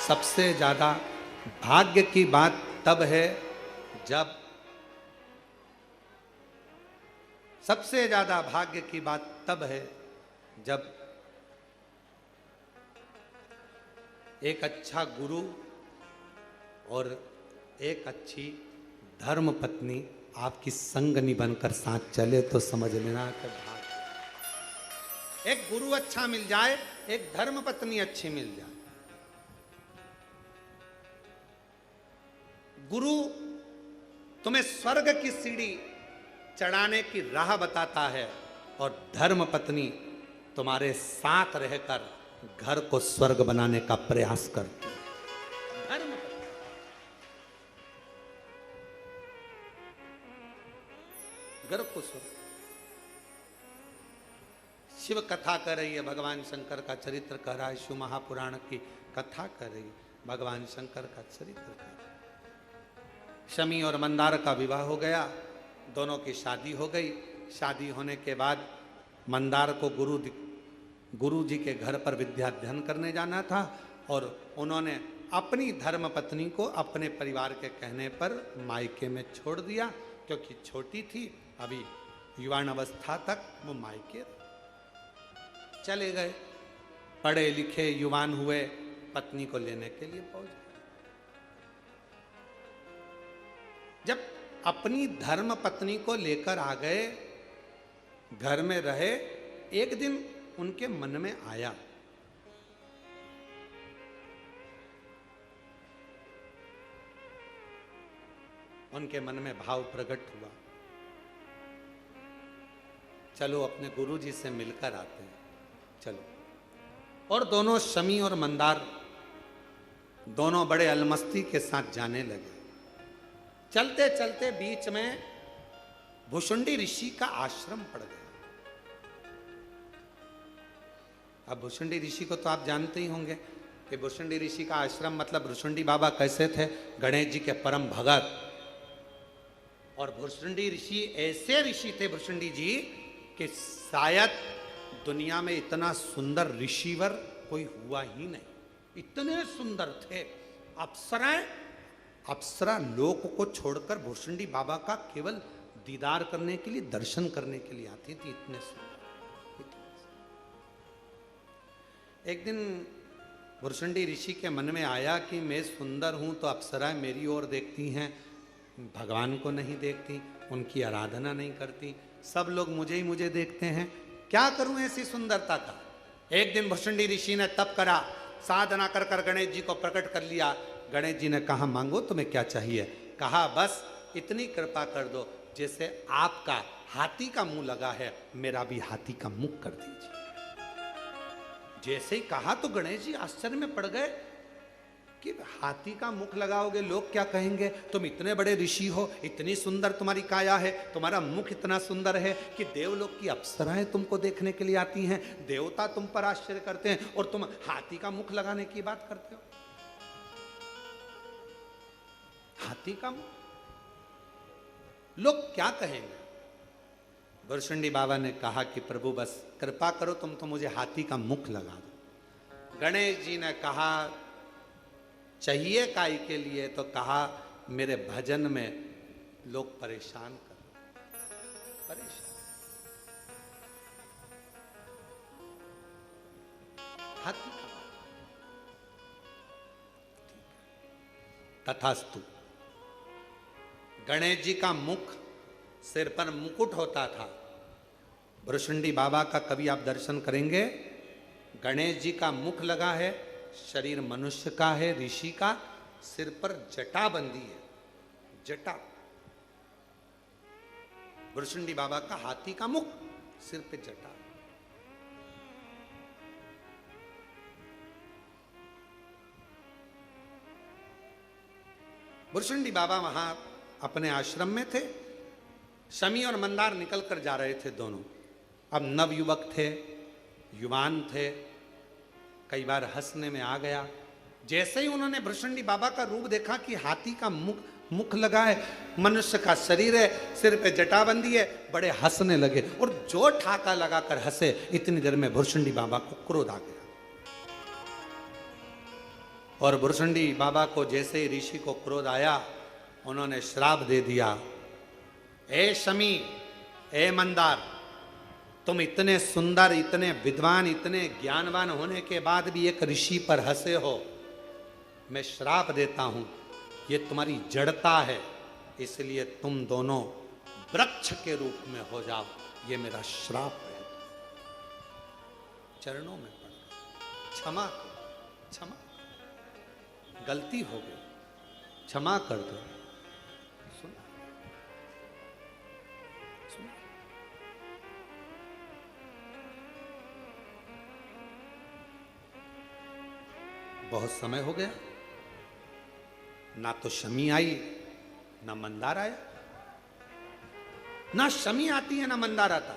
सबसे ज्यादा भाग्य की बात तब है जब, सबसे ज्यादा भाग्य की बात तब है जब एक अच्छा गुरु और एक अच्छी धर्म पत्नी आपकी संगनी बनकर साथ चले, तो समझ लेना कि भाग्य। एक गुरु अच्छा मिल जाए, एक धर्म पत्नी अच्छी मिल जाए। गुरु तुम्हें स्वर्ग की सीढ़ी चढ़ाने की राह बताता है और धर्म पत्नी तुम्हारे साथ रहकर घर को स्वर्ग बनाने का प्रयास करती है। धर्म पत्नी, घर को स्वर्ग। शिव कथा कर रही है, भगवान शंकर का चरित्र कर रहा है, शिव महापुराण की कथा कर रही है, भगवान शंकर का चरित्र कर रहा है। शमी और मंदार का विवाह हो गया, दोनों की शादी हो गई। शादी होने के बाद मंदार को गुरु जी के घर पर विद्या अध्ययन करने जाना था और उन्होंने अपनी धर्म पत्नी को अपने परिवार के कहने पर मायके में छोड़ दिया, क्योंकि छोटी थी, अभी युवान अवस्था तक वो मायके चले गए। पढ़े लिखे युवान हुए, पत्नी को लेने के लिए पहुंच गए। जब अपनी धर्म पत्नी को लेकर आ गए, घर में रहे, एक दिन उनके मन में आया, उनके मन में भाव प्रकट हुआ, चलो अपने गुरु जी से मिलकर आते हैं, चलो। और दोनों शमी और मंदार दोनों बड़े अलमस्ती के साथ जाने लगे। चलते चलते बीच में भुषुंडी ऋषि का आश्रम पड़ गया। अब भुषुंडी ऋषि को तो आप जानते ही होंगे कि भुषुंडी ऋषि का आश्रम मतलब भुषुंडी बाबा कैसे थे, गणेश जी के परम भगत। और भुषुंडी ऋषि ऐसे ऋषि थे भुषुंडी जी कि शायद दुनिया में इतना सुंदर ऋषिवर कोई हुआ ही नहीं, इतने सुंदर थे। अप्सरा लोक को छोड़कर भुषुंडी बाबा का केवल दीदार करने के लिए, दर्शन करने के लिए आती थी, इतने सुंदर। एक दिन भुषुंडी ऋषि के मन में आया कि मैं सुंदर हूं तो अप्सराएं मेरी ओर देखती हैं, भगवान को नहीं देखती, उनकी आराधना नहीं करती, सब लोग मुझे देखते हैं, क्या करूं ऐसी सुंदरता का। एक दिन भुषुंडी ऋषि ने तप करा, साधना कर कर गणेश जी को प्रकट कर लिया। गणेश जी ने कहा, मांगो तुम्हें क्या चाहिए। कहा, बस इतनी कृपा कर दो, जैसे आपका हाथी का मुंह लगा है, मेरा भी हाथी का मुंह कर दीजिए। जैसे ही कहा तो गणेश जी आश्चर्य में पड़ गए कि हाथी का मुख लगाओगे लोग क्या कहेंगे, तुम इतने बड़े ऋषि हो, इतनी सुंदर तुम्हारी काया है, तुम्हारा मुख इतना सुंदर है कि देवलोक की अप्सराएं तुमको देखने के लिए आती हैं, देवता तुम पर आश्चर्य करते हैं, और तुम हाथी का मुख लगाने की बात करते हो। हाथी का मुख, लोग क्या कहेंगे। भुरशुंडी बाबा ने कहा कि प्रभु बस कृपा करो, तुम तो मुझे हाथी का मुख लगा दो। गणेश जी ने कहा चाहिए काय के लिए, तो कहा मेरे भजन में लोग परेशान कर परेशान। हाथी का तथास्तु। गणेश जी का मुख, सिर पर मुकुट होता था। भुरशुंडी बाबा का कभी आप दर्शन करेंगे, गणेश जी का मुख लगा है, शरीर मनुष्य का है, ऋषि का, सिर पर जटा बंधी है, जटा। भुरशुंडी बाबा का हाथी का मुख, सिर पे जटा। भुरशुंडी बाबा वहां अपने आश्रम में थे। शमी और मंदार निकल कर जा रहे थे दोनों। अब नवयुवक थे, युवान थे, कई बार हंसने में आ गया। जैसे ही उन्होंने भुरशुंडी बाबा का रूप देखा कि हाथी का मुख लगा है, मनुष्य का शरीर है, सिर पे जटाबंदी है, बड़े हंसने लगे, और जो ठाका लगाकर हंसे, इतनी देर में भुरशुंडी बाबा को क्रोध आ गया। और भुरशुंडी बाबा को जैसे ही ऋषि को क्रोध आया, उन्होंने श्राप दे दिया, ए शमी, ए मंदार, तुम इतने सुंदर, इतने विद्वान, इतने ज्ञानवान होने के बाद भी एक ऋषि पर हंसे हो। मैं श्राप देता हूं, ये तुम्हारी जड़ता है, इसलिए तुम दोनों वृक्ष के रूप में हो जाओ, ये मेरा श्राप है। चरणों में पड़ गए, क्षमा करो, क्षमा, गलती हो गई, क्षमा कर दो। सुना, सुना। बहुत समय हो गया, ना तो शमी आई, ना मंदार आया। ना शमी आती है, ना मंदार आता।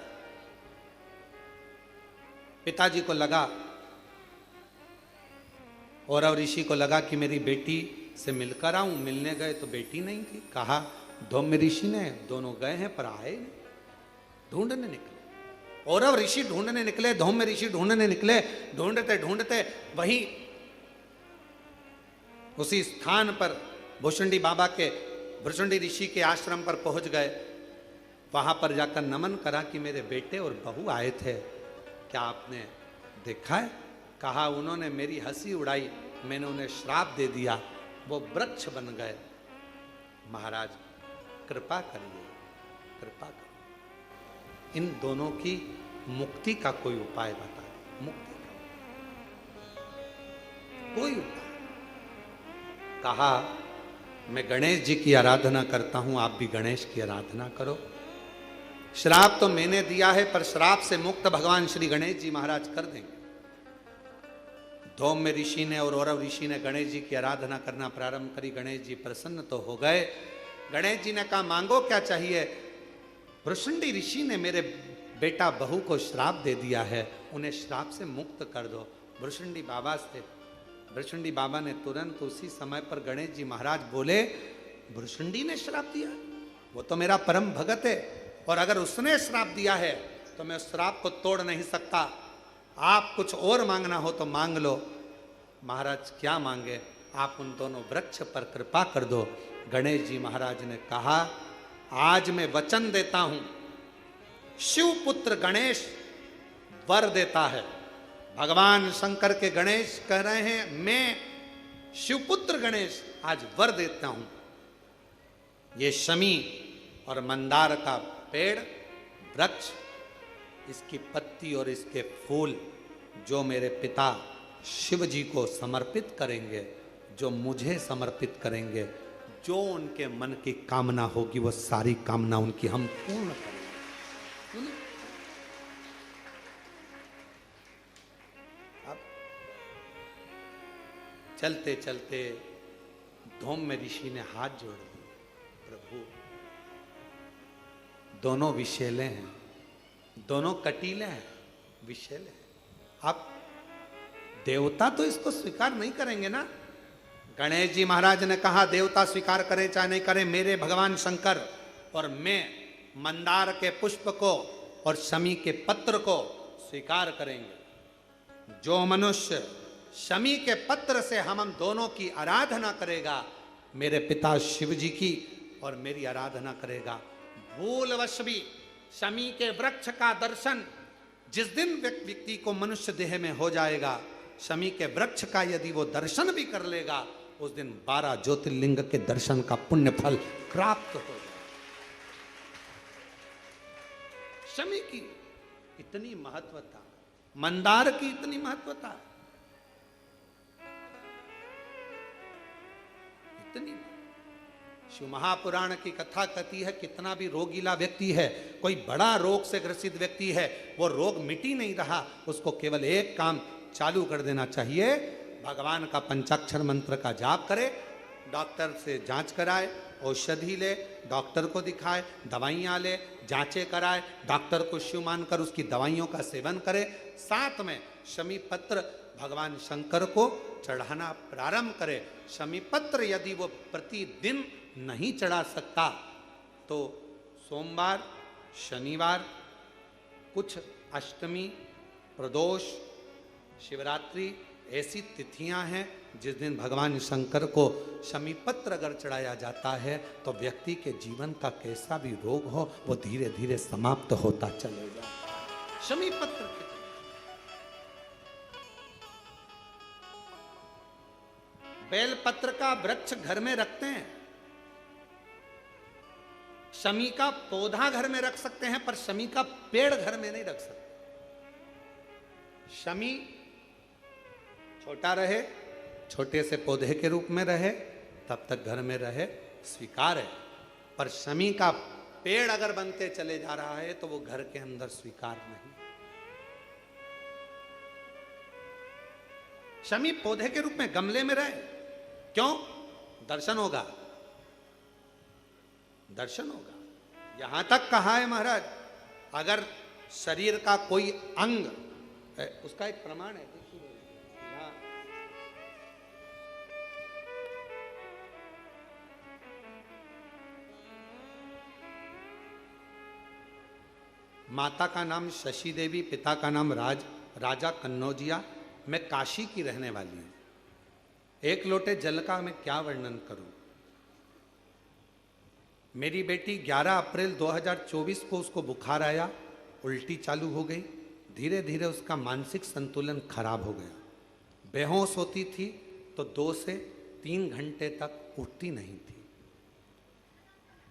पिताजी को लगा, और ऋषि को लगा कि मेरी बेटी से मिलकर आऊं। मिलने गए तो बेटी नहीं थी। कहा धौम्य ऋषि ने, दोनों गए हैं पर आए नहीं, ढूंढने निकले। और ऋषि ढूंढने निकले, धौम्य ऋषि ढूंढने निकले। ढूंढते ढूंढते वहीं उसी स्थान पर भुरशुंडी ऋषि के आश्रम पर पहुंच गए। वहां पर जाकर नमन करा कि मेरे बेटे और बहू आए थे, क्या आपने देखा है? कहा उन्होंने मेरी हंसी उड़ाई, मैंने उन्हें श्राप दे दिया, वो वृक्ष बन गए। महाराज कृपा करिए, कृपा करिए, इन दोनों की मुक्ति का कोई उपाय बताइए। मुक्ति का कोई उपाय। कहा मैं गणेश जी की आराधना करता हूं, आप भी गणेश की आराधना करो। श्राप तो मैंने दिया है, पर श्राप से मुक्त भगवान श्री गणेश जी महाराज कर देंगे। धौम्य ऋषि ने और औरव ऋषि ने गणेश जी की आराधना करना प्रारंभ करी। गणेश जी प्रसन्न तो हो गए। गणेश जी ने कहा मांगो क्या चाहिए? भुरशुंडी ऋषि ने मेरे बेटा बहू को श्राप दे दिया है, उन्हें श्राप से मुक्त कर दो। भुरशुंडी बाबा ने तुरंत उसी समय पर गणेश जी महाराज बोले, भुरशुंडी ने श्राप दिया? वो तो मेरा परम भगत है, और अगर उसने श्राप दिया है तो मैं उस श्राप को तोड़ नहीं सकता। आप कुछ और मांगना हो तो मांग लो। महाराज क्या मांगे? आप उन दोनों वृक्ष पर कृपा कर दो। गणेश जी महाराज ने कहा आज मैं वचन देता हूं, शिवपुत्र गणेश वर देता है। भगवान शंकर के गणेश कह रहे हैं मैं शिवपुत्र गणेश आज वर देता हूं। ये शमी और मंदार का पेड़, वृक्ष, इसकी पत्ती और इसके फूल जो मेरे पिता शिव जी को समर्पित करेंगे, जो मुझे समर्पित करेंगे, जो उनके मन की कामना होगी वो सारी कामना उनकी हम पूर्ण करेंगे। अब चलते चलते धूम में ऋषि ने हाथ जोड़ दिए, प्रभु दोनों विषैले हैं, दोनों कटीले हैं, विषैले हैं। आप देवता तो इसको स्वीकार नहीं करेंगे ना। गणेश जी महाराज ने कहा देवता स्वीकार करे चाहे नहीं करे, मेरे भगवान शंकर और मैं मंदार के पुष्प को और शमी के पत्र को स्वीकार करेंगे। जो मनुष्य शमी के पत्र से हम दोनों की आराधना करेगा, मेरे पिता शिव जी की और मेरी आराधना करेगा, भूलवश भी शमी के वृक्ष का दर्शन जिस दिन व्यक्ति को मनुष्य देह में हो जाएगा, शमी के वृक्ष का यदि वो दर्शन भी कर लेगा, उस दिन 12 ज्योतिर्लिंग के दर्शन का पुण्य फल प्राप्त हो जाए। शमी की इतनी महत्वता, मंदार की इतनी महत्वता, इतनी। शिव महापुराण की कथा कहती है कितना भी रोगीला व्यक्ति है, कोई बड़ा रोग से ग्रसित व्यक्ति है, वो रोग मिट ही नहीं रहा, उसको केवल एक काम चालू कर देना चाहिए, भगवान का पंचाक्षर मंत्र का जाप करे, डॉक्टर से जांच कराए, औषधि ले, डॉक्टर को दिखाए, दवाइयाँ ले, जांचें कराए, डॉक्टर को शिव मानकर उसकी दवाइयों का सेवन करे, साथ में शमी पत्र भगवान शंकर को चढ़ाना प्रारंभ करे। शमी पत्र यदि वो प्रतिदिन नहीं चढ़ा सकता तो सोमवार, शनिवार, कुछ अष्टमी, प्रदोष, शिवरात्रि ऐसी तिथियां हैं जिस दिन भगवान शंकर को शमी पत्र अगर चढ़ाया जाता है तो व्यक्ति के जीवन का कैसा भी रोग हो वो धीरे धीरे समाप्त होता चलेगा। शमी पत्र बेल पत्र का वृक्ष घर में रखते हैं, शमी का पौधा घर में रख सकते हैं, पर शमी का पेड़ घर में नहीं रख सकते। शमी छोटा रहे, छोटे से पौधे के रूप में रहे, तब तक घर में रहे, स्वीकार है, पर शमी का पेड़ अगर बनते चले जा रहा है तो वो घर के अंदर स्वीकार नहीं। शमी पौधे के रूप में गमले में रहे, क्यों? दर्शन होगा, दर्शन होगा। यहां तक कहा है महाराज, अगर शरीर का कोई अंग है, उसका एक प्रमाण है, माता का नाम शशि देवी, पिता का नाम राजा कन्नौजिया, मैं काशी की रहने वाली हूं। एक लोटे जल का मैं क्या वर्णन करूं। मेरी बेटी 11 अप्रैल 2024 को उसको बुखार आया, उल्टी चालू हो गई, धीरे धीरे उसका मानसिक संतुलन खराब हो गया, बेहोश होती थी तो 2 से 3 घंटे तक उठती नहीं थी,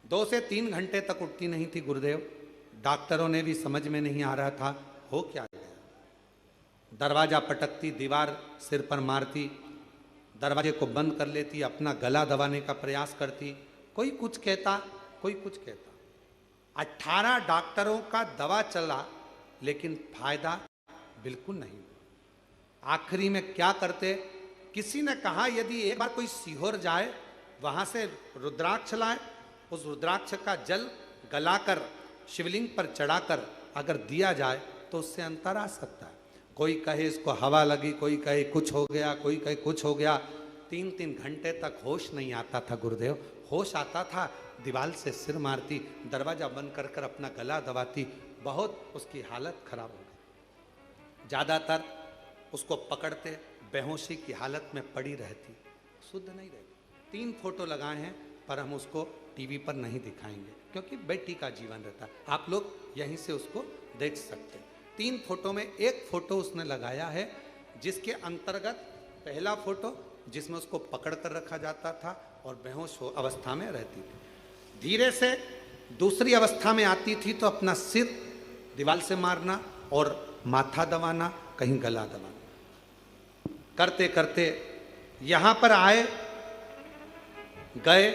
2 से 3 घंटे तक उठती नहीं थी। गुरुदेव, डॉक्टरों ने भी समझ में नहीं आ रहा था हो क्या गया। दरवाजा पटकती, दीवार सिर पर मारती, दरवाजे को बंद कर लेती, अपना गला दबाने का प्रयास करती, कोई कुछ कहता, कोई कुछ कहता। 18 डॉक्टरों का दवा चला लेकिन फायदा बिल्कुल नहीं। आखिरी में क्या करते, किसी ने कहा यदि एक बार कोई सीहोर जाए, वहां से रुद्राक्ष लाए, उस रुद्राक्ष का जल गलाकर शिवलिंग पर चढ़ाकर अगर दिया जाए तो उससे अंतर आ सकता है। कोई कहे इसको हवा लगी, कोई कहे कुछ हो गया, कोई कहे कुछ हो गया। 3-3 घंटे तक होश नहीं आता था गुरुदेव। होश आता था, दीवार से सिर मारती, दरवाजा बंद कर कर अपना गला दबाती, बहुत उसकी हालत खराब हो गई। ज़्यादातर उसको पकड़ते, बेहोशी की हालत में पड़ी रहती, शुद्ध नहीं रहती। 3 फोटो लगाए हैं पर हम उसको टीवी पर नहीं दिखाएंगे क्योंकि बेटी का जीवन रहता है। आप लोग यहीं से उसको देख सकते हैं। 3 फोटो में एक फोटो उसने लगाया है जिसके अंतर्गत पहला फोटो जिसमें उसको पकड़ कर रखा जाता था और बेहोश अवस्था में रहती थी। धीरे से दूसरी अवस्था में आती थी तो अपना सिर दीवार से मारना और माथा दबाना, कहीं गला दबाना, करते करते यहाँ पर आए, गए।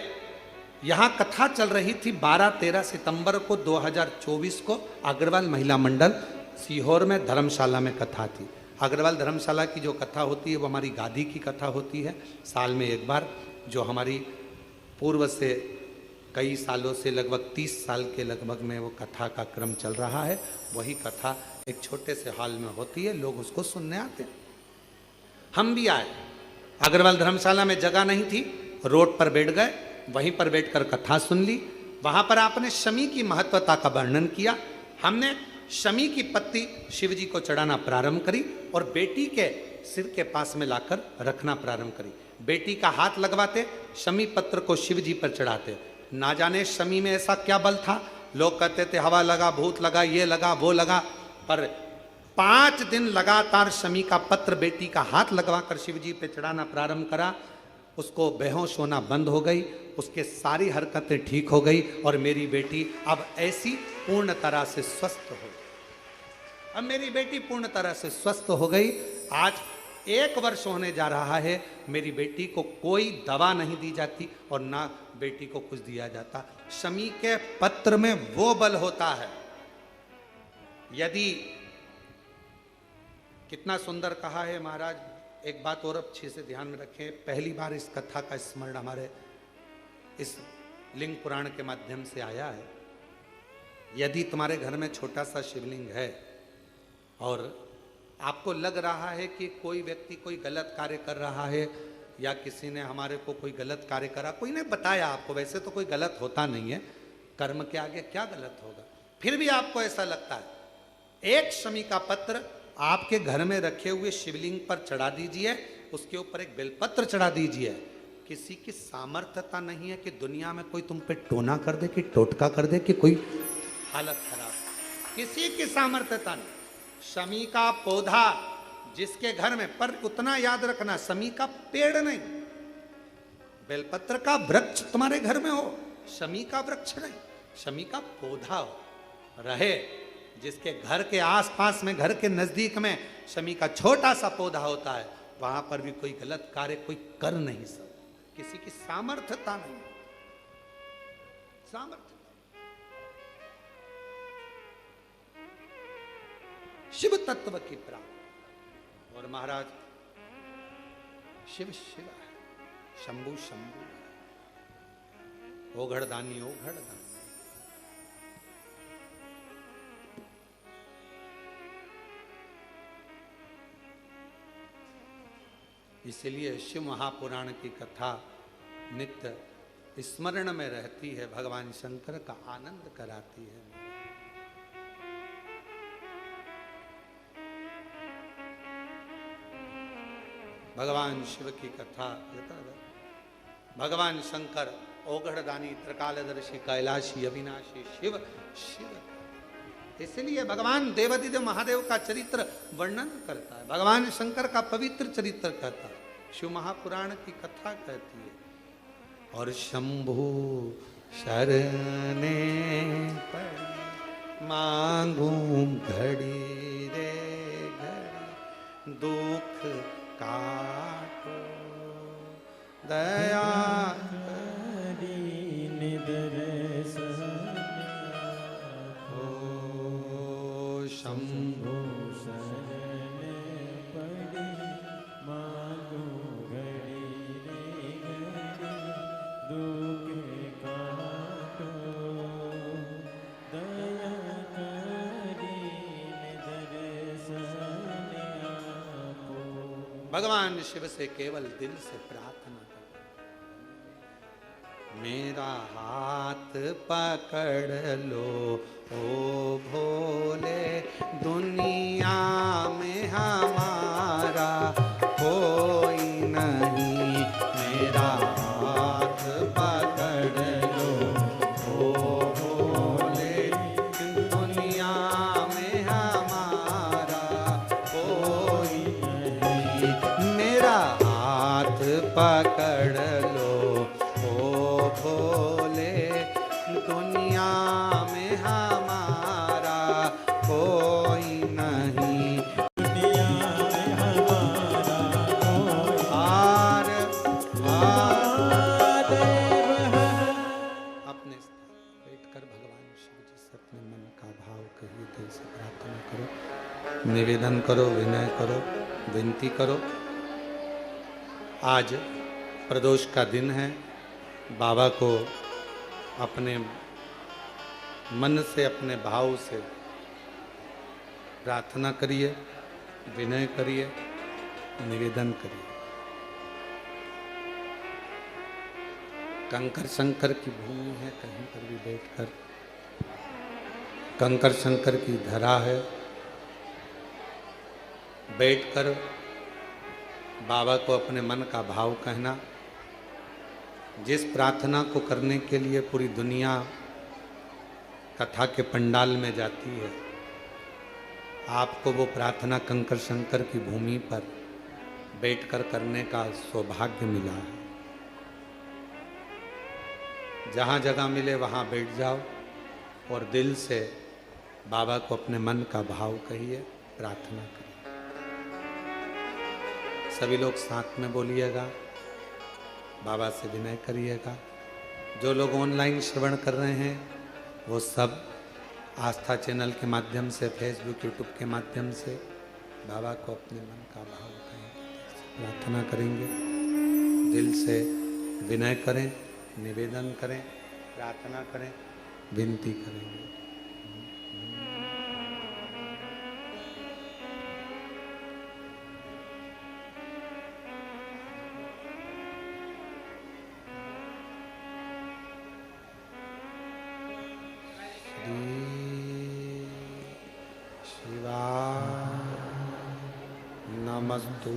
यहाँ कथा चल रही थी 12-13 सितंबर को 2024 को अग्रवाल महिला मंडल सीहोर में धर्मशाला में कथा थी। अग्रवाल धर्मशाला की जो कथा होती है वो हमारी गादी की कथा होती है, साल में एक बार, जो हमारी पूर्व से कई सालों से लगभग 30 साल के लगभग में वो कथा का क्रम चल रहा है। वही कथा एक छोटे से हॉल में होती है, लोग उसको सुनने आते हैं। हम भी आए, अग्रवाल धर्मशाला में जगह नहीं थी, रोड पर बैठ गए, वहीं पर बैठकर कथा सुन ली। वहां पर आपने शमी की महत्वता का वर्णन किया। हमने शमी की पत्ती शिव जी को चढ़ाना प्रारंभ करी और बेटी के सिर के पास में लाकर रखना प्रारंभ करी। बेटी का हाथ लगवाते, शमी पत्र को शिव जी पर चढ़ाते। ना जाने शमी में ऐसा क्या बल था, लोग कहते थे हवा लगा, भूत लगा, ये लगा, वो लगा, पर 5 दिन लगातार शमी का पत्र बेटी का हाथ लगवाकर शिव जी पे चढ़ाना प्रारंभ करा। उसको बेहोश होना बंद हो गई, उसके सारी हरकतें ठीक हो गई और मेरी बेटी अब ऐसी पूर्ण तरह से स्वस्थ हो गई। अब मेरी बेटी पूर्ण तरह से स्वस्थ हो गई। आज 1 वर्ष होने जा रहा है, मेरी बेटी को कोई दवा नहीं दी जाती और ना बेटी को कुछ दिया जाता। शमी के पत्र में वो बल होता है। यदि, कितना सुंदर कहा है महाराज, एक बात और अच्छे से ध्यान में रखें, पहली बार इस कथा का स्मरण हमारे इस लिंग पुराण के माध्यम से आया है। यदि तुम्हारे घर में छोटा सा शिवलिंग है और आपको लग रहा है कि कोई व्यक्ति कोई गलत कार्य कर रहा है या किसी ने हमारे को कोई गलत कार्य करा, कोई ने बताया आपको, वैसे तो कोई गलत होता नहीं है, कर्म के आगे क्या गलत होगा, फिर भी आपको ऐसा लगता है, एक शमी का पत्र आपके घर में रखे हुए शिवलिंग पर चढ़ा दीजिए, उसके ऊपर एक बेलपत्र चढ़ा दीजिए। किसी की सामर्थ्यता नहीं है कि दुनिया में कोई तुम पे टोना कर दे, कि टोटका कर दे, कि कोई हालत खराब, किसी की सामर्थ्यता नहीं। शमी का पौधा जिसके घर में, पर उतना याद रखना, शमी का पेड़ नहीं, बेलपत्र का वृक्ष तुम्हारे घर में हो, शमी का वृक्ष नहीं, शमी का पौधा हो रहे, जिसके घर के आसपास में, घर के नजदीक में शमी का छोटा सा पौधा होता है, वहां पर भी कोई गलत कार्य कोई कर नहीं सकता। किसी की सामर्थ्यता नहीं, सामर्थ्य शिव तत्व की प्राप्ति। और महाराज शिव शिव है, शंभु शंभु है, ओघड़दानी ओघड़दानी। इसलिए शिव महापुराण की कथा नित्य स्मरण में रहती है, भगवान शंकर का आनंद कराती है। भगवान शिव की कथा, भगवान शंकर ओघड़दानी, त्रिकालदर्शी, कैलाशी, अविनाशी, शिव शिव। इसलिए भगवान देवादिदेव महादेव का चरित्र वर्णन करता है, भगवान शंकर का पवित्र चरित्र कहता है, शिव महापुराण की कथा कहती है। और शंभु शरणे पड़ी मांगू घड़ी रे घड़ी, दुख काटो दया शंभु शरणे पड़ी मांगो घड़ी रे घड़ी, दुख काटो दया करी दर्शन आपो। भगवान शिव से केवल दिल से प्रार्थना करो, मेरा हाथ पकड़ लो ओ भोले, दुनिया में हमारा कोई नहीं, मेरा हाथ पकड़ लो ओ भोले, दुनिया में हमारा कोई नहीं, मेरा हाथ पकड़ लो ओ भोले, दुनिया में हमारा कोई नहीं, दुनिया में हमारा कोई आर महादेव है। अपने बैठकर भगवान शिव जी से अपने मन का भाव कहिए, दिल से प्रार्थना करो, निवेदन करो, विनय करो, विनती करो। आज प्रदोष का दिन है। बाबा को अपने मन से, अपने भाव से प्रार्थना करिए, विनय करिए, निवेदन करिए। कंकर शंकर की भूमि है, कहीं पर भी बैठकर कंकर शंकर की धरा है, बैठकर बाबा को अपने मन का भाव कहना। जिस प्रार्थना को करने के लिए पूरी दुनिया कथा के पंडाल में जाती है, आपको वो प्रार्थना कंकर शंकर की भूमि पर बैठकर करने का सौभाग्य मिला है। जहाँ जगह मिले वहाँ बैठ जाओ और दिल से बाबा को अपने मन का भाव कहिए, प्रार्थना करिए। सभी लोग साथ में बोलिएगा, बाबा से विनय करिएगा। जो लोग ऑनलाइन श्रवण कर रहे हैं वो सब आस्था चैनल के माध्यम से, फेसबुक, यूट्यूब के माध्यम से बाबा को अपने मन का भाव कहेंगे, प्रार्थना करेंगे, दिल से विनय करें, निवेदन करें, प्रार्थना करें, विनती करेंगे। नमस्तु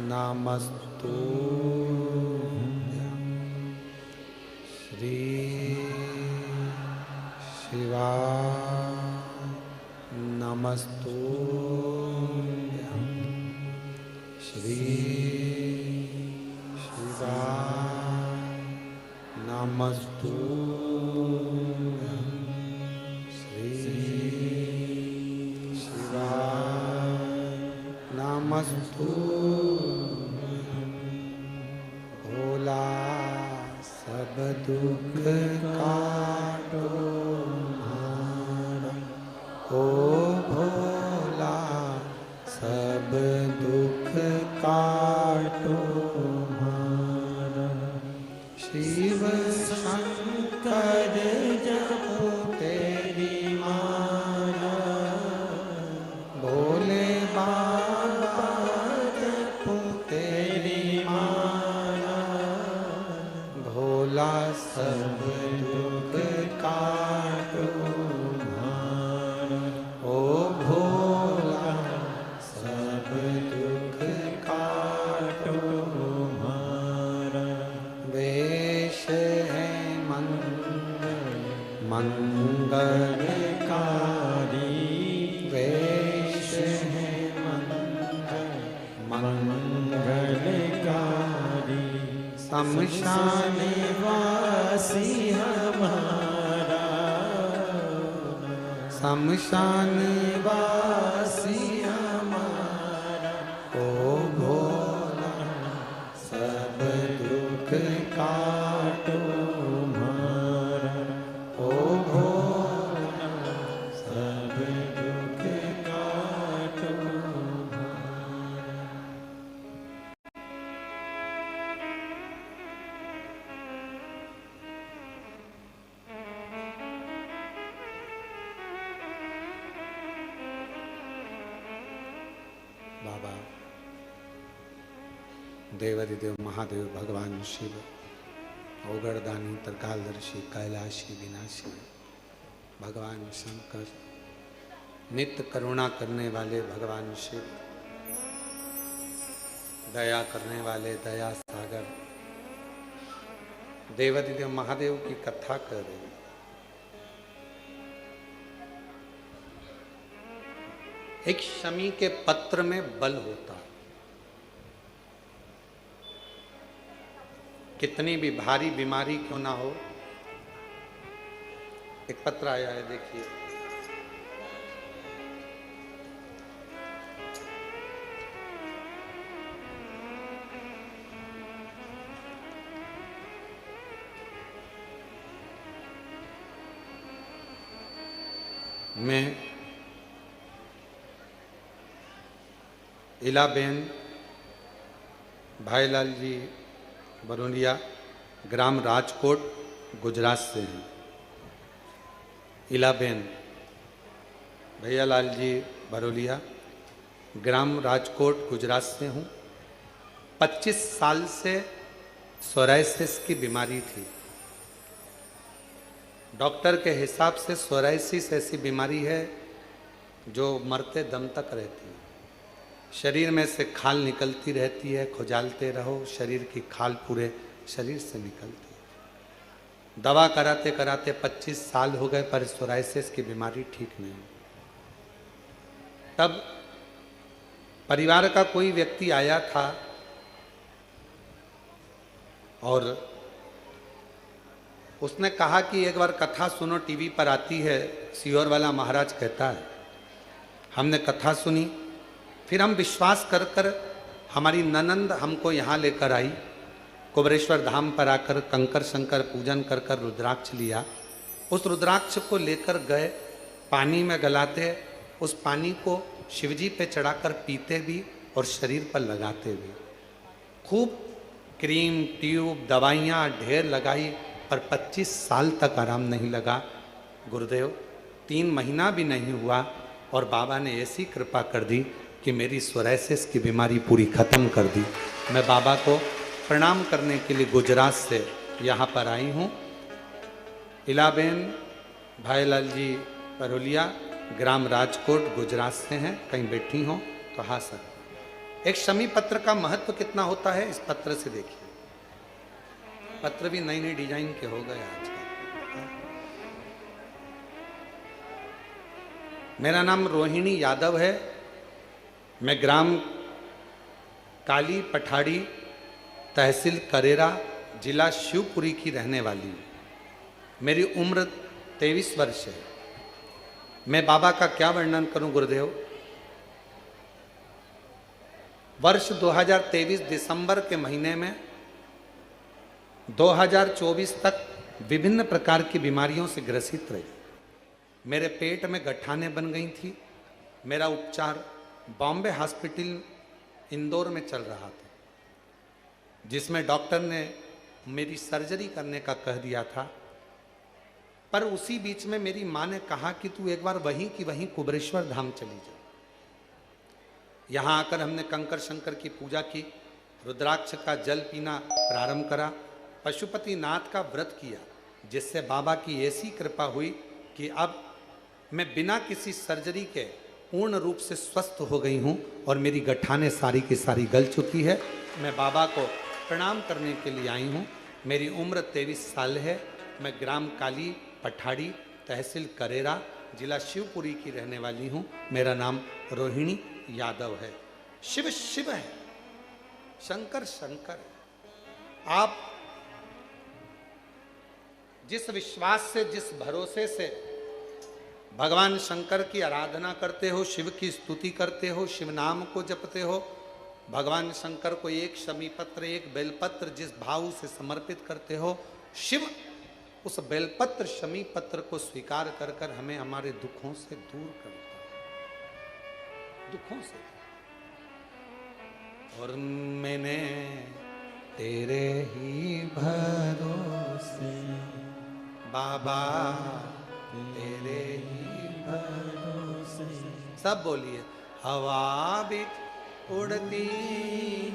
नमस्तु श्री शिवाय नमस्तु श्री शिवाय नमस्तु श्री शिवाय नमस्तु भोला सब दुख काटो हमारा, ओ भोला सब दुख काटो हमारा। शिव शंकर जपो तेरी माला, भोले बाबा जपो तेरी माला, भोला सब दुख काटो हमारा, ओ भोला सब दुख काटो हमारा। वेश है मंगलकारी, वेश है मंगलकारी, शमशान वासी हमारा, शमशान वासी हमारा, ओ भोला सब दुख काटो हमारा, ओ भोला सब दुख काटो हमारा। बाबा देवाधिदेव महादेव भगवान शिव, ओगरदानी, त्रिकालदर्शी, कैलाशी, विनाशी भगवान शंकर, नित्य करुणा करने वाले भगवान शिव, दया करने वाले दया सागर देवाधिदेव महादेव की कथा कर रहे हैं। एक शमी के पत्र में बल होता है। कितनी भी भारी बीमारी क्यों ना हो, एक पत्र आया है, देखिए। मैं इलाबेन भाईलाल जी बरोलिया, ग्राम राजकोट, गुजरात से हैं। इलाबेन भैयालाल जी बरोलिया, ग्राम राजकोट, गुजरात से हूँ। 25 साल से सोराइसिस की बीमारी थी। डॉक्टर के हिसाब से सोराइसिस ऐसी बीमारी है जो मरते दम तक रहती है। शरीर में से खाल निकलती रहती है, खुजालते रहो, शरीर की खाल पूरे शरीर से निकलती है। दवा कराते कराते 25 साल हो गए पर सोराइसिस की बीमारी ठीक नहीं हुई। तब परिवार का कोई व्यक्ति आया था और उसने कहा कि एक बार कथा सुनो, टीवी पर आती है, सियोर वाला महाराज कहता है। हमने कथा सुनी, फिर हम विश्वास कर कर हमारी ननंद हमको यहाँ लेकर आई। कुबरेश्वर धाम पर आकर कंकर शंकर पूजन कर कर रुद्राक्ष लिया। उस रुद्राक्ष को लेकर गए, पानी में गलाते, उस पानी को शिवजी पे चढ़ाकर पीते भी और शरीर पर लगाते भी। खूब क्रीम, ट्यूब, दवाइयाँ ढेर लगाई पर 25 साल तक आराम नहीं लगा। गुरुदेव 3 महीना भी नहीं हुआ और बाबा ने ऐसी कृपा कर दी कि मेरी सोराइसिस की बीमारी पूरी खत्म कर दी। मैं बाबा को प्रणाम करने के लिए गुजरात से यहाँ पर आई हूँ। इलाबेन भाईलाल जी बरोलिया, ग्राम राजकोट, गुजरात से हैं। कहीं बैठी हो तो हाँ सर। एक शमी पत्र का महत्व कितना होता है इस पत्र से देखिए। पत्र भी नई नई डिजाइन के हो गए आजकल। मेरा नाम रोहिणी यादव है। मैं ग्राम काली पठाड़ी, तहसील करेरा, जिला शिवपुरी की रहने वाली हूँ। मेरी उम्र 23 वर्ष है। मैं बाबा का क्या वर्णन करूं गुरुदेव। वर्ष 2023 दिसंबर के महीने में 2024 तक विभिन्न प्रकार की बीमारियों से ग्रसित रही। मेरे पेट में गठानें बन गई थी। मेरा उपचार बॉम्बे हॉस्पिटल इंदौर में चल रहा था, जिसमें डॉक्टर ने मेरी सर्जरी करने का कह दिया था। पर उसी बीच में मेरी माँ ने कहा कि तू एक बार वहीं की वहीं कुबरेश्वर धाम चली जा। यहाँ आकर हमने कंकर शंकर की पूजा की, रुद्राक्ष का जल पीना प्रारंभ करा, पशुपति नाथ का व्रत किया, जिससे बाबा की ऐसी कृपा हुई कि अब मैं बिना किसी सर्जरी के पूर्ण रूप से स्वस्थ हो गई हूँ और मेरी गठानें सारी की सारी गल चुकी है। मैं बाबा को प्रणाम करने के लिए आई हूँ। मेरी उम्र 23 साल है। मैं ग्राम काली पठाड़ी, तहसील करेरा, जिला शिवपुरी की रहने वाली हूँ। मेरा नाम रोहिणी यादव है। शिव शिव है, शंकर शंकर है। आप जिस विश्वास से, जिस भरोसे से भगवान शंकर की आराधना करते हो, शिव की स्तुति करते हो, शिव नाम को जपते हो, भगवान शंकर को एक शमी पत्र, एक बेलपत्र जिस भाव से समर्पित करते हो, शिव उस बेलपत्र शमी पत्र को स्वीकार कर कर हमें हमारे दुखों से दूर करता है, दुखों से। और मैंने तेरे ही भरोसे बाबा, तेरे ही भरोसे। सब बोलिए। हवा भी उड़ती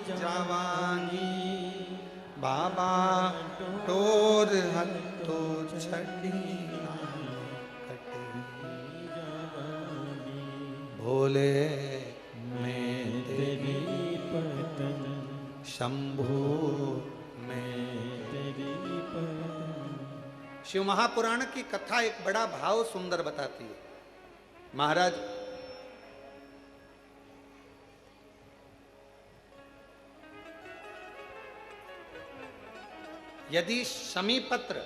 जवानी बाबा, टोर हल तो छड़ी कटी भोले मैं तेरी पतन, शंभू मैं तेरी पतन। शिव महापुराण की कथा एक बड़ा भाव सुंदर बताती है। महाराज यदि शमी पत्र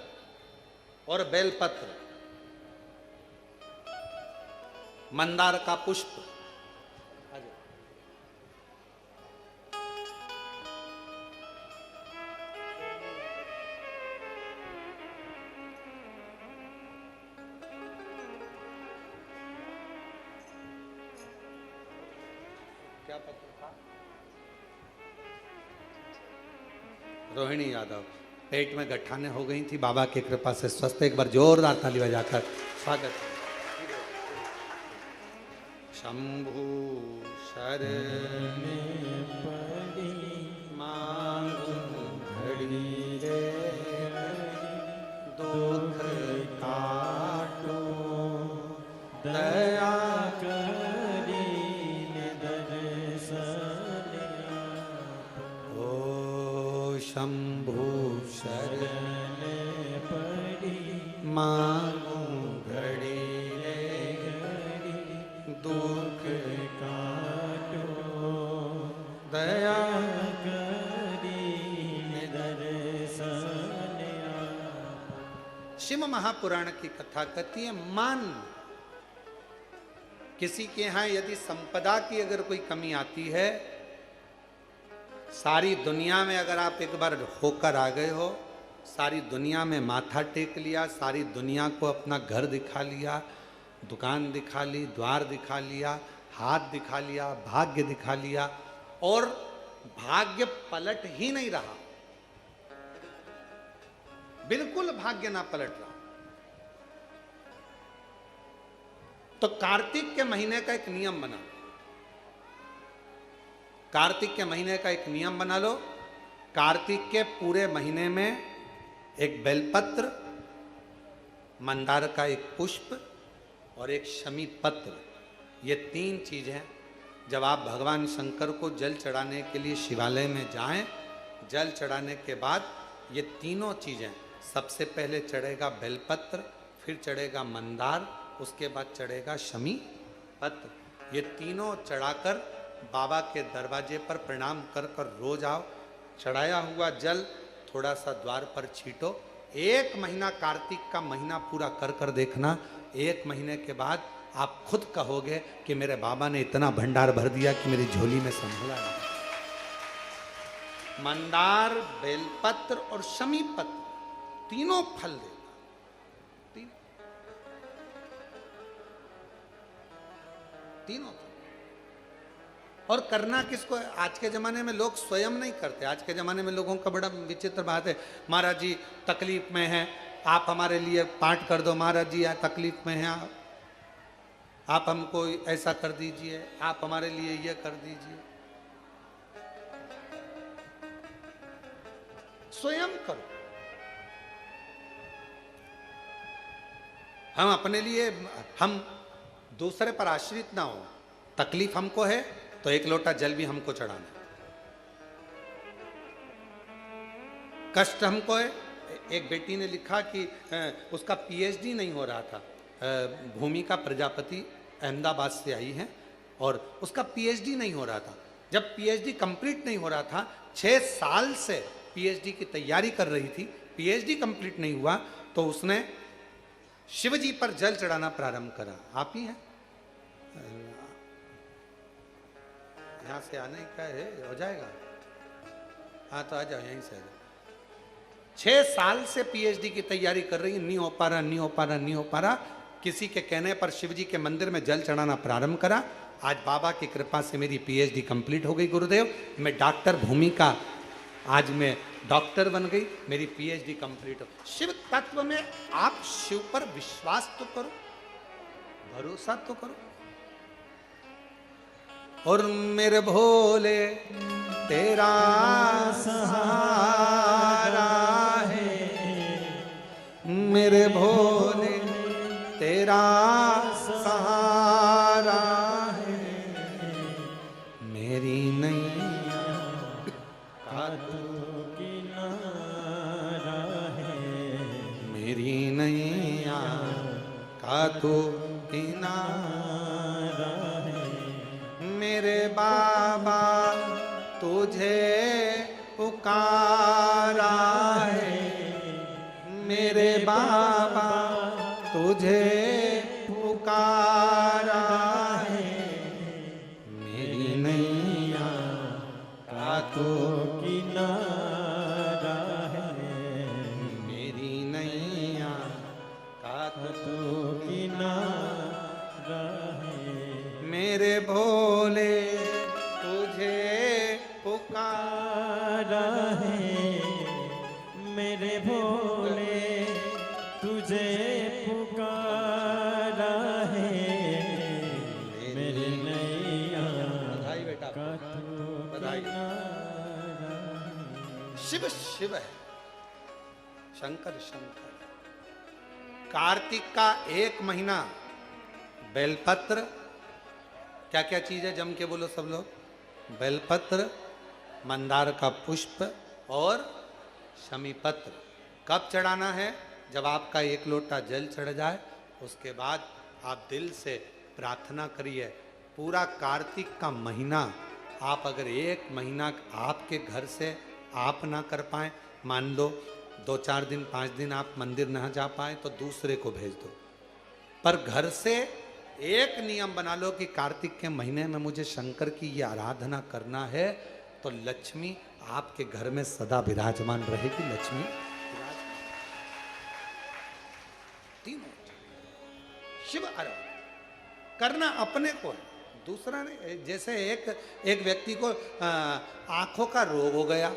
और बेलपत्र, मंदार का पुष्प, क्या पत्र था? रोहिणी यादव। पेट में गठाने हो गई थी, बाबा की कृपा से स्वस्थ। एक बार जोरदार ताली बजाकर स्वागत। शंभु शरण पड़ी मांगू घड़ी रे, दुख काटो दया करी दर्शन ओ शंभु शरण पड़ी मांगू घड़ी रे, दुख काटो दया शिव महापुराण की कथा कहती है, मान किसी के यहां यदि संपदा की अगर कोई कमी आती है, सारी दुनिया में अगर आप एक बार होकर आ गए हो, सारी दुनिया में माथा टेक लिया, सारी दुनिया को अपना घर दिखा लिया, दुकान दिखा ली, द्वार दिखा लिया, हाथ दिखा लिया, भाग्य दिखा लिया, और भाग्य पलट ही नहीं रहा, बिल्कुल भाग्य ना पलट रहा, तो कार्तिक के महीने का एक नियम बना लो। कार्तिक के महीने का एक नियम बना लो। कार्तिक के पूरे महीने में एक बेलपत्र, मंदार का एक पुष्प और एक शमी पत्र, ये 3 चीजें जब आप भगवान शंकर को जल चढ़ाने के लिए शिवालय में जाएं, जल चढ़ाने के बाद ये तीनों चीजें, सबसे पहले चढ़ेगा बेलपत्र, फिर चढ़ेगा मंदार, उसके बाद चढ़ेगा शमी पत्र। ये तीनों चढ़ाकर बाबा के दरवाजे पर प्रणाम कर कर रोज आओ। चढ़ाया हुआ जल थोड़ा सा द्वार पर छीटो। 1 महीना कार्तिक का महीना पूरा कर कर देखना। 1 महीने के बाद आप खुद कहोगे कि मेरे बाबा ने इतना भंडार भर दिया कि मेरी झोली में संभला नहीं। मंदार, बेलपत्र और शमी पत्र तीनों फल देगा। तीनों फल। और करना किसको है? आज के जमाने में लोग स्वयं नहीं करते। आज के जमाने में लोगों का बड़ा विचित्र बात है, महाराज जी तकलीफ में हैं, आप हमारे लिए पाठ कर दो। महाराज जी तकलीफ में हैं, आप हमको ऐसा कर दीजिए, आप हमारे लिए ये कर दीजिए। स्वयं करो। हम अपने लिए, हम दूसरे पर आश्रित ना हो। तकलीफ हमको है तो 1 लोटा जल भी हमको चढ़ाना है। कष्ट हमको है। एक बेटी ने लिखा कि उसका पीएचडी नहीं हो रहा था। भूमिका प्रजापति अहमदाबाद से आई हैं और उसका पीएचडी नहीं हो रहा था। जब पीएचडी कंप्लीट नहीं हो रहा था, 6 साल से पीएचडी की तैयारी कर रही थी, पीएचडी कंप्लीट नहीं हुआ, तो उसने शिवजी पर जल चढ़ाना प्रारंभ करा। आप ही हैं? यहाँ से आने का है, हो जाएगा? हाँ तो आ जाओ, यहीं से आ जाओ। 6 साल से पीएचडी की तैयारी कर रही है, नहीं हो पा रहा, नहीं हो पा रहा, नहीं हो पा रहा। किसी के कहने पर शिवजी के मंदिर में जल चढ़ाना प्रारंभ करा। आज बाबा की कृपा से मेरी पीएचडी कंप्लीट हो गई गुरुदेव। मैं डॉक्टर भूमिका, आज मैं डॉक्टर बन गई, मेरी पीएचडी कंप्लीट हो। शिव तत्व में आप शिव पर विश्वास तो करो, भरोसा तो करो। और मेरे भोले तेरा सहारा है, मेरे भोले तेरा सहारा है, मेरी नैया का तू किनारा है, मेरी नैया का तू किनारा, मेरे बाबा तुझे पुकारा है, मेरे बाबा तुझे पुकारा है, मेरी नैया का तू किनारा है, मेरी नैया का तू किनारा है, मेरे भोले शिव शिव है, शंकर शंकर। कार्तिक का 1 महीना बेलपत्र, क्या क्या चीज है जम के बोलो सब लोग, बेलपत्र, मंदार का पुष्प और शमी पत्र। कब चढ़ाना है? जब आपका 1 लोटा जल चढ़ जाए, उसके बाद आप दिल से प्रार्थना करिए। पूरा कार्तिक का महीना आप अगर 1 महीना आपके घर से आप ना कर पाए, मान लो 2-4 दिन 5 दिन आप मंदिर ना जा पाए तो दूसरे को भेज दो, पर घर से एक नियम बना लो कि कार्तिक के महीने में मुझे शंकर की ये आराधना करना है, तो लक्ष्मी आपके घर में सदा विराजमान रहेगी। लक्ष्मी तीनों शिव आराधना करना अपने को है, दूसरा नहीं। जैसे एक व्यक्ति को आंखों का रोग हो गया,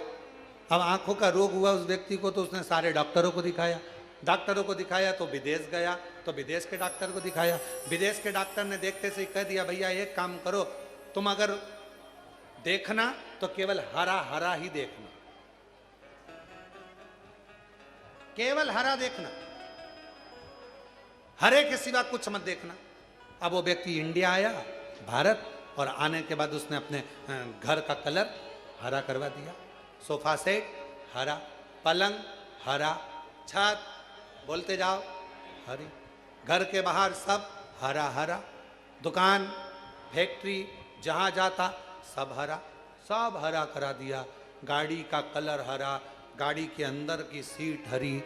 अब आंखों का रोग हुआ उस व्यक्ति को, तो उसने सारे डॉक्टरों को दिखाया, डॉक्टरों को दिखाया तो विदेश गया, तो विदेश के डॉक्टर को दिखाया, विदेश के डॉक्टर ने देखते से ही कह दिया भैया एक काम करो, तुम अगर देखना तो केवल हरा हरा ही देखना, केवल हरा देखना, हरे के सिवा कुछ मत देखना। अब वो व्यक्ति इंडिया आया, भारत, और आने के बाद उसने अपने घर का कलर हरा करवा दिया, सोफा सेट हरा, पलंग हरा, छत बोलते जाओ हरी, घर के बाहर सब हरा हरा, दुकान फैक्ट्री जहाँ जाता सब हरा, सब हरा करा दिया। गाड़ी का कलर हरा, गाड़ी के अंदर की सीट हरी,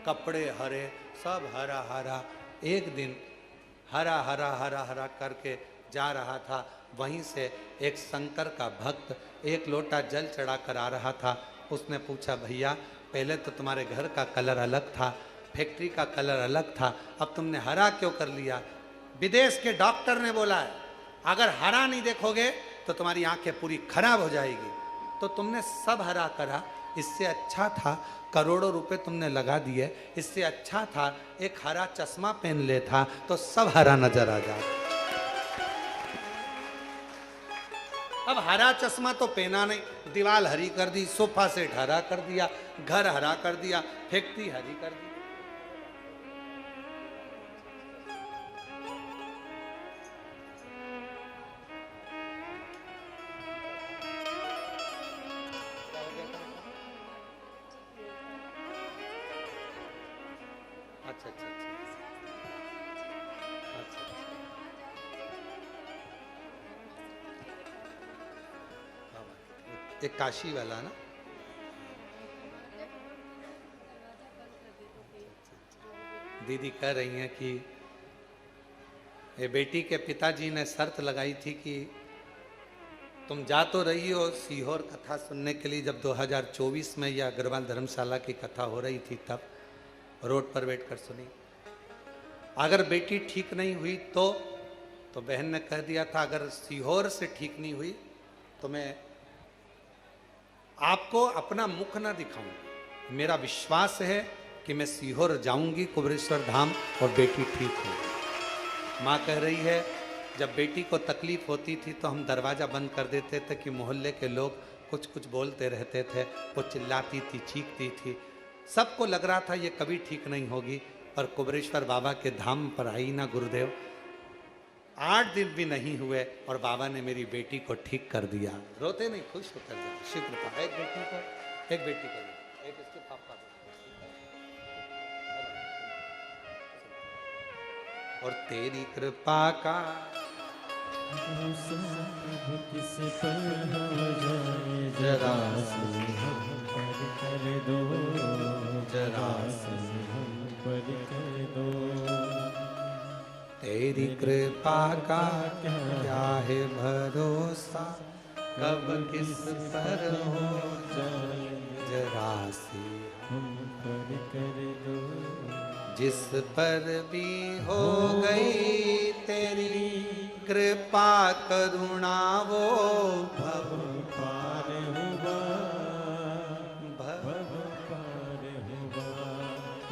कपड़े हरे, सब हरा हरा। एक दिन हरा हरा हरा हरा करके जा रहा था, वहीं से एक शंकर का भक्त 1 लोटा जल चढ़ा कर आ रहा था। उसने पूछा भैया पहले तो तुम्हारे घर का कलर अलग था, फैक्ट्री का कलर अलग था, अब तुमने हरा क्यों कर लिया? विदेश के डॉक्टर ने बोला है अगर हरा नहीं देखोगे तो तुम्हारी आंखें पूरी खराब हो जाएगी, तो तुमने सब हरा करा। इससे अच्छा था करोड़ों रुपए तुमने लगा दिए, इससे अच्छा था एक हरा चश्मा पहन लेता तो सब हरा नजर आ जाता। अब हरा चश्मा तो पहना नहीं, दीवार हरी कर दी, सोफा सेट हरा कर दिया, घर हरा कर दिया, फैक्ट्री हरी कर दी। अच्छा अच्छा अच्छा अच्छा, एक काशी वाला ना, दीदी कह रही हैं कि ये बेटी के पिताजी ने शर्त लगाई थी कि तुम जा तो रही हो सीहोर कथा सुनने के लिए, जब 2024 में यह अग्रवाल धर्मशाला की कथा हो रही थी तब रोड पर बैठकर सुनी। अगर बेटी ठीक नहीं हुई तो बहन ने कह दिया था अगर सीहोर से ठीक नहीं हुई तो मैं आपको अपना मुख ना दिखाऊंगी। मेरा विश्वास है कि मैं सीहोर जाऊंगी कुबरेश्वर धाम और बेटी ठीक हो। माँ कह रही है जब बेटी को तकलीफ होती थी तो हम दरवाज़ा बंद कर देते थे कि मोहल्ले के लोग कुछ कुछ बोलते रहते थे, वो चिल्लाती थी, चीखती थी, सबको लग रहा था ये कभी ठीक नहीं होगी। पर कुबरेश्वर बाबा के धाम पर आई ना गुरुदेव, 8 दिन भी नहीं हुए और बाबा ने मेरी बेटी को ठीक कर दिया। रोते नहीं, खुश होकर जाओ, शिव कृपा। एक बेटी को, एक बेटी को, एक इसके पापा को, और तेरी कृपा का किस पर हो जाए जरा से हम पर कर दो, जरा से हम पर कर दो। तेरी कृपा का क्या है भरोसा, कब किस पर हो जाए जरा से हम पर कर दो। जिस पर भी हो गई तेरी कृपा करुणा वो भव पार हुआ, भव पार हुआ।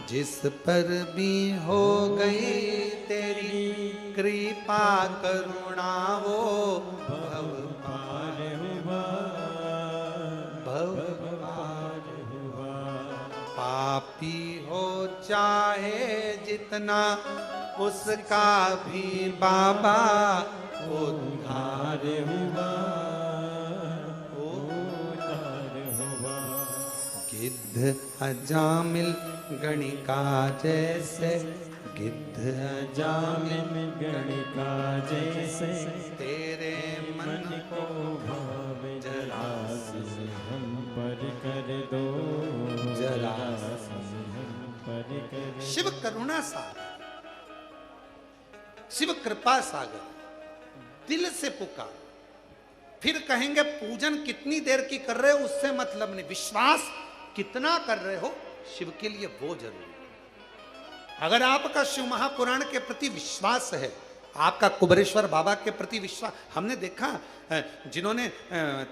जिस पर भी हो गई तेरी कृपा करुणा वो भव पार हुआ, भव पार हुआ। पापी हो चाहे जितना, उसका भी बाबा उद्धार हुआ, उद्धार हुआ। गिद्ध अजामिल गणिका जैसे, गिद्ध अजामिल गणिका जैसे, तेरे मन को भावे जरा सी हम पर कर दो, जरा सी हम पर कर। शिव करुणा सागर, शिव कृपा सागर, दिल से पुकार। फिर कहेंगे पूजन कितनी देर की कर रहे हो उससे मतलब नहीं, विश्वास कितना कर रहे हो शिव के लिए वो जरूरी। अगर आपका शिव महापुराण के प्रति विश्वास है, आपका कुबेरेश्वर बाबा के प्रति विश्वास, हमने देखा जिन्होंने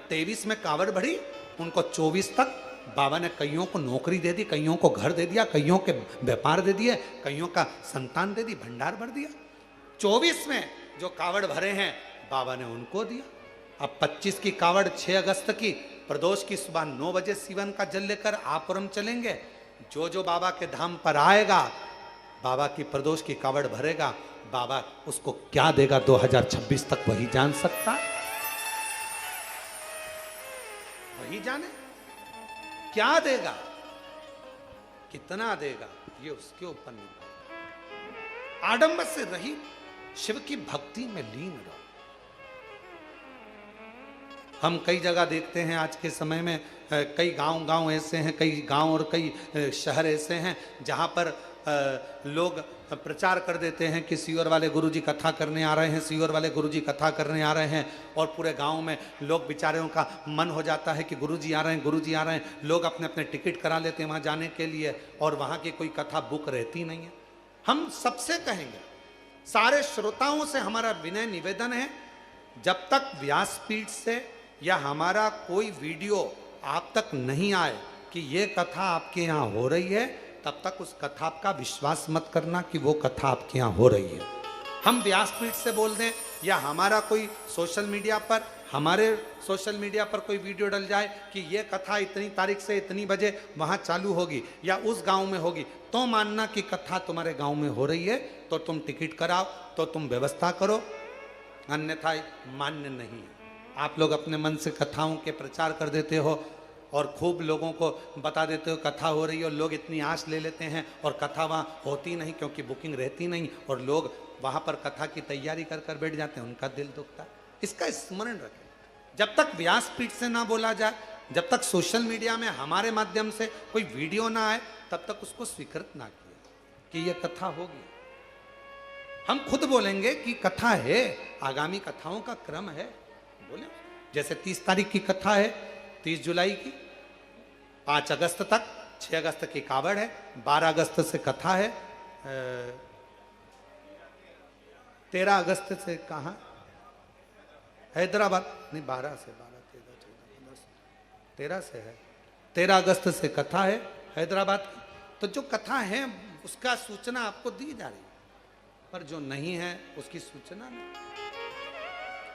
23 में कावड़ भरी, उनको 24 तक बाबा ने कईयों को नौकरी दे दी, कईयों को घर दे दिया, कईयों के व्यापार दे दिए, कईयों का संतान दे दी, भंडार भर दिया। 24 में जो कावड़ भरे हैं बाबा ने उनको दिया। अब 25 की कावड़ 6 अगस्त की प्रदोष की सुबह 9 बजे सीवन का जल लेकर आपुरम चलेंगे। जो जो बाबा के धाम पर आएगा, बाबा की प्रदोष की कावड़ भरेगा, बाबा उसको क्या देगा 2026 तक वही जान सकता, वही जाने क्या देगा, कितना देगा, ये उसके ऊपर नहीं। आडंबर से रही शिव की भक्ति में लीन रहो। हम कई जगह देखते हैं आज के समय में, कई गांव ऐसे हैं, कई गांव और कई शहर ऐसे हैं जहां पर लोग प्रचार कर देते हैं कि सीवर वाले गुरुजी कथा करने आ रहे हैं, सीवर वाले गुरुजी कथा करने आ रहे हैं, और पूरे गांव में लोग बेचारों का मन हो जाता है कि गुरुजी आ रहे हैं, गुरुजी आ रहे हैं। लोग अपने अपने टिकट करा लेते हैं वहां जाने के लिए, और वहां की कोई कथा बुक रहती नहीं है। हम सबसे कहेंगे, सारे श्रोताओं से हमारा विनय निवेदन है, जब तक व्यासपीठ से या हमारा कोई वीडियो आप तक नहीं आए कि ये कथा आपके यहाँ हो रही है, तब तक उस कथा का विश्वास मत करना कि वो कथा आपके यहाँ हो रही है। हम व्यासपीठ से बोल दें या हमारा कोई सोशल मीडिया पर, हमारे सोशल मीडिया पर कोई वीडियो डल जाए कि ये कथा इतनी तारीख से इतनी बजे वहाँ चालू होगी या उस गांव में होगी, तो मानना कि कथा तुम्हारे गांव में हो रही है, तो तुम टिकट कराओ, तो तुम व्यवस्था करो, अन्यथा मान्य नहीं है। आप लोग अपने मन से कथाओं के प्रचार कर देते हो और खूब लोगों को बता देते हो कथा हो रही है, और लोग इतनी आश ले लेते हैं और कथा वहाँ होती नहीं क्योंकि बुकिंग रहती नहीं, और लोग वहाँ पर कथा की तैयारी कर कर बैठ जाते हैं, उनका दिल दुखता है। इसका स्मरण रखें, जब तक व्यासपीठ से ना बोला जाए, जब तक सोशल मीडिया में हमारे माध्यम से कोई वीडियो ना आए, तब तक उसको स्वीकृत ना किया कि यह कथा होगी। हम खुद बोलेंगे कि कथा है, आगामी कथाओं का क्रम है, बोले जैसे 30 तारीख की कथा है, 30 जुलाई की, 5 अगस्त तक, 6 अगस्त की कावड़ है, 12 अगस्त से कथा है, 13 अगस्त से कहाँ, हैदराबाद नहीं, 12 से 12, 13, 14, 15, 13 से है, 13 अगस्त से कथा है हैदराबाद की। तो जो कथा है उसका सूचना आपको दी जा रही है, पर जो नहीं है उसकी सूचना नहीं।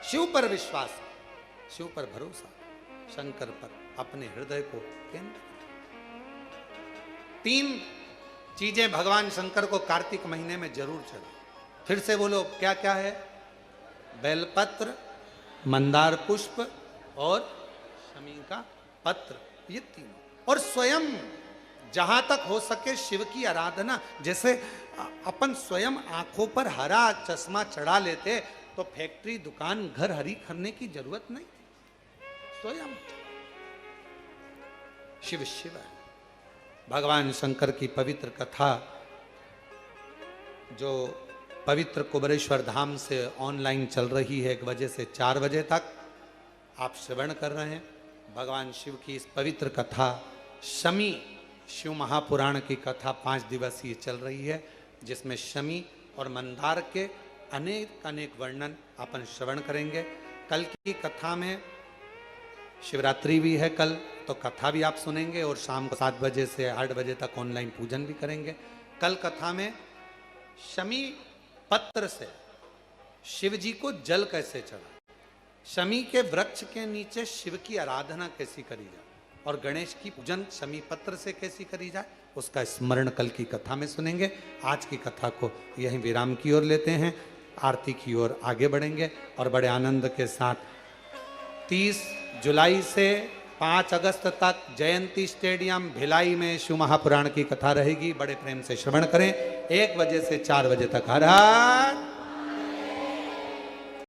शिव पर विश्वास, शिव पर भरोसा, शंकर पर अपने हृदय को केंद्र। 3 चीजें भगवान शंकर को कार्तिक महीने में जरूर चढ़ा। फिर से बोलो क्या क्या है? बेलपत्र, मंदार पुष्प और शमी का पत्र, ये तीनों। और स्वयं जहां तक हो सके शिव की आराधना, जैसे अपन स्वयं आंखों पर हरा चश्मा चढ़ा लेते तो फैक्ट्री, दुकान, घर हरी करने की जरूरत नहीं, स्वयं शिव शिव है। भगवान शंकर की पवित्र कथा जो पवित्र कुबेरेश्वर धाम से ऑनलाइन चल रही है, 1 बजे से 4 बजे तक आप श्रवण कर रहे हैं। भगवान शिव की इस पवित्र कथा, शमी शिव महापुराण की कथा 5 दिवसीय चल रही है, जिसमें शमी और मंदार के अनेक अनेक वर्णन अपन श्रवण करेंगे। कल की कथा में शिवरात्रि भी है कल, तो कथा भी आप सुनेंगे, और शाम को 7 बजे से 8 बजे तक ऑनलाइन पूजन भी करेंगे। कल कथा में शमी पत्र से शिव जी को जल कैसे चढ़ा, शमी के वृक्ष के नीचे शिव की आराधना कैसी करी जाए, और गणेश की पूजन शमी पत्र से कैसी करी जाए उसका स्मरण कल की कथा में सुनेंगे। आज की कथा को यहीं विराम की ओर लेते हैं, आरती की ओर आगे बढ़ेंगे और बड़े आनंद के साथ 30 जुलाई से 5 अगस्त तक जयंती स्टेडियम भिलाई में शिव महापुराण की कथा रहेगी। बड़े प्रेम से श्रवण करें। 1 बजे से 4 बजे तक हर हर